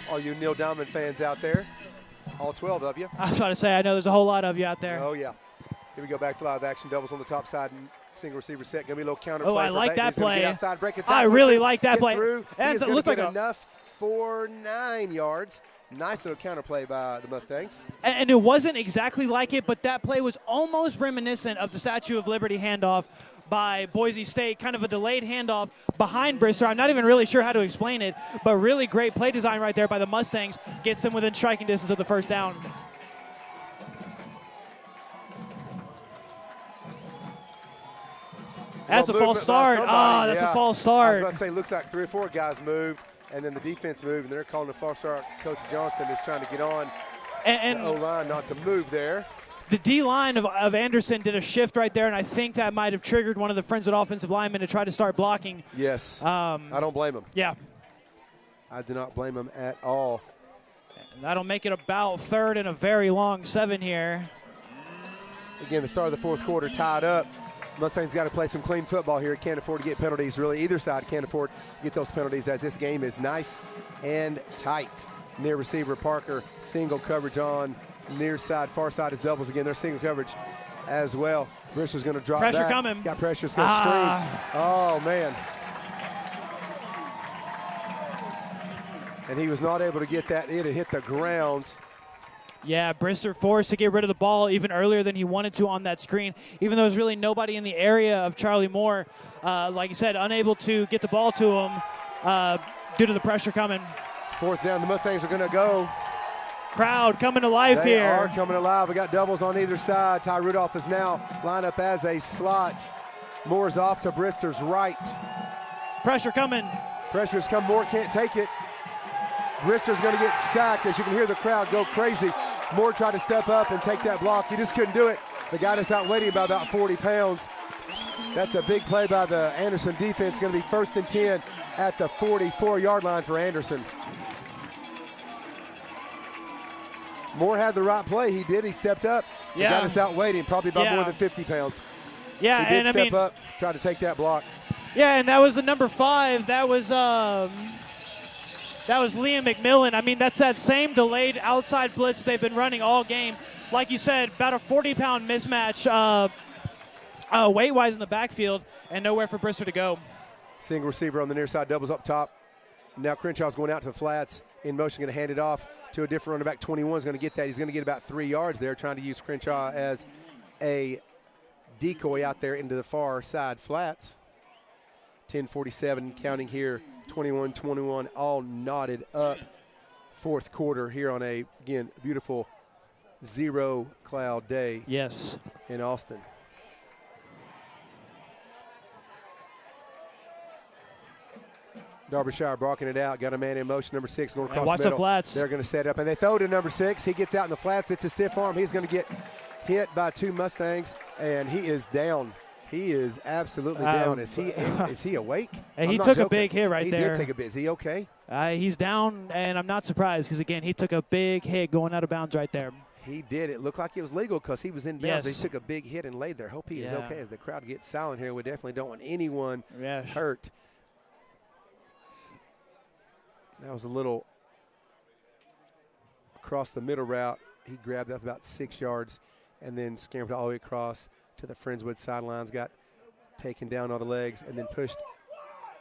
All you Neil Diamond fans out there, all 12 of you. I was about to say, I know there's a whole lot of you out there. Oh, yeah. Here we go, back to live action. Doubles on the top side and single receiver set. Going to be a little counter play. Oh, I like that play. Get outside, break a I really like that play. And it looked like like enough for 9 yards. Nice little counter play by the Mustangs. And it wasn't exactly like it, but that play was almost reminiscent of the Statue of Liberty handoff by Boise State, kind of a delayed handoff behind Bristol. I'm not even really sure how to explain it, but really great play design right there by the Mustangs. Gets them within striking distance of the first down. That's a false start. Ah, that's a false start. I was about to say, looks like 3 or 4 guys moved, and then the defense moved, and they're calling a false start. Coach Johnson is trying to get on and the O-line not to move there. The D-line of Anderson did a shift right there, and I think that might have triggered one of the Friendswood offensive linemen to try to start blocking. Yes. I don't blame him. Yeah. I do not blame him at all. And that'll make it about third and a very long 7 here. Again, the start of the fourth quarter tied up. Mustangs got to play some clean football here. Can't afford to get penalties, really. Either side can't afford to get those penalties, as this game is nice and tight. Near receiver Parker, single coverage on. Near side, far side is doubles again. They're single coverage as well. Bristol's going to drop pressure back. Coming. Got pressure. It's going to screen. Oh, man. And he was not able to get that. It had hit the ground. Yeah, Bristol forced to get rid of the ball even earlier than he wanted to on that screen, even though there's really nobody in the area of Charlie Moore. Like you said, unable to get the ball to him due to the pressure coming. Fourth down, the Mustangs are going to go. Crowd coming to life they here. They are coming alive. We got doubles on either side. Ty Rudolph is now lined up as a slot. Moore's off to Bristol's right. Pressure coming. Pressure's come. Moore can't take it. Bristol's going to get sacked. As you can hear the crowd go crazy. Moore tried to step up and take that block. He just couldn't do it. The guy that's outweighing by about 40 pounds. That's a big play by the Anderson defense. Going to be 1st and 10 at the 44-yard line for Anderson. Moore had the right play. He did. He stepped up. Yeah. The guy that's outweighed him probably by more than 50 pounds. Yeah, he did and step up, try to take that block. Yeah, and that was the number 5. That was Liam McMillan. I mean, that's that same delayed outside blitz they've been running all game. Like you said, about a 40-pound mismatch weight-wise in the backfield, and nowhere for Bristol to go. Single receiver on the near side, doubles up top. Now Crenshaw's going out to the flats. In motion, going to hand it off to a different running back. 21 is going to get that. He's going to get about 3 yards there, trying to use Crenshaw as a decoy out there into the far side flats. 10:47 counting here. 21-21, all knotted up. Fourth quarter here on a, again, beautiful zero cloud day. Yes. In Austin. Derbyshire blocking it out. Got a man in motion. Number 6 going across watch the middle. The flats. They're going to set up, and they throw to number 6. He gets out in the flats. It's a stiff arm. He's going to get hit by 2 Mustangs, and he is down. He is absolutely down. Is he awake? He took a big hit right there. He did take a bit. Is he okay? He's down, and I'm not surprised because, again, he took a big hit going out of bounds right there. He did. It looked like it was legal because he was in bounds. But he took a big hit and laid there. Hope he is okay as the crowd gets silent here. We definitely don't want anyone hurt. That was a little across the middle route. He grabbed that about 6 yards and then scampered all the way across to the Friendswood sidelines, got taken down on the legs and then pushed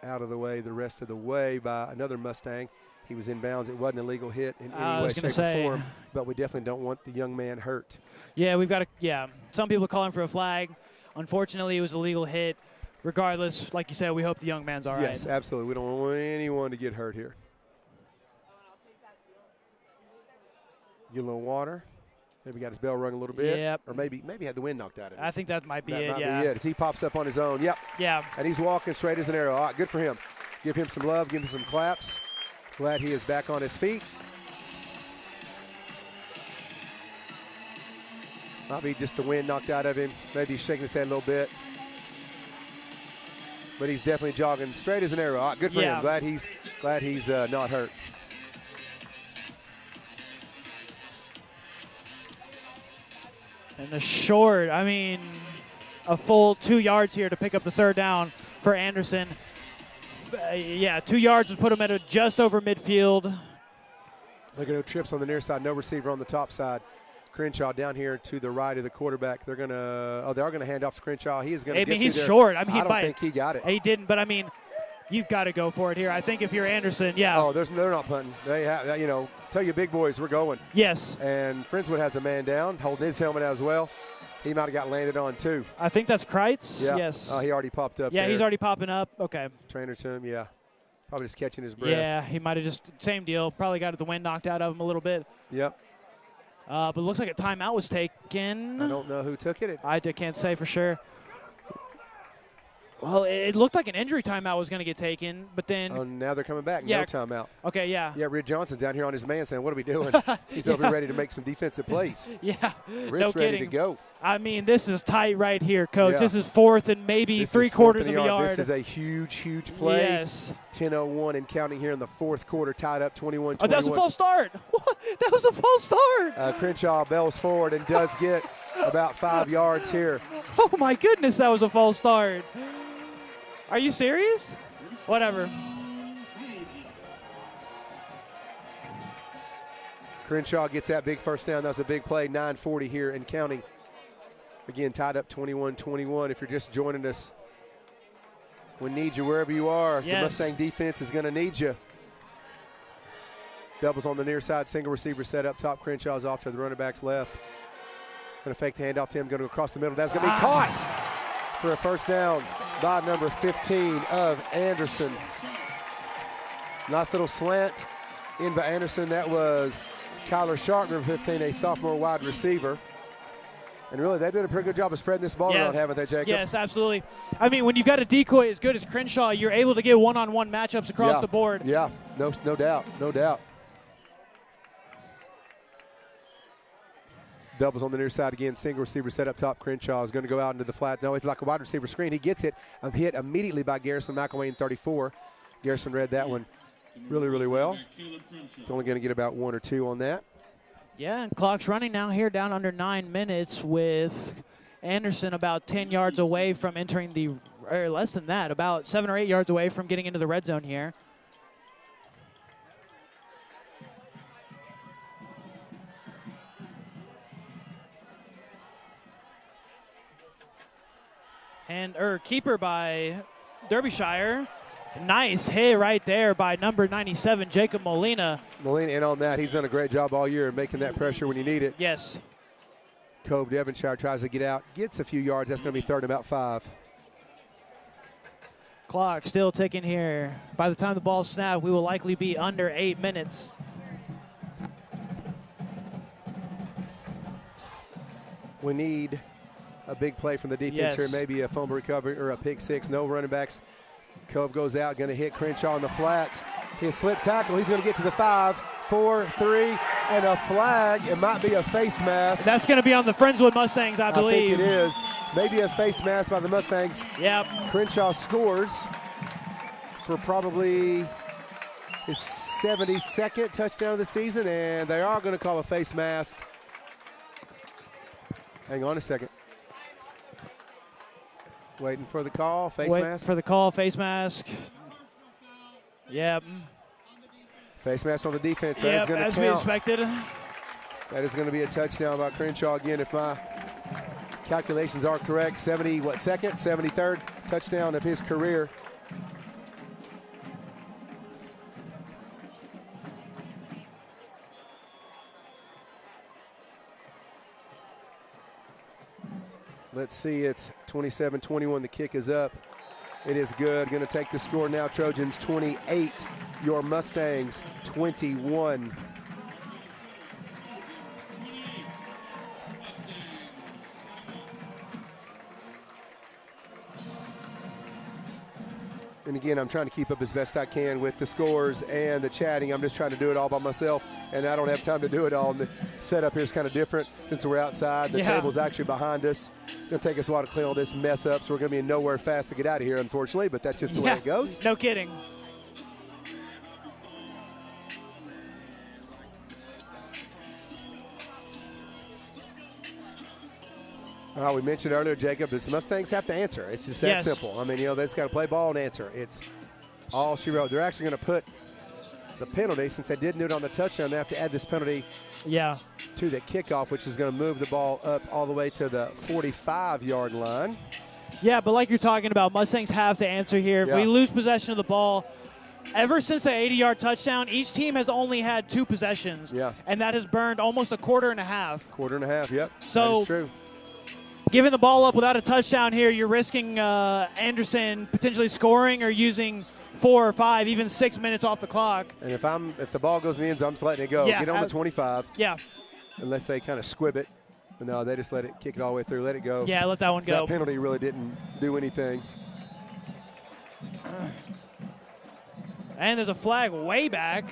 out of the way the rest of the way by another Mustang. he was in bounds. It wasn't a legal hit in I any way, was gonna shape, or say. form. But we definitely don't want the young man hurt. Yeah, we've got to. Yeah, some people calling for a flag. Unfortunately, it was a legal hit. Regardless, like you said, we hope the young man's all right. Yes, absolutely. We don't want anyone to get hurt here. Get a little water. Maybe got his bell rung a little bit. Yep. Or maybe had the wind knocked out of him. I think that might be That it. might Yeah. be it. As he pops up on his own. Yep. Yeah. And he's walking straight as an arrow. All right, good for him. Give him some love. Give him some claps. Glad he is back on his feet. Might be just the wind knocked out of him. Maybe he's shaking his head a little bit. But he's definitely jogging straight as an arrow. All right, good for him. Glad he's not hurt. And the short, I mean, a full 2 yards here to pick up the third down for Anderson. Yeah, 2 yards would put him at just over midfield. Look at no trips on the near side, no receiver on the top side. Crenshaw down here to the right of the quarterback. They are gonna hand off to Crenshaw. He is gonna. I mean, he's short. I mean, I don't think he got it. He didn't, but I mean, you've got to go for it here. I think if you're Anderson, yeah. Oh, they're not punting. They have, tell your big boys we're going. Yes. And Friendswood has a man down, holding his helmet as well. He might have got landed on too. I think that's Kreitz. Yeah. Yes. Oh, he already popped up. Yeah, there. he's already popping up. Okay. Trainer to him. Yeah. Probably just catching his breath. Yeah, he might have just same deal. Probably got the wind knocked out of him a little bit. Yep. But it looks like a timeout was taken. I don't know who took it. I can't say for sure. Well, it looked like an injury timeout was going to get taken, but then. Oh, now they're coming back. Yeah. No timeout. Okay, yeah. Yeah, Rid Johnson's down here on his man saying, what are we doing? He's over ready to make some defensive plays. Yeah. Rid's ready to go. I mean, this is tight right here, Coach. Yeah. This is fourth and maybe This is 3/4 4th of a yard. This is a huge, huge play. Yes. 10:01 and counting here in the fourth quarter, tied up 21-21. Oh, that was a false start. What? That was a false start. Crenshaw bells forward and does get about 5 yards here. Oh, my goodness, that was a false start. Are you serious? Whatever. Crenshaw gets that big first down. That was a big play, 9:40 here and counting. Again, tied up 21-21. If you're just joining us, we need you wherever you are. Yes. The Mustang defense is going to need you. Doubles on the near side, single receiver set up top. Crenshaw's off to the running back's left. Going to fake the handoff to him, going to go across the middle. That's going to be caught for a first down by number 15 of Anderson. Nice little slant in by Anderson. That was Kyler Sharp, number 15, a sophomore wide receiver. And really, they've done a pretty good job of spreading this ball around, haven't they, Jacob? Yes, absolutely. I mean, when you've got a decoy as good as Crenshaw, you're able to get one-on-one matchups across the board. Yeah, no doubt, no doubt. Doubles on the near side again. Single receiver set up top. Crenshaw is going to go out into the flat. No, it's like a wide receiver screen. He gets it. Hit immediately by Garrison McElwain, 34. Garrison read that one really, really well. It's only going to get about 1 or 2 on that. Yeah, and clock's running now here down under 9 minutes with Anderson about 10 yards away from entering the, or less than that, about 7 or 8 yards away from getting into the red zone here. And keeper by Derbyshire. Nice hit right there by number 97, Jacob Molina. Molina in on that. He's done a great job all year making that pressure when you need it. Yes. Cove Devonshire tries to get out, gets a few yards. That's going to be third and about 5. Clock still ticking here. By the time the ball snapped, we will likely be under 8 minutes. We need a big play from the defense here, maybe a fumble recovery or a pick six. No running backs. Cove goes out, going to hit Crenshaw on the flats. His slip tackle, he's going to get to the 5, 4, 3, and a flag. It might be a face mask. That's going to be on the Friendswood Mustangs, I believe. I think it is. Maybe a face mask by the Mustangs. Yep. Crenshaw scores for probably his 72nd touchdown of the season, and they are going to call a face mask. Hang on a second. Waiting for the call, face mask. Waiting for the call, face mask. Yep. Face mask on the defense. That Yep, is going to as count. we expected. That is going to be a touchdown by Crenshaw again, if my calculations are correct. 73rd touchdown of his career. Let's see, it's 27-21. The kick is up. It is good. Going to take the score now. Trojans 28, your Mustangs 21. And again, I'm trying to keep up as best I can with the scores and the chatting. I'm just trying to do it all by myself, and I don't have time to do it all. And the setup here is kind of different since we're outside. The table's actually behind us. It's going to take us a while to clean all this mess up, so we're going to be nowhere fast to get out of here, unfortunately, but that's just the way it goes. No kidding. We mentioned earlier, Jacob, the Mustangs have to answer. It's just that simple. I mean, they just got to play ball and answer. It's all she wrote. They're actually going to put the penalty, since they didn't do it on the touchdown, they have to add this penalty to the kickoff, which is going to move the ball up all the way to the 45-yard line. Yeah, but like you're talking about, Mustangs have to answer here. If we lose possession of the ball, ever since the 80-yard touchdown, each team has only had 2 possessions. And that has burned almost a quarter and a half. Quarter and a half, yep. So that is true. Giving the ball up without a touchdown here, you're risking Anderson potentially scoring or using 4 or 5, even 6 minutes off the clock. And if the ball goes in the end zone, I'm just letting it go. Get on the 25. Yeah. Unless they kind of squib it. But no, they just let it kick it all the way through. Let it go. Yeah, let that one go. That penalty really didn't do anything. And there's a flag way back.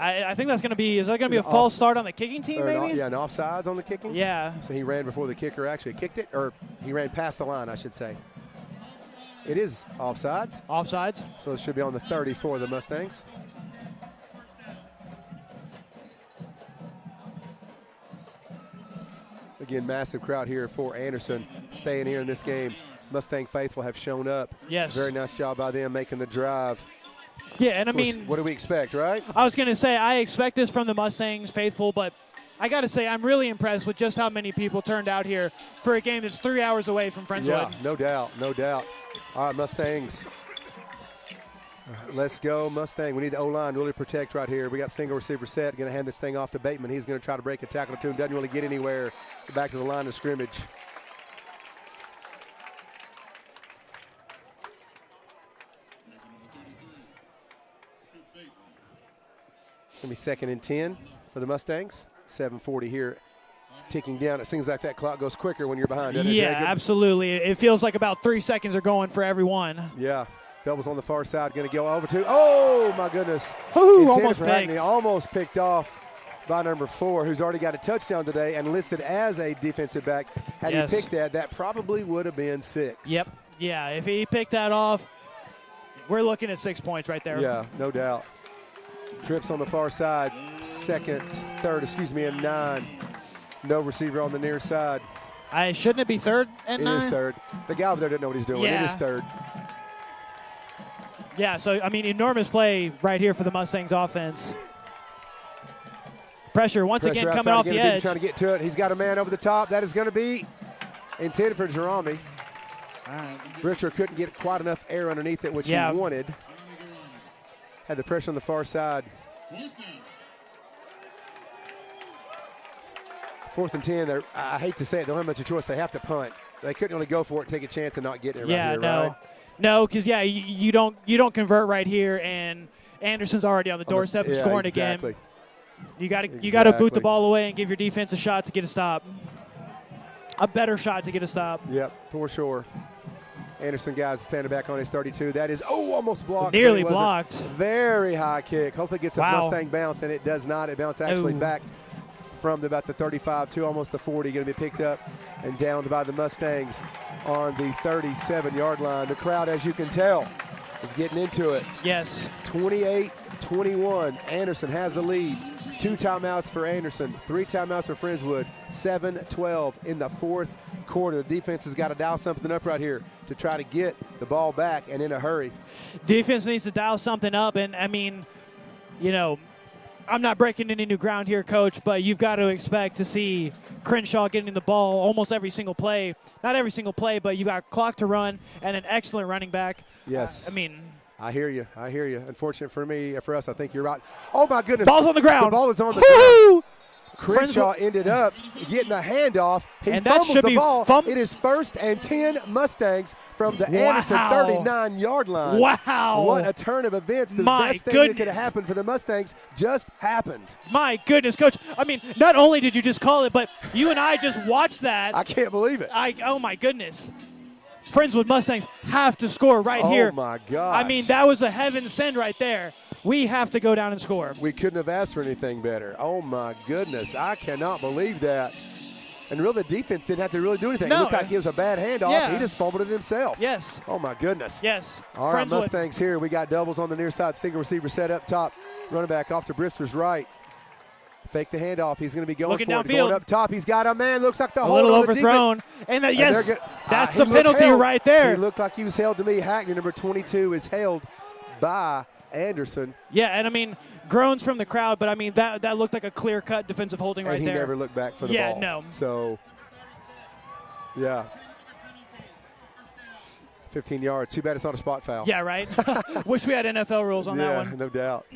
I think that's going to be – is that going to be a false start on the kicking team maybe? Yeah, an offsides on the kicking. Yeah. So he ran before the kicker actually kicked it, or he ran past the line, I should say. It is offsides. Offsides. So it should be on the 30 for the Mustangs. Again, massive crowd here for Anderson staying here in this game. Mustang faithful have shown up. Yes. Very nice job by them making the drive. Yeah, and I mean, what do we expect, right? I was going to say, I expect this from the Mustangs faithful, but I got to say, I'm really impressed with just how many people turned out here for a game that's 3 hours away from Friendswood. Yeah, no doubt, no doubt. All right, Mustangs. Let's go, Mustang. We need the O-line to really protect right here. We got single receiver set. Going to hand this thing off to Bateman. He's going to try to break a tackle or two. Doesn't really get anywhere. Back to the line of scrimmage. Going to be 2nd and 10 for the Mustangs. 7:40 here, ticking down. It seems like that clock goes quicker when you're behind, doesn't it, Yeah, Jacob? absolutely. It feels like about 3 seconds are going for everyone. Yeah. Doubles on the far side. Going to go over to, oh, my goodness. Ooh, almost picked. Almost picked off by number 4, who's already got a touchdown today and listed as a defensive back. Had he picked that, that probably would have been 6. Yep. Yeah, if he picked that off, we're looking at 6 points right there. Yeah, no doubt. Trips on the far side, 2nd, 3rd, and 9. No receiver on the near side. Shouldn't it be 3rd and 9? It is 3rd. The guy over there didn't know what he's doing. Yeah. It is 3rd. Yeah, so, I mean, enormous play right here for the Mustangs offense. Pressure once again coming off the edge. Trying to get to it. He's got a man over the top. That is going to be intended for Jerome. All right. Brisher couldn't get quite enough air underneath it, which he wanted. Had the pressure on the far side. 4th and 10. I hate to say it, they don't have much of a choice. They have to punt. They couldn't really go for it and take a chance and not get it right here, right? No, because you don't convert right here, and Anderson's already on the doorstep of scoring again. You got to boot the ball away and give your defense a shot to get a stop. A better shot to get a stop. Yep, for sure. Anderson, guys, standing back on his 32. That is, almost blocked. Nearly blocked. Very high kick. Hopefully it gets a Mustang bounce, and it does not. It bounced actually back from about the 35 to almost the 40. Going to be picked up and downed by the Mustangs on the 37-yard line. The crowd, as you can tell, is getting into it. Yes. 28-21. Anderson has the lead. 2 timeouts for Anderson, 3 timeouts for Friendswood. 7-12 in the 4th quarter. The defense has got to dial something up right here to try to get the ball back and in a hurry. Defense needs to dial something up, and I mean, I'm not breaking any new ground here, Coach, but you've got to expect to see Crenshaw getting the ball almost every single play. Not every single play, but you got clock to run and an excellent running back. Yes. I hear you. Unfortunate for us, I think you're right. Oh, my goodness. Ball's on the ground. The ball is on the ground. Crenshaw ended up getting a handoff. He And that fumbles should the be ball. fum- It is 1st and 10 Mustangs from the Wow. Anderson 39-yard line. Wow. What a turn of events. The My best thing that could goodness. have happened for the Mustangs just happened. My goodness, Coach. I mean, not only did you just call it, but you and I just watched that. I can't believe it. Oh, my goodness. Friendswood Mustangs have to score right here. Oh, my gosh. I mean, that was a heaven send right there. We have to go down and score. We couldn't have asked for anything better. Oh, my goodness. I cannot believe that. And really, the defense didn't have to really do anything. No. It looked like it was a bad handoff. Yeah. He just fumbled it himself. Yes. Oh, my goodness. Yes. All right, Friendswood. Mustangs here. We got doubles on the near side. Single receiver set up top. Running back off to Brister's right. Fake the handoff. He's going to be going Looking for it. downfield. Going up top. He's got a man. Looks like the A hold little on the overthrown. defense. And that, And yes, they're that's he a looked penalty held. right there. He looked like he was held to me. Hackney, number 22, is held by Anderson. Yeah, and I mean, groans from the crowd, but I mean, that looked like a clear-cut defensive holding right And he there. never looked back for the Yeah, ball. no. So, yeah. 15 yards. Too bad it's not a spot foul. Yeah, right? Wish we had NFL rules on that Yeah, one. no doubt.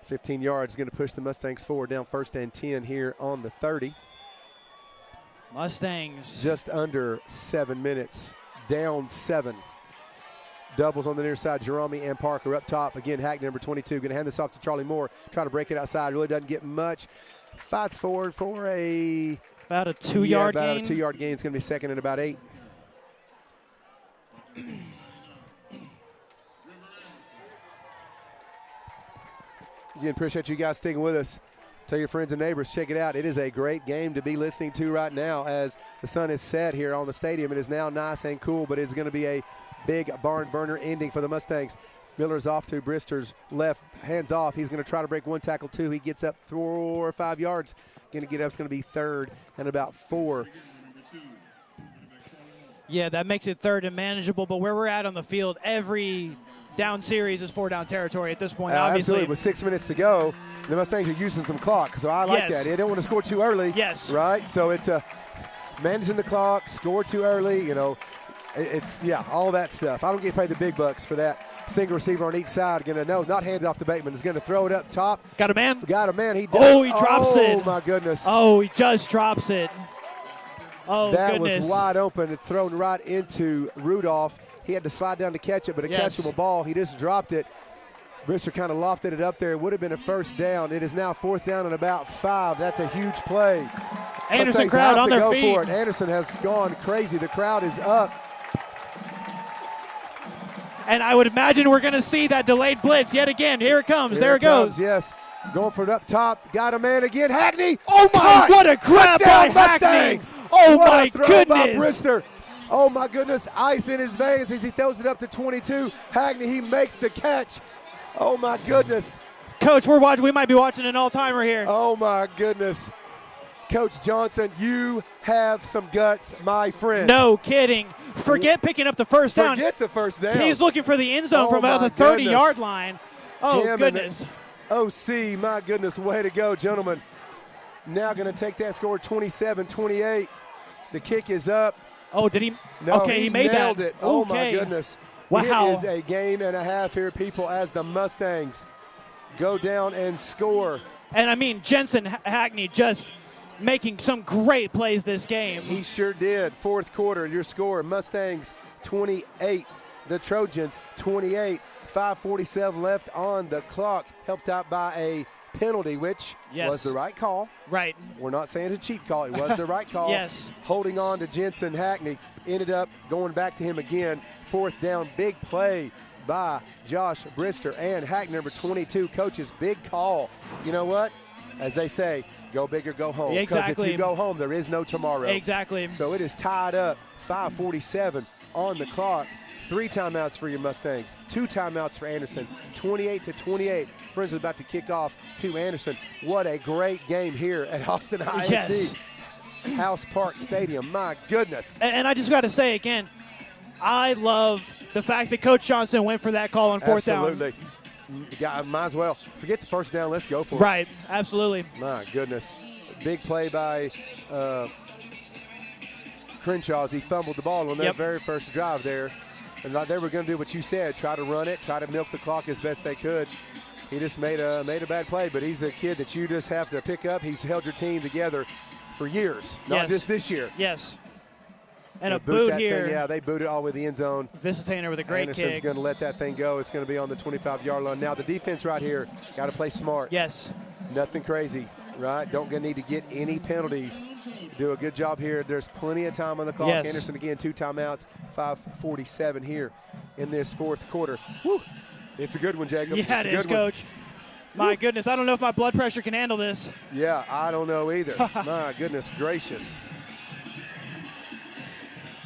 15 yards going to push the Mustangs forward down 1st and 10 here on the 30. Mustangs. Just under 7 minutes. Down 7. Doubles on the near side. Jerome and Parker up top. Again, Hackney, number 22. Going to hand this off to Charlie Moore. Try to break it outside. Really doesn't get much. Fights forward for About a 2-yard about gain. a 2-yard gain. It's going to be 2nd and about 8. Again, appreciate you guys sticking with us. Tell your friends and neighbors, check it out. It is a great game to be listening to right now as the sun is set here on the stadium. It is now nice and cool, but it's going to be a big barn burner ending for the Mustangs. Miller's off to Brister's left, hands off. He's going to try to break 1 tackle, 2. He gets up 4 or 5 yards. Going to get up. It's going to be 3rd and about 4. Yeah, that makes it 3rd and manageable, but where we're at on the field, every down series is 4-down territory at this point, obviously. Absolutely. With 6 minutes to go, the Mustangs are using some clock, so I like Yes. that. They don't want to score too early. Yes. Right? So it's managing the clock, score too early, you know. It's, yeah, all that stuff. I don't get paid the big bucks for that. Single receiver on each side. Going to, no, not hand it off to Bateman. Is going to throw it up top. Got a man. Got a man. He does. Oh, he drops it. Oh, my goodness. Oh, he just drops it. Oh, that goodness. was wide open and thrown right into Rudolph. He had to slide down to catch it, but a Yes. catchable ball. He just dropped it. Brister kind of lofted it up there. It would have been a 1st down. It is now 4th down and about 5. That's a huge play. Anderson Mustangs crowd have on to their go feet. for it. Anderson has gone crazy. The crowd is up. And I would imagine we're going to see that delayed blitz yet again. Here it comes. Here there it goes. comes, yes. Going for it up top. Got a man again. Hackney. Oh, my, Caught. what a grab by Touchdown, Hackney. Mustangs. Oh, What my a throw by goodness. Brister. Oh, my goodness. Ice in his veins as he throws it up to 22. Hackney, he makes the catch. Oh, my goodness. Coach, we might be watching an all-timer here. Oh, my goodness. Coach Johnson, you have some guts, my friend. No kidding. Forget picking up the first down. Forget the first down. He's looking for the end zone Oh, from about my the 30-yard goodness. line. Oh, Him and goodness. OC, my goodness, way to go, gentlemen. Now going to take that score 27-28. The kick is up. Oh, did he? No, okay, he made nailed that. it. Oh, okay. my goodness. Wow. It is a game and a half here, people, as the Mustangs go down and score. And, I mean, Jensen Hackney just making some great plays this game. He sure did. 4th quarter, your score, Mustangs 28, the Trojans 28. 5:47 left on the clock, helped out by a penalty, which Yes. was the right call. Right. We're not saying it's a cheap call. It was the right call. Yes. Holding on to Jensen Hackney. Ended up going back to him again. 4th down, big play by Josh Brister and Hackney, number 22. Coach's big call. You know what? As they say, go big or go home. Yeah, Because exactly. if you go home, there is no tomorrow. Exactly. So it is tied up, 5:47 on the clock. 3 timeouts for your Mustangs, 2 timeouts for Anderson, 28-28. Friends are about to kick off to Anderson. What a great game here at Austin ISD. Yes. House Park Stadium, my goodness. And I just got to say again, I love the fact that Coach Johnson went for that call on 4th down. Absolutely. Might as well. Forget the 1st down, let's go for it. Right, absolutely. My goodness. Big play by Crenshaw as he fumbled the ball on that Yep. very first drive there. And they were going to do what you said, try to run it, try to milk the clock as best they could. He just made a bad play, but he's a kid that you just have to pick up. He's held your team together for years, not just this year. Yes. And a boot boot that here. Thing, yeah, they booted all the way to the end zone. Visitainer with a great Anderson's kick. going to let that thing go. It's going to be on the 25-yard line. Now the defense right here got to play smart. Yes. Nothing crazy, right? Don't need to get any penalties. Do a good job here. There's plenty of time on the clock. Yes. Anderson again, 2 timeouts, 5:47 here in this fourth quarter. Woo. It's a good one, Jacob. Yeah, it's it is, Coach. My goodness, I don't know if my blood pressure can handle this. Yeah, I don't know either. My goodness gracious.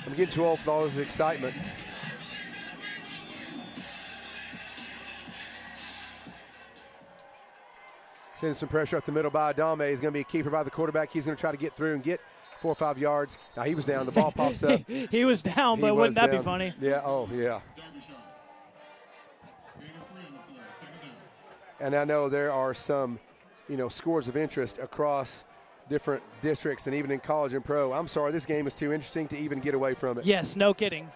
I'm getting too old for all this excitement. Sending some pressure up the middle by Adame. He's going to be a keeper by the quarterback. He's going to try to get through and get 4 or 5 yards. Now he was down. The ball pops up. He was down, but wouldn't that be funny? Yeah, oh, yeah. And I know there are some, scores of interest across different districts and even in college and pro. I'm sorry, this game is too interesting to even get away from it. Yes, no kidding.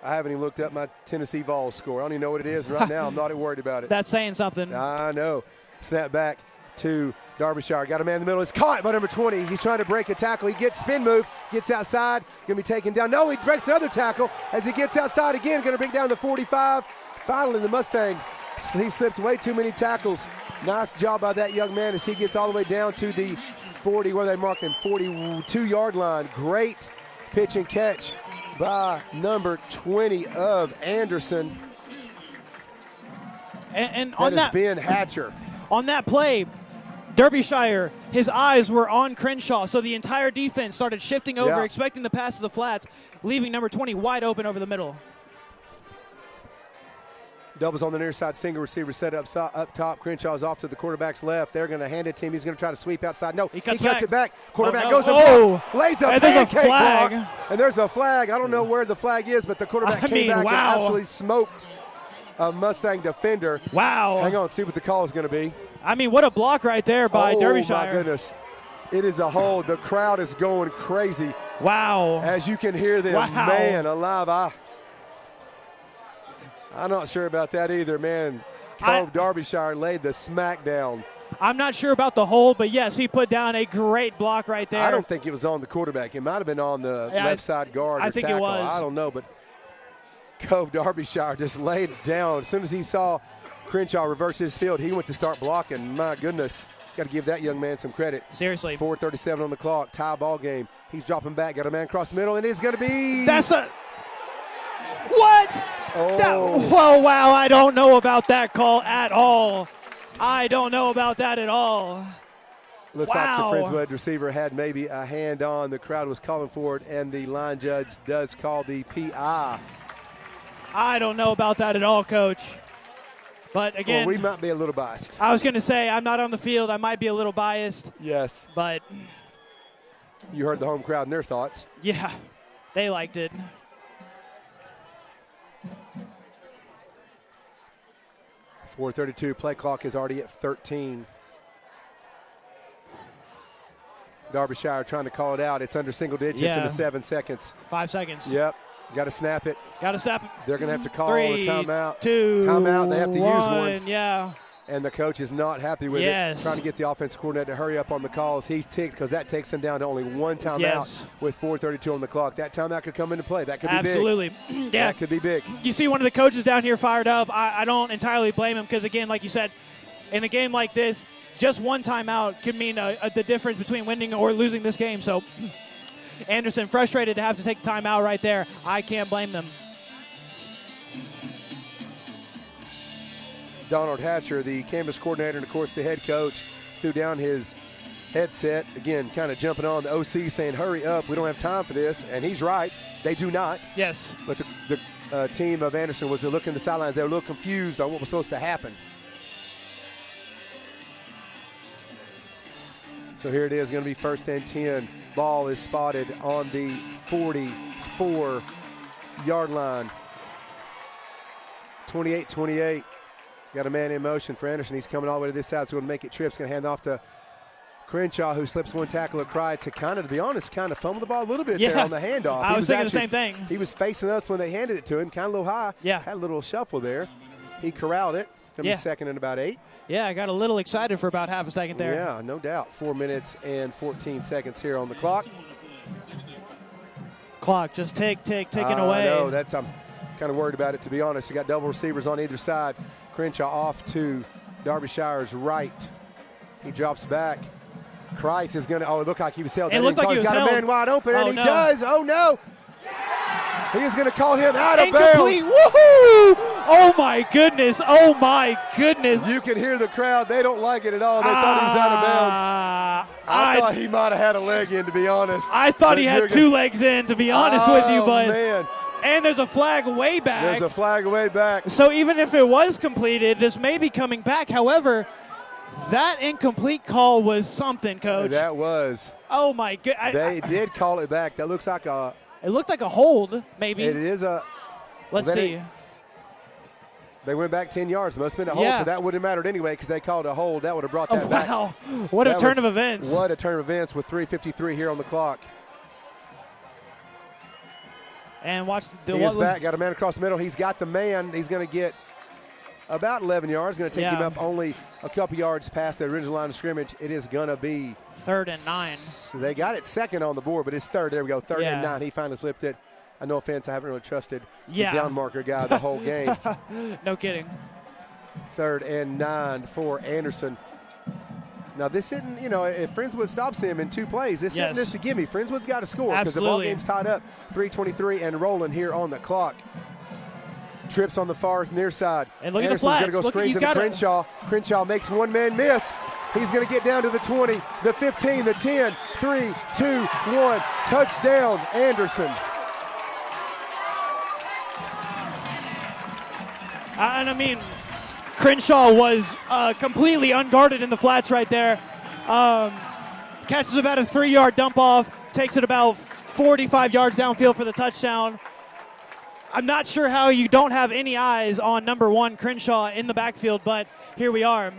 I haven't even looked up my Tennessee Vols score. I don't even know what it is. And right now, I'm not worried about it. That's saying something. I know. Snap back to Derbyshire. Got a man in the middle. It's caught by number 20. He's trying to break a tackle. He gets spin move, gets outside, going to be taken down. No, he breaks another tackle as he gets outside again, going to bring down the 45. Finally, the Mustangs, he slipped way too many tackles. Nice job by that young man as he gets all the way down to the 40, where they marked him, 42-yard line. Great pitch and catch by number 20 of Anderson. And on that is Ben Hatcher. On that play, Derbyshire, his eyes were on Crenshaw, so the entire defense started shifting over, expecting the pass to the flats, leaving number 20 wide open over the middle. Doubles on the near side, single receiver set up top. Crenshaw's off to the quarterback's left. They're going to hand it to him. He's going to try to sweep outside. No, he cuts it back. Quarterback goes up, lays a pancake block, and there's a flag. I don't know where the flag is, but the quarterback came back and absolutely smoked a Mustang defender. Wow. Hang on, see what the call is going to be. I mean, what a block right there by Derbyshire. Oh, my goodness. It is a hold. The crowd is going crazy. Wow. As you can hear them. Wow. Man alive. I'm not sure about that either, man. Cove Derbyshire laid the smack down. I'm not sure about the hold, but yes, he put down a great block right there. I don't think it was on the quarterback. It might have been on the left side guard or I think tackle. It was. I don't know, but Cove Derbyshire just laid it down. As soon as he saw Crenshaw reverse his field, he went to start blocking. My goodness, got to give that young man some credit. Seriously. 4:37 on the clock, tie ball game. He's dropping back, got a man across the middle, and it's going to be. That's a. What? Oh. Whoa, wow, I don't know about that call at all. I don't know about that at all. Looks like the Friendswood receiver had maybe a hand on. The crowd was calling for it, and the line judge does call the PI. I don't know about that at all, Coach. But again, we might be a little biased. I was going to say, I'm not on the field. I might be a little biased. Yes. But you heard the home crowd and their thoughts. Yeah, they liked it. .432, play clock is already at 13. Derbyshire trying to call it out. It's under single digits in the 7 seconds. 5 seconds. Yep. Got to snap it. Got to snap it. They're going to have to call 3, a timeout. 2, timeout. They have to 1, use one. Yeah. And the coach is not happy with it. Trying to get the offensive coordinator to hurry up on the calls. He's ticked because that takes him down to only one timeout with 4:32 on the clock. That timeout could come into play. That could be big. Absolutely. Yeah. That could be big. You see one of the coaches down here fired up. I don't entirely blame him because, again, like you said, in a game like this, just one timeout could mean the difference between winning or losing this game. So Anderson frustrated to have to take the timeout right there. I can't blame them. Donald Hatcher, the campus coordinator, and, of course, the head coach, threw down his headset. Again, kind of jumping on the OC, saying, hurry up, we don't have time for this. And he's right. They do not. Yes. But the team of Anderson was looking at the sidelines. They were a little confused on what was supposed to happen. So here it is, going to be 1st and 10. Ball is spotted on the 44-yard line. 28-28. Got a man in motion for Anderson. He's coming all the way to this side, so going to make it trip. He's going to hand off to Crenshaw, who slips one tackle of Cry to kind of, to be honest, kind of fumble the ball a little bit there on the handoff. I was thinking the same thing. He was facing us when they handed it to him, kind of a little high. Yeah. Had a little shuffle there. He corralled it. Going to be second in about 8. Yeah, I got a little excited for about half a second there. Yeah, no doubt. 4 minutes and 14 seconds here on the clock. Clock just ticking away. I know, I'm kind of worried about it, to be honest. You got double receivers on either side. Crenshaw off to Derbyshire's right. He drops back. Christ is going to, it looked like he was held. It looked like he was got held. a man wide open, and he no. does. Oh, no. He is going to call him out of Incomplete. bounds. Woohoo! Oh, my goodness. Oh, my goodness. You can hear the crowd. They don't like it at all. They thought he was out of bounds. I thought he might have had a leg in, to be honest. I thought he had 2 legs in, to be honest with you. But man. And there's a flag way back. There's a flag way back. So even if it was completed, this may be coming back. However, that incomplete call was something, Coach. That was. Oh, my God. They did call it back. That looks like a. It looked like a hold, maybe. It is a. Let's see. They went back 10 yards. Must have been a hold, so that wouldn't have mattered anyway because they called a hold. That would have brought that back. Wow. What a turn of events. What a turn of events with 3:53 here on the clock. And watch. He is back. Got a man across the middle. He's got the man. He's going to get about 11 yards. Going to take him up only a couple yards past the original line of scrimmage. It is going to be 3rd and 9. They got it second on the board, but it's 3rd. There we go. 3rd and 9. He finally flipped it. No offense, I haven't really trusted the down marker guy the whole game. No kidding. 3rd and 9 for Anderson. Now, this isn't, if Friendswood stops him in 2 plays, this isn't this to give me. Friendswood's got to score because the ball game's tied up. 3:23 and rolling here on the clock. Trips on the far near side. And look Anderson's at the going to go screens into Crenshaw. Crenshaw makes one man miss. He's going to get down to the 20, the 15, the 10, 3, 2, 1. Touchdown, Anderson. And I mean, Crenshaw was completely unguarded in the flats right there. Catches about a 3-yard dump off, takes it about 45 yards downfield for the touchdown. I'm not sure how you don't have any eyes on number 1, Crenshaw, in the backfield, but here we are.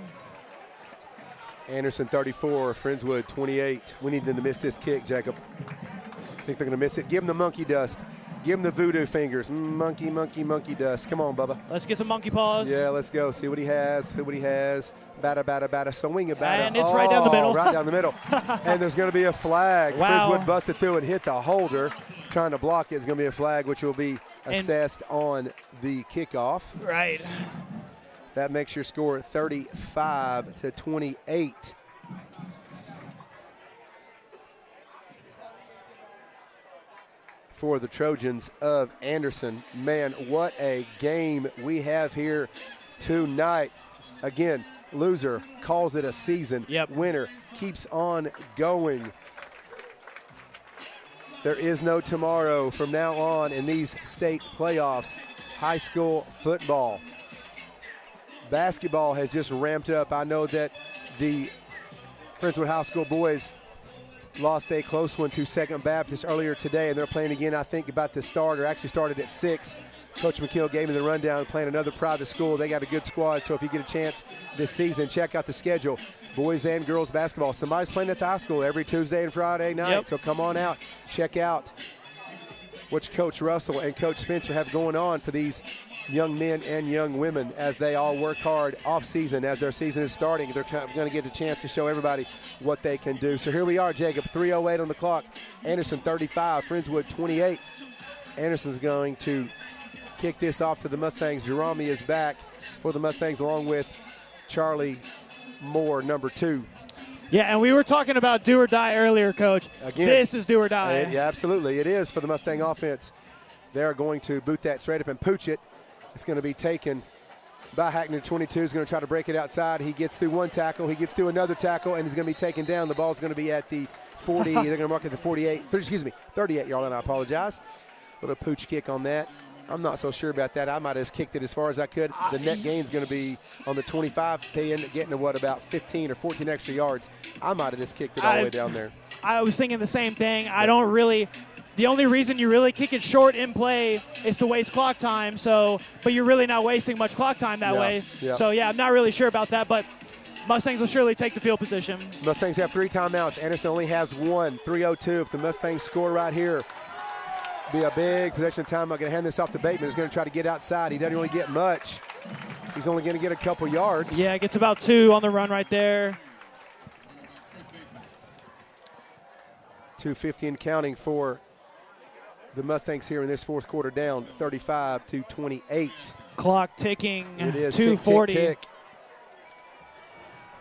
Anderson 34, Friendswood 28. We need them to miss this kick, Jacob. I think they're going to miss it. Give him the monkey dust. Give him the voodoo fingers. Monkey, monkey, monkey dust. Come on, Bubba. Let's get some monkey paws. Yeah, let's go. See what he has. See what he has. Batter, batter, batter. Swing it, batter. And it's right down the middle. Right down the middle. And there's going to be a flag. Wow. Friendswood busted through and hit the holder. Trying to block it. It's going to be a flag, which will be assessed on the kickoff. Right. That makes your score 35-28. For the Trojans of Anderson. Man, what a game we have here tonight. Again, loser calls it a season. Yep. Winner keeps on going. There is no tomorrow from now on in these state playoffs. High school football. Basketball has just ramped up. I know that the Friendswood High School boys lost a close one to Second Baptist earlier today, and they're playing again, I think, about to start, or actually started at 6. Coach McKill gave me the rundown, playing another private school. They got a good squad, so if you get a chance this season, check out the schedule. Boys and girls basketball. Somebody's playing at the high school every Tuesday and Friday night, so come on out. Check out what Coach Russell and Coach Spencer have going on for these young men and young women as they all work hard off season. As their season is starting, they're going to get a chance to show everybody what they can do. So here we are, Jacob, 3:08 on the clock. Anderson 35, Friendswood 28. Anderson's going to kick this off to the Mustangs. Jerome is back for the Mustangs along with Charlie Moore, number 2. Yeah, and we were talking about do or die earlier, Coach. Again, this is do or die. Yeah, absolutely. It is for the Mustang offense. They're going to boot that straight up and pooch it. It's going to be taken by Hackney. 22 is going to try to break it outside. He gets through one tackle. He gets through another tackle, and he's going to be taken down. The ball's going to be at the 40. They're going to mark it at the 38-yard line. I apologize. Little pooch kick on that. I'm not so sure about that. I might have just kicked it as far as I could. The net gain's going to be on the 25, getting to about 15 or 14 extra yards. I might have just kicked it all the way down there. I was thinking the same thing. I don't really – the only reason you really kick it short in play is to waste clock time. So, but you're really not wasting much clock time that way. Yeah. So, yeah, I'm not really sure about that, but Mustangs will surely take the field position. Mustangs have 3 timeouts. Anderson only has 1. 3:02. If the Mustangs score right here, be a big possession of time. I'm going to hand this off to Bateman. He's going to try to get outside. He doesn't really get much. He's only going to get a couple yards. Yeah, gets about 2 on the run right there. 2:50 and counting for the Mustangs here in this fourth quarter, down 35-28. Clock ticking. It is 2:40. tick, tick, tick.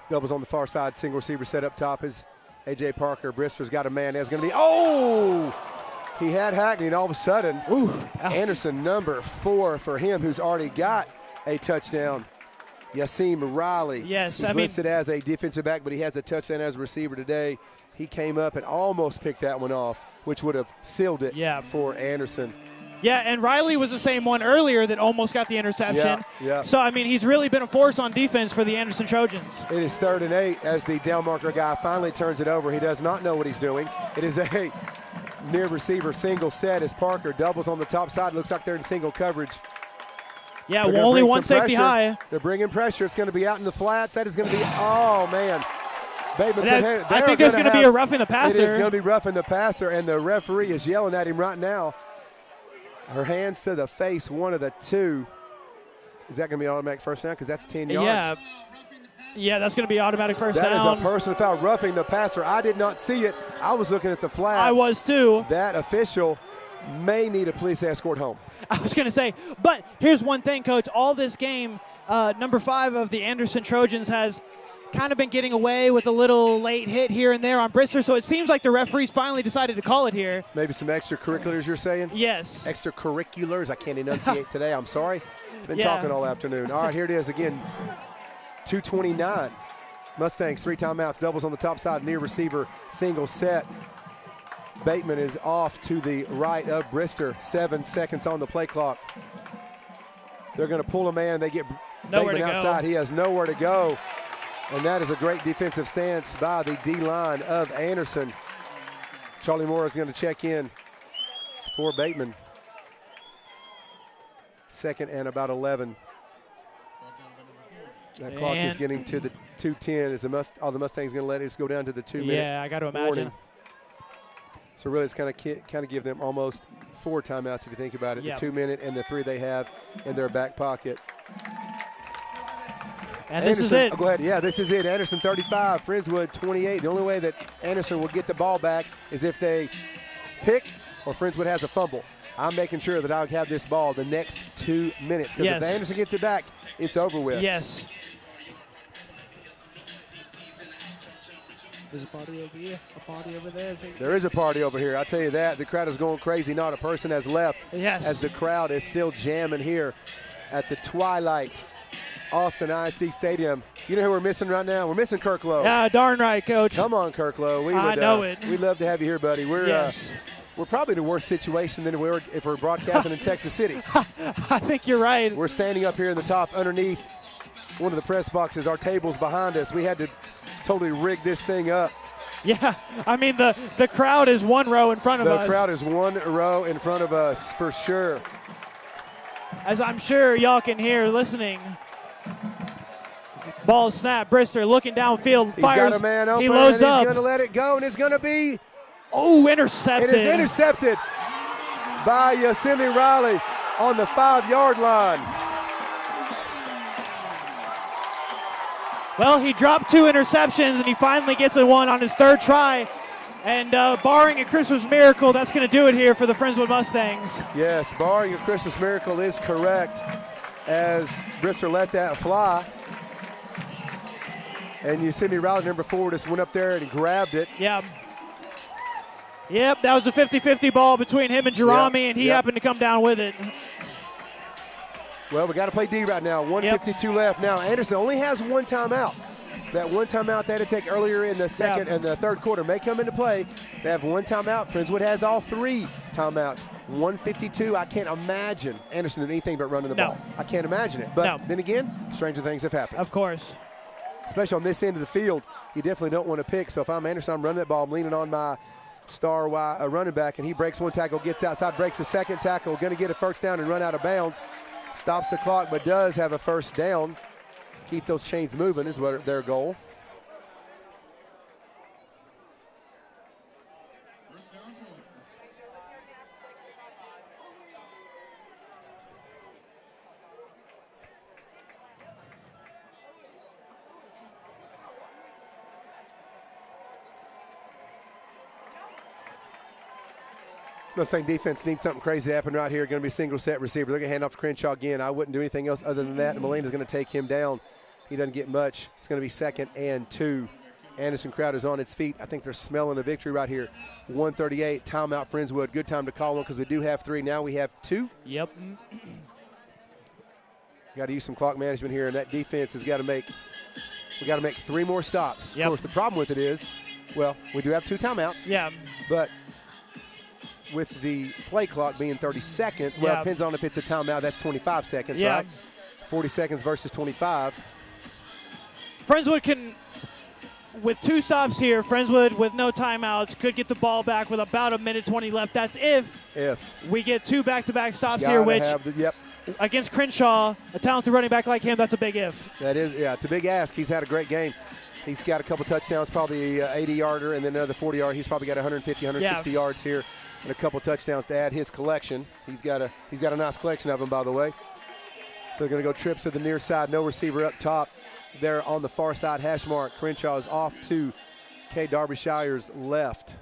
Doubles on the far side. Single receiver set up top is A.J. Parker. Brister's got a man. That's going to be, oh! He had Hackney, and all of a sudden, Ooh, Anderson, number 4 for him, who's already got a touchdown. Yasim Riley. Yes, He's listed as a defensive back, but he has a touchdown as a receiver today. He came up and almost picked that one off, which would have sealed it for Anderson. Yeah, and Riley was the same one earlier that almost got the interception. Yeah. So, I mean, he's really been a force on defense for the Anderson Trojans. It is 3rd and 8 as the down marker guy finally turns it over. He does not know what he's doing. It is a near receiver single set as Parker doubles on the top side. Looks like they're in single coverage. Yeah, well, only one safety high. They're bringing pressure. It's going to be out in the flats. That is going to be, oh, man. Bateman I think there's going to be a roughing the passer. It is going to be roughing the passer, and the referee is yelling at him right now. Her hands to the face, one of the two. Is that going to be automatic first down? Because that's 10 yards. Yeah, that's going to be automatic first down. That is a personal foul, roughing the passer. I did not see it. I was looking at the flats. I was too. That official may need a police escort home. I was going to say, but here's one thing, Coach. All this game, number 5 of the Anderson Trojans has kind of been getting away with a little late hit here and there on Brister, so it seems like the referees finally decided to call it here. Maybe some extracurriculars, you're saying? Yes. Extracurriculars. I can't enunciate today. I'm sorry. Been talking all afternoon. All right, here it is again. 2:29. Mustangs, 3 timeouts, doubles on the top side, near receiver, single set. Bateman is off to the right of Brister. 7 seconds on the play clock. They're going to pull a man. They get Bateman outside. He has nowhere to go. And that is a great defensive stance by the D-line of Anderson. Charlie Moore is going to check in for Bateman. 2nd and about 11. That clock is getting to the 2:10. Is the Mustangs going to let it go down to the 2-minute? Yeah, I got to imagine. Warning. So really, it's kind of give them almost 4 timeouts if you think about it. Yep. The 2-minute and the 3 they have in their back pocket. And Anderson, this is it. Go ahead. Yeah, this is it. Anderson 35, Friendswood 28. The only way that Anderson will get the ball back is if they pick or Friendswood has a fumble. I'm making sure that I'll have this ball the next 2 minutes. Because if Anderson gets it back, it's over with. Yes. There's a party over here, a party over there. There is a party over here. I'll tell you that. The crowd is going crazy. Not a person has left. Yes. As the crowd is still jamming here at the Twilight Austin ISD Stadium. You know who we're missing right now? We're missing Kirk Lowe. Yeah, darn right, Coach. Come on, Kirk Lowe. I know it. We'd love to have you here, buddy. We're probably in a worse situation than we were if we're broadcasting in Texas City. I think you're right. We're standing up here in the top underneath one of the press boxes. Our table's behind us. We had to totally rig this thing up. Yeah, I mean, the crowd is 1 row in front of us. The crowd is 1 row in front of us, for sure. As I'm sure y'all can hear listening. Ball snap, Brister looking downfield, fires. He's got a man open, he loads and up. He's going to let it go, and it's going to be. Oh, intercepted. It is intercepted by Yosemite Riley on the 5-yard line. Well, he dropped 2 interceptions, and he finally gets a one on his 3rd try. And barring a Christmas miracle, that's going to do it here for the Friendswood Mustangs. Yes, barring a Christmas miracle is correct, as Brister let that fly. And Yosemite Riley, number 4, just went up there and grabbed it. Yeah. Yep, that was a 50-50 ball between him and Jerami, and he happened to come down with it. Well, we got to play D right now. 1:52 left. Now, Anderson only has 1 timeout. That 1 timeout they had to take earlier in the second and the 3rd quarter may come into play. They have 1 timeout. Friendswood has all 3 timeouts. 1:52. I can't imagine Anderson doing anything but running the ball. I can't imagine it. But then again, stranger things have happened. Of course. Especially on this end of the field, you definitely don't want to pick. So if I'm Anderson, I'm running that ball. I'm leaning on my star running back, and he breaks 1 tackle, gets outside, breaks the 2nd tackle, going to get a first down and run out of bounds. Stops the clock, but does have a first down. Keep those chains moving is what their goal. Mustang defense needs something crazy to happen right here. Going to be single set receiver. They're going to hand off to Crenshaw again. I wouldn't do anything else other than that. And Molina's going to take him down. He doesn't get much. It's going to be 2nd and 2. Anderson crowd is on its feet. I think they're smelling a victory right here. 1:38, timeout Friendswood. Good time to call one because we do have 3. Now we have 2. Yep. Got to use some clock management here, and that defense has got to make. We got to make 3 more stops. Yep. Of course, the problem with it is, well, we do have 2 timeouts. Yeah. But with the play clock being 30 seconds, well, it depends on if it's a timeout. That's 25 seconds, right? 40 seconds versus 25. Friendswood can, with 2 stops here, Friendswood with no timeouts could get the ball back with about 1:20 left. That's if we get 2 back-to-back stops here, which against Crenshaw, a talented running back like him, that's a big if. That is, yeah, it's a big ask. He's had a great game. He's got a couple touchdowns, probably 80-yarder, and then another 40-yard. He's probably got 150, 160 yards here, and a couple touchdowns to add his collection. He's got a nice collection of them, by the way. So they're going to go trips to the near side. No receiver up top. There on the far side hash mark. Crenshaw is off to K. Derbyshire's left.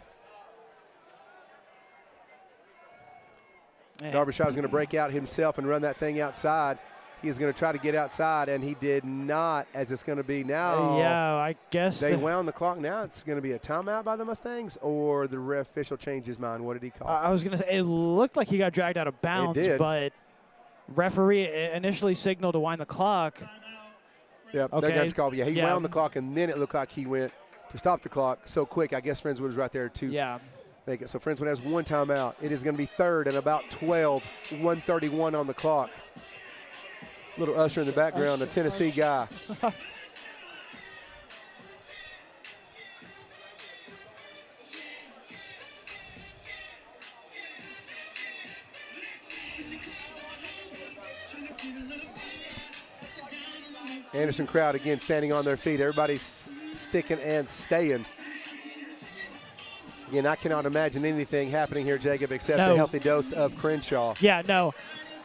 Derbyshire's going to break out himself and run that thing outside. He is going to try to get outside, and he did not, as it's going to be now. Yeah, I guess. They wound the clock. Now it's going to be a timeout by the Mustangs, or the ref official changed his mind. What did he call? I was going to say, it looked like he got dragged out of bounds, but referee initially signaled to wind the clock. Yeah, okay. They're going to have to call. Yeah, he wound the clock, and then it looked like he went to stop the clock so quick. I guess Friendswood was right there to make it. So Friendswood has 1 timeout. It is going to be 3rd and about 12, 1:31 on the clock. Little usher in the background, a Tennessee guy. Anderson crowd again standing on their feet. Everybody's sticking and staying. Again, I cannot imagine anything happening here, Jacob, except a healthy dose of Crenshaw. Yeah, no.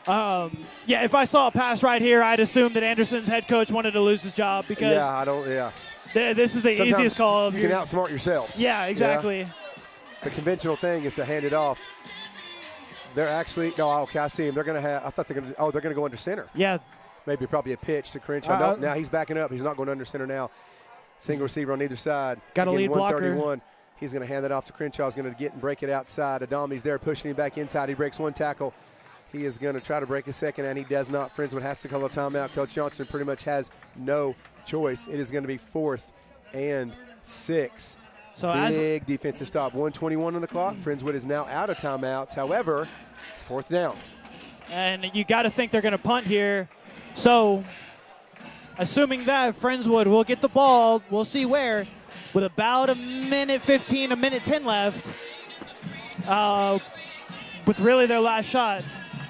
If I saw a pass right here, I'd assume that Anderson's head coach wanted to lose his job because this is the easiest call. You can outsmart yourselves. Yeah, exactly. Yeah. The conventional thing is to hand it off. They're actually I see him. They're going to have. I thought they're going to. Oh, they're going to go under center. Yeah. Maybe probably a pitch to Crenshaw. No, now he's backing up. He's not going under center now. Single receiver on either side. Got a lead blocker. 131. He's going to hand it off to Crenshaw. He's going to get and break it outside. Adami's there pushing him back inside. He breaks 1 tackle. He is going to try to break a second, and he does not. Friendswood has to call a timeout. Coach Johnson pretty much has no choice. It is going to be 4th and 6. So big defensive stop. 1:21 on the clock. Friendswood is now out of timeouts. However, 4th down. And you got to think they're going to punt here. So assuming that, Friendswood will get the ball. We'll see where. With about 1:15, 1:10 left. With really their last shot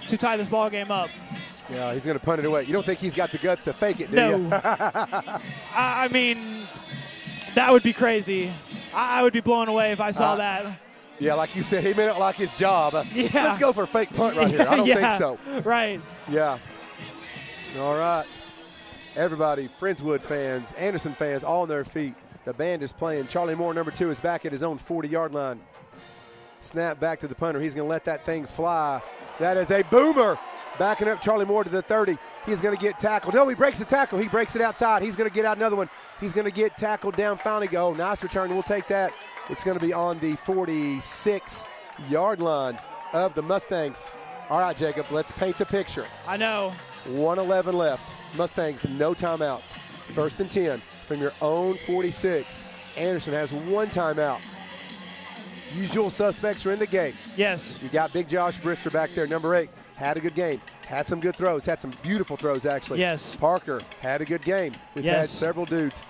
to tie this ball game up. Yeah, he's going to punt it away. You don't think he's got the guts to fake it, do you? I mean, that would be crazy. I would be blown away if I saw that. Yeah, like you said, he made it like his job. Let's go for a fake punt right here. I don't think so. Right. Yeah. All right. Everybody, Friendswood fans, Anderson fans, all on their feet. The band is playing. Charlie Moore, number 2, is back at his own 40-yard line. Snap back to the punter. He's going to let that thing fly. That is a boomer. Backing up Charlie Moore to the 30. He's going to get tackled. No, he breaks the tackle. He breaks it outside. He's going to get out another one. He's going to get tackled down finally. Oh, nice return. We'll take that. It's going to be on the 46-yard line of the Mustangs. All right, Jacob, let's paint the picture. I know. 1:11 left. Mustangs, no timeouts. 1st and 10 from your own 46. Anderson has 1 timeout. Usual suspects are in the game. Yes. You got Big Josh Brister back there, number 8. Had a good game. Had some good throws. Had some beautiful throws, actually. Yes. Parker had a good game. We've had several dudes.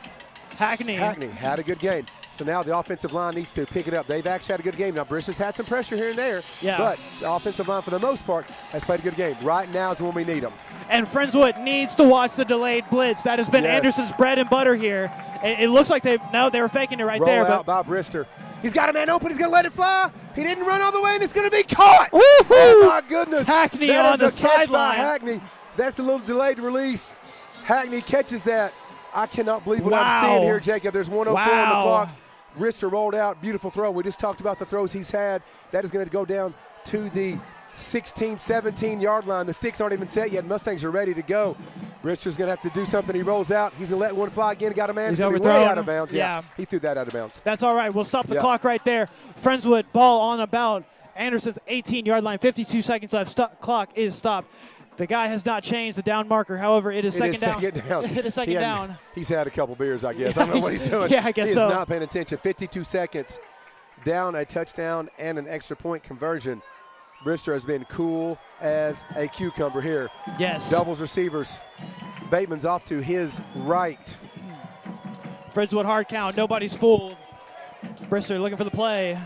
Hackney had a good game. So now the offensive line needs to pick it up. They've actually had a good game. Now, Brister's had some pressure here and there. Yeah. But the offensive line, for the most part, has played a good game. Right now is when we need them. And Friendswood needs to watch the delayed blitz. That has been Anderson's bread and butter here. It looks like they were faking it right there. Roll out by Brister. He's got a man open. He's going to let it fly. He didn't run all the way, and it's going to be caught. Woo-hoo! Oh, my goodness. Hackney on the sideline. Hackney. That's a little delayed release. Hackney catches that. I cannot believe what I'm seeing here, Jacob. There's 1:04 on the clock. Brister rolled out, beautiful throw. We just talked about the throws he's had. That is going to go down to the 16, 17-yard line. The sticks aren't even set yet. Mustangs are ready to go. Brister's going to have to do something. He rolls out. He's going to let one fly again. Got a man. He's way overthrown. out of bounds. Yeah. He threw that out of bounds. That's all right. We'll stop the Yeah. clock right there. Friendswood, ball on about Anderson's 18-yard line. 52 seconds left. Clock is stopped. The guy has not changed the down marker. However, it is second down. It is second down. He's had a couple beers, I guess. I don't know what he's doing. Yeah, I guess so. He is not paying attention. 52 seconds. Down a touchdown and an extra point conversion. Brister has been cool as a cucumber here. Yes. Doubles receivers. Bateman's off to his right. Friendswood hard count. Nobody's fooled. Brister looking for the play.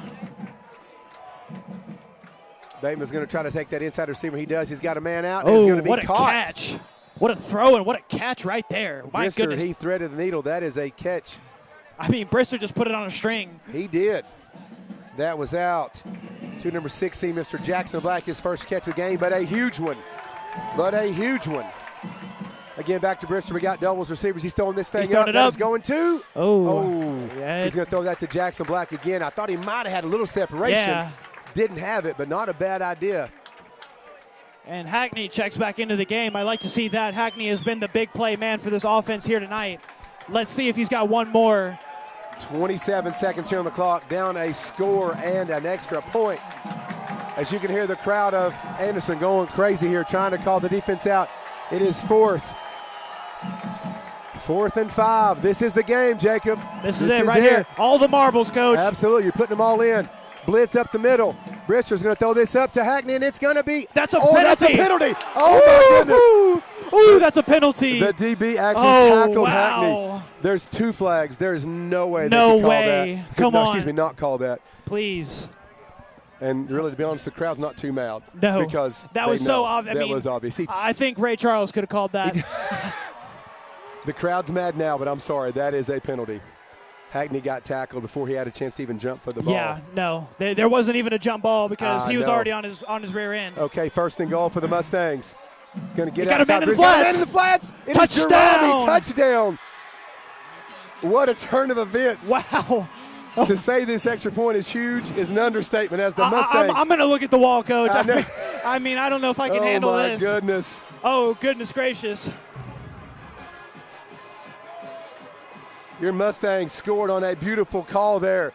Bateman's going to try to take that inside receiver. He does. He's got a man out. And it's Oh, going to be what a caught. catch. What a throw and what a catch right there. My Brister, goodness. he threaded the needle. That is a catch. I mean, Brister just put it on a string. He did. That was out to number 16, Mr. Jackson Black, his first catch of the game, but a huge one. Again, back to Brister. We got doubles receivers. He's throwing this thing He's throwing up. it up. That's going to. Yeah. He's going to throw that to Jackson Black again. I thought he might have had a little separation. Yeah. Didn't have it, but not a bad idea. And Hackney checks back into the game. I like to see that. Hackney has been the big play man for this offense here tonight. Let's see if he's got one more. 27 seconds here on the clock. Down a score and an extra point. As you can hear the crowd of Anderson going crazy here, trying to call the defense out. It is fourth and 5. This is the game, Jacob. This is it right here. All the marbles, Coach. Absolutely. You're putting them all in. Blitz up the middle. Brister's going to throw this up to Hackney, and it's going to be. That's a penalty. That's a penalty. Oh, my goodness. Ooh, that's a penalty. The DB actually tackled wow. Hackney. There's 2 flags. There's no way they No could call way. that. Come on. Excuse me, not call that. Please. And really, to be honest, the crowd's not too mad. No. Because that they was so know. obvious. That was obvious. I think Ray Charles could have called that. The crowd's mad now, but I'm sorry. That is a penalty. Hackney got tackled before he had a chance to even jump for the ball. Yeah, no. There wasn't even a jump ball because he was no. already on his rear end. Okay, first and goal for the Mustangs. Going to get Got a man outside. in the Got a man flats. in the flats. It is Touchdown. Jerome. Touchdown. What a turn of events. Wow. To say this extra point is huge is an understatement as the Mustangs. I'm going to look at the wall, Coach. I know. I mean, I don't know if I can handle this. Oh, my goodness. Oh, goodness gracious. Your Mustangs scored on a beautiful call there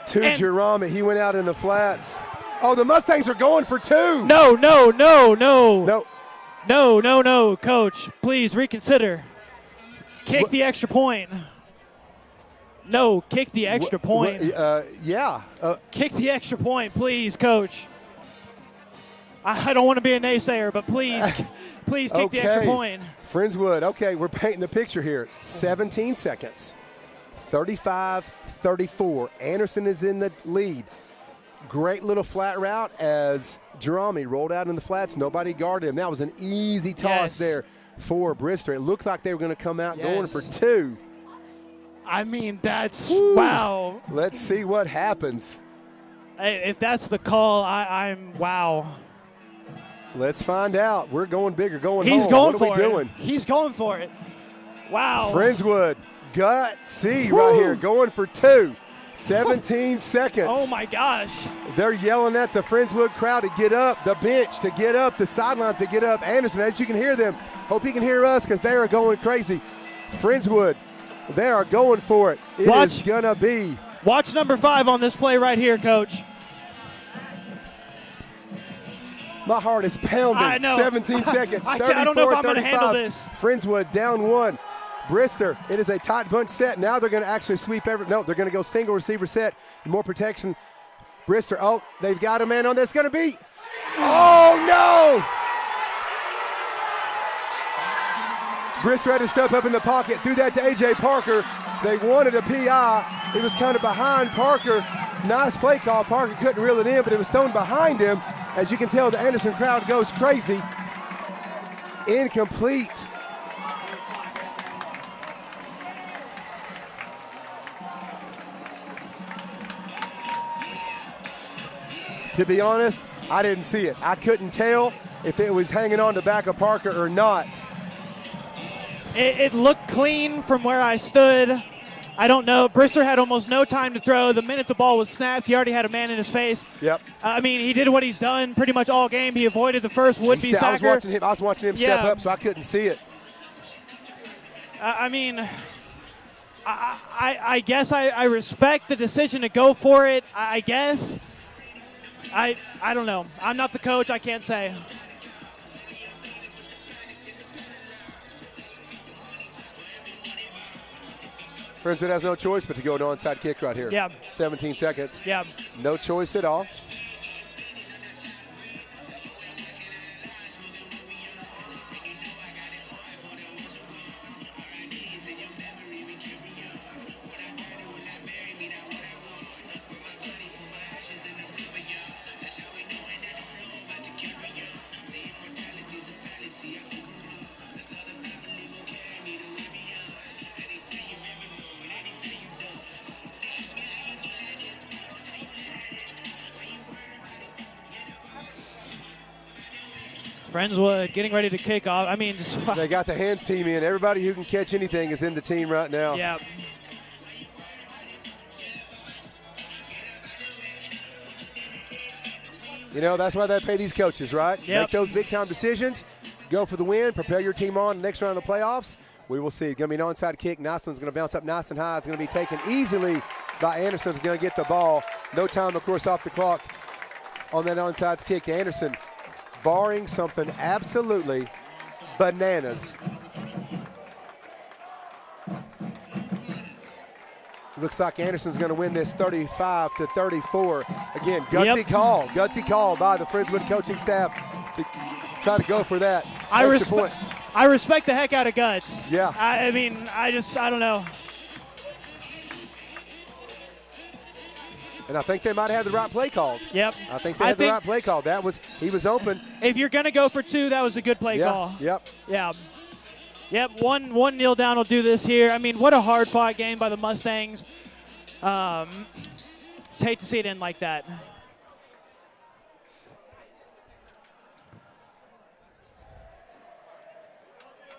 to Jerome. He went out in the flats. Oh, the Mustangs are going for 2. No. No. Coach, please reconsider. Kick the extra point. No, kick the extra point. Yeah. Kick the extra point, please, Coach. I don't want to be a naysayer, but please kick the extra point. Friendswood, okay, we're painting the picture here. 17 seconds. 35-34. Anderson is in the lead. Great little flat route as Jerome rolled out in the flats. Nobody guarded him. That was an easy toss there for Brister. It looked like they were going to come out going for 2. I mean, that's wow. Let's see what happens. If that's the call, I'm wow. Let's find out. We're going bigger, going He's home. going What for are we it. doing? He's going for it. Wow. Friendswood, gutsy right here, going for 2. 17 seconds. Oh, my gosh. They're yelling at the Friendswood crowd to get up, the bench to get up, the sidelines to get up. Anderson, as you can hear them, hope you can hear us because they are going crazy. Friendswood, they are going for it. It is going to be. Watch number 5 on this play right here, Coach. My heart is pounding. I know. 17 seconds. I don't know if I'm going to handle this. Friendswood down 1. Brister, it is a tight bunch set. Now they're going to actually sweep no, they're going to go single receiver set. More protection. Brister, oh, they've got a man on there. It's going to be. Oh, no! Brister had to step up in the pocket, threw that to A.J. Parker. They wanted a PI. It was kind of behind Parker. Nice play call. Parker couldn't reel it in, but it was thrown behind him. As you can tell, the Anderson crowd goes crazy. Incomplete. To be honest, I didn't see it. I couldn't tell if it was hanging on the back of Parker or not. It looked clean from where I stood. I don't know. Brister had almost no time to throw. The minute the ball was snapped, he already had a man in his face. Yep. I mean, he did what he's done pretty much all game. He avoided the first would-be sacker. I was watching him step up, so I couldn't see it. I mean, I guess I respect the decision to go for it. I guess. I don't know. I'm not the coach. I can't say. Friendswood has no choice but to go to onside kick right here. Yeah. 17 seconds. Yeah. No choice at all. Friendswood getting ready to kick off. I mean, just, they got the hands team in. Everybody who can catch anything is in the team right now. yeah. You know, that's why they pay these coaches, right? Yep. Make those big-time decisions. Go for the win. Prepare your team on the next round of the playoffs. We will see. It's going to be an onside kick. Nice one's going to bounce up nice and high. It's going to be taken easily by Anderson. It's going to get the ball. No time, of course, off the clock on that onside kick to Anderson, barring something absolutely bananas. Looks like Anderson's going to win this 35-34. Again, gutsy call by the Friendswood coaching staff to try to go for that extra point. I respect the heck out of guts. Yeah. I mean, I don't know. And I think they might have had the right play called. Yep. I think they had the right play called. He was open. If you're going to go for two, that was a good play call. Yep. Yeah. Yep, one kneel down will do this here. I mean, what a hard-fought game by the Mustangs. Just hate to see it end like that.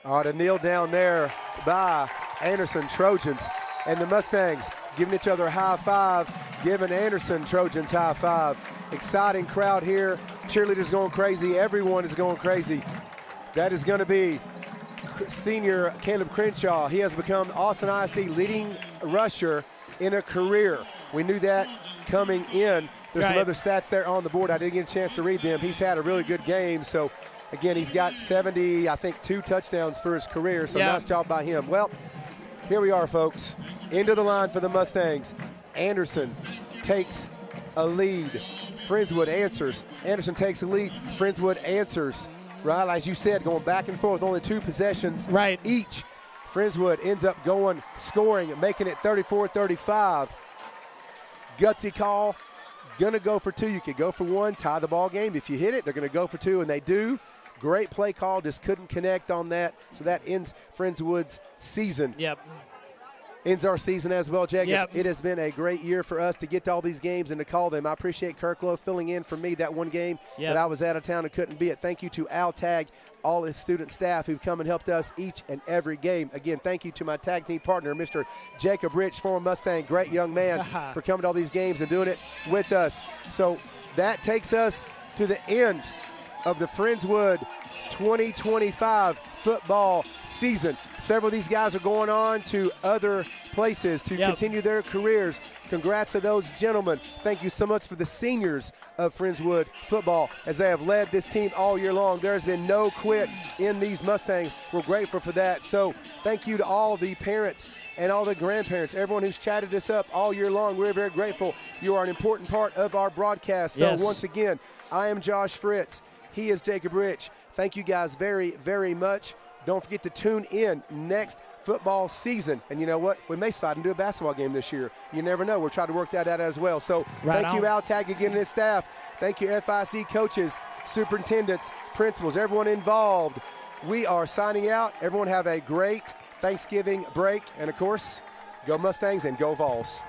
All right, a kneel down there by Anderson Trojans. And the Mustangs giving each other a high five, giving Anderson Trojans high five. Exciting crowd here. Cheerleaders going crazy. Everyone is going crazy. That is going to be senior Caleb Crenshaw. He has become Austin ISD leading rusher in a career. We knew that coming in. There's some other stats there on the board. I didn't get a chance to read them. He's had a really good game. So, again, he's got 70, I think, 2 touchdowns for his career. So, nice job by him. Well, here we are, folks. Into the line for the Mustangs. Anderson takes a lead. Friendswood answers. Anderson takes a lead. Friendswood answers. Right, as you said, going back and forth, only 2 possessions each. Friendswood ends up scoring, making it 34-35. Gutsy call, gonna go for 2. You could go for 1, tie the ball game. If you hit it, they're gonna go for 2, and they do. Great play call, just couldn't connect on that. So that ends Friendswood's season. Yep. Ends our season as well, Jacob. Yep. It has been a great year for us to get to all these games and to call them. I appreciate Kirklow filling in for me that one game that I was out of town and couldn't be it. Thank you to Al Tag, all his student staff who've come and helped us each and every game. Again, thank you to my tag team partner, Mr. Jacob Rich, former Mustang, great young man, for coming to all these games and doing it with us. So that takes us to the end of the Friendswood 2025 football season. Several of these guys are going on to other places to continue their careers. Congrats to those gentlemen. Thank you so much for the seniors of Friendswood football as they have led this team all year long. There has been no quit in these Mustangs. We're grateful for that. So thank you to all the parents and all the grandparents, everyone who's chatted us up all year long. We're very grateful. You are an important part of our broadcast. So once again, I am Josh Fritz. He is Jacob Rich. Thank you guys very, very much. Don't forget to tune in next football season. And you know what? We may slide into a basketball game this year. You never know. We're trying to work that out as well. So thank you, Al Tag, again, and his staff. Thank you, FISD coaches, superintendents, principals, everyone involved. We are signing out. Everyone have a great Thanksgiving break. And, of course, go Mustangs and go Vols.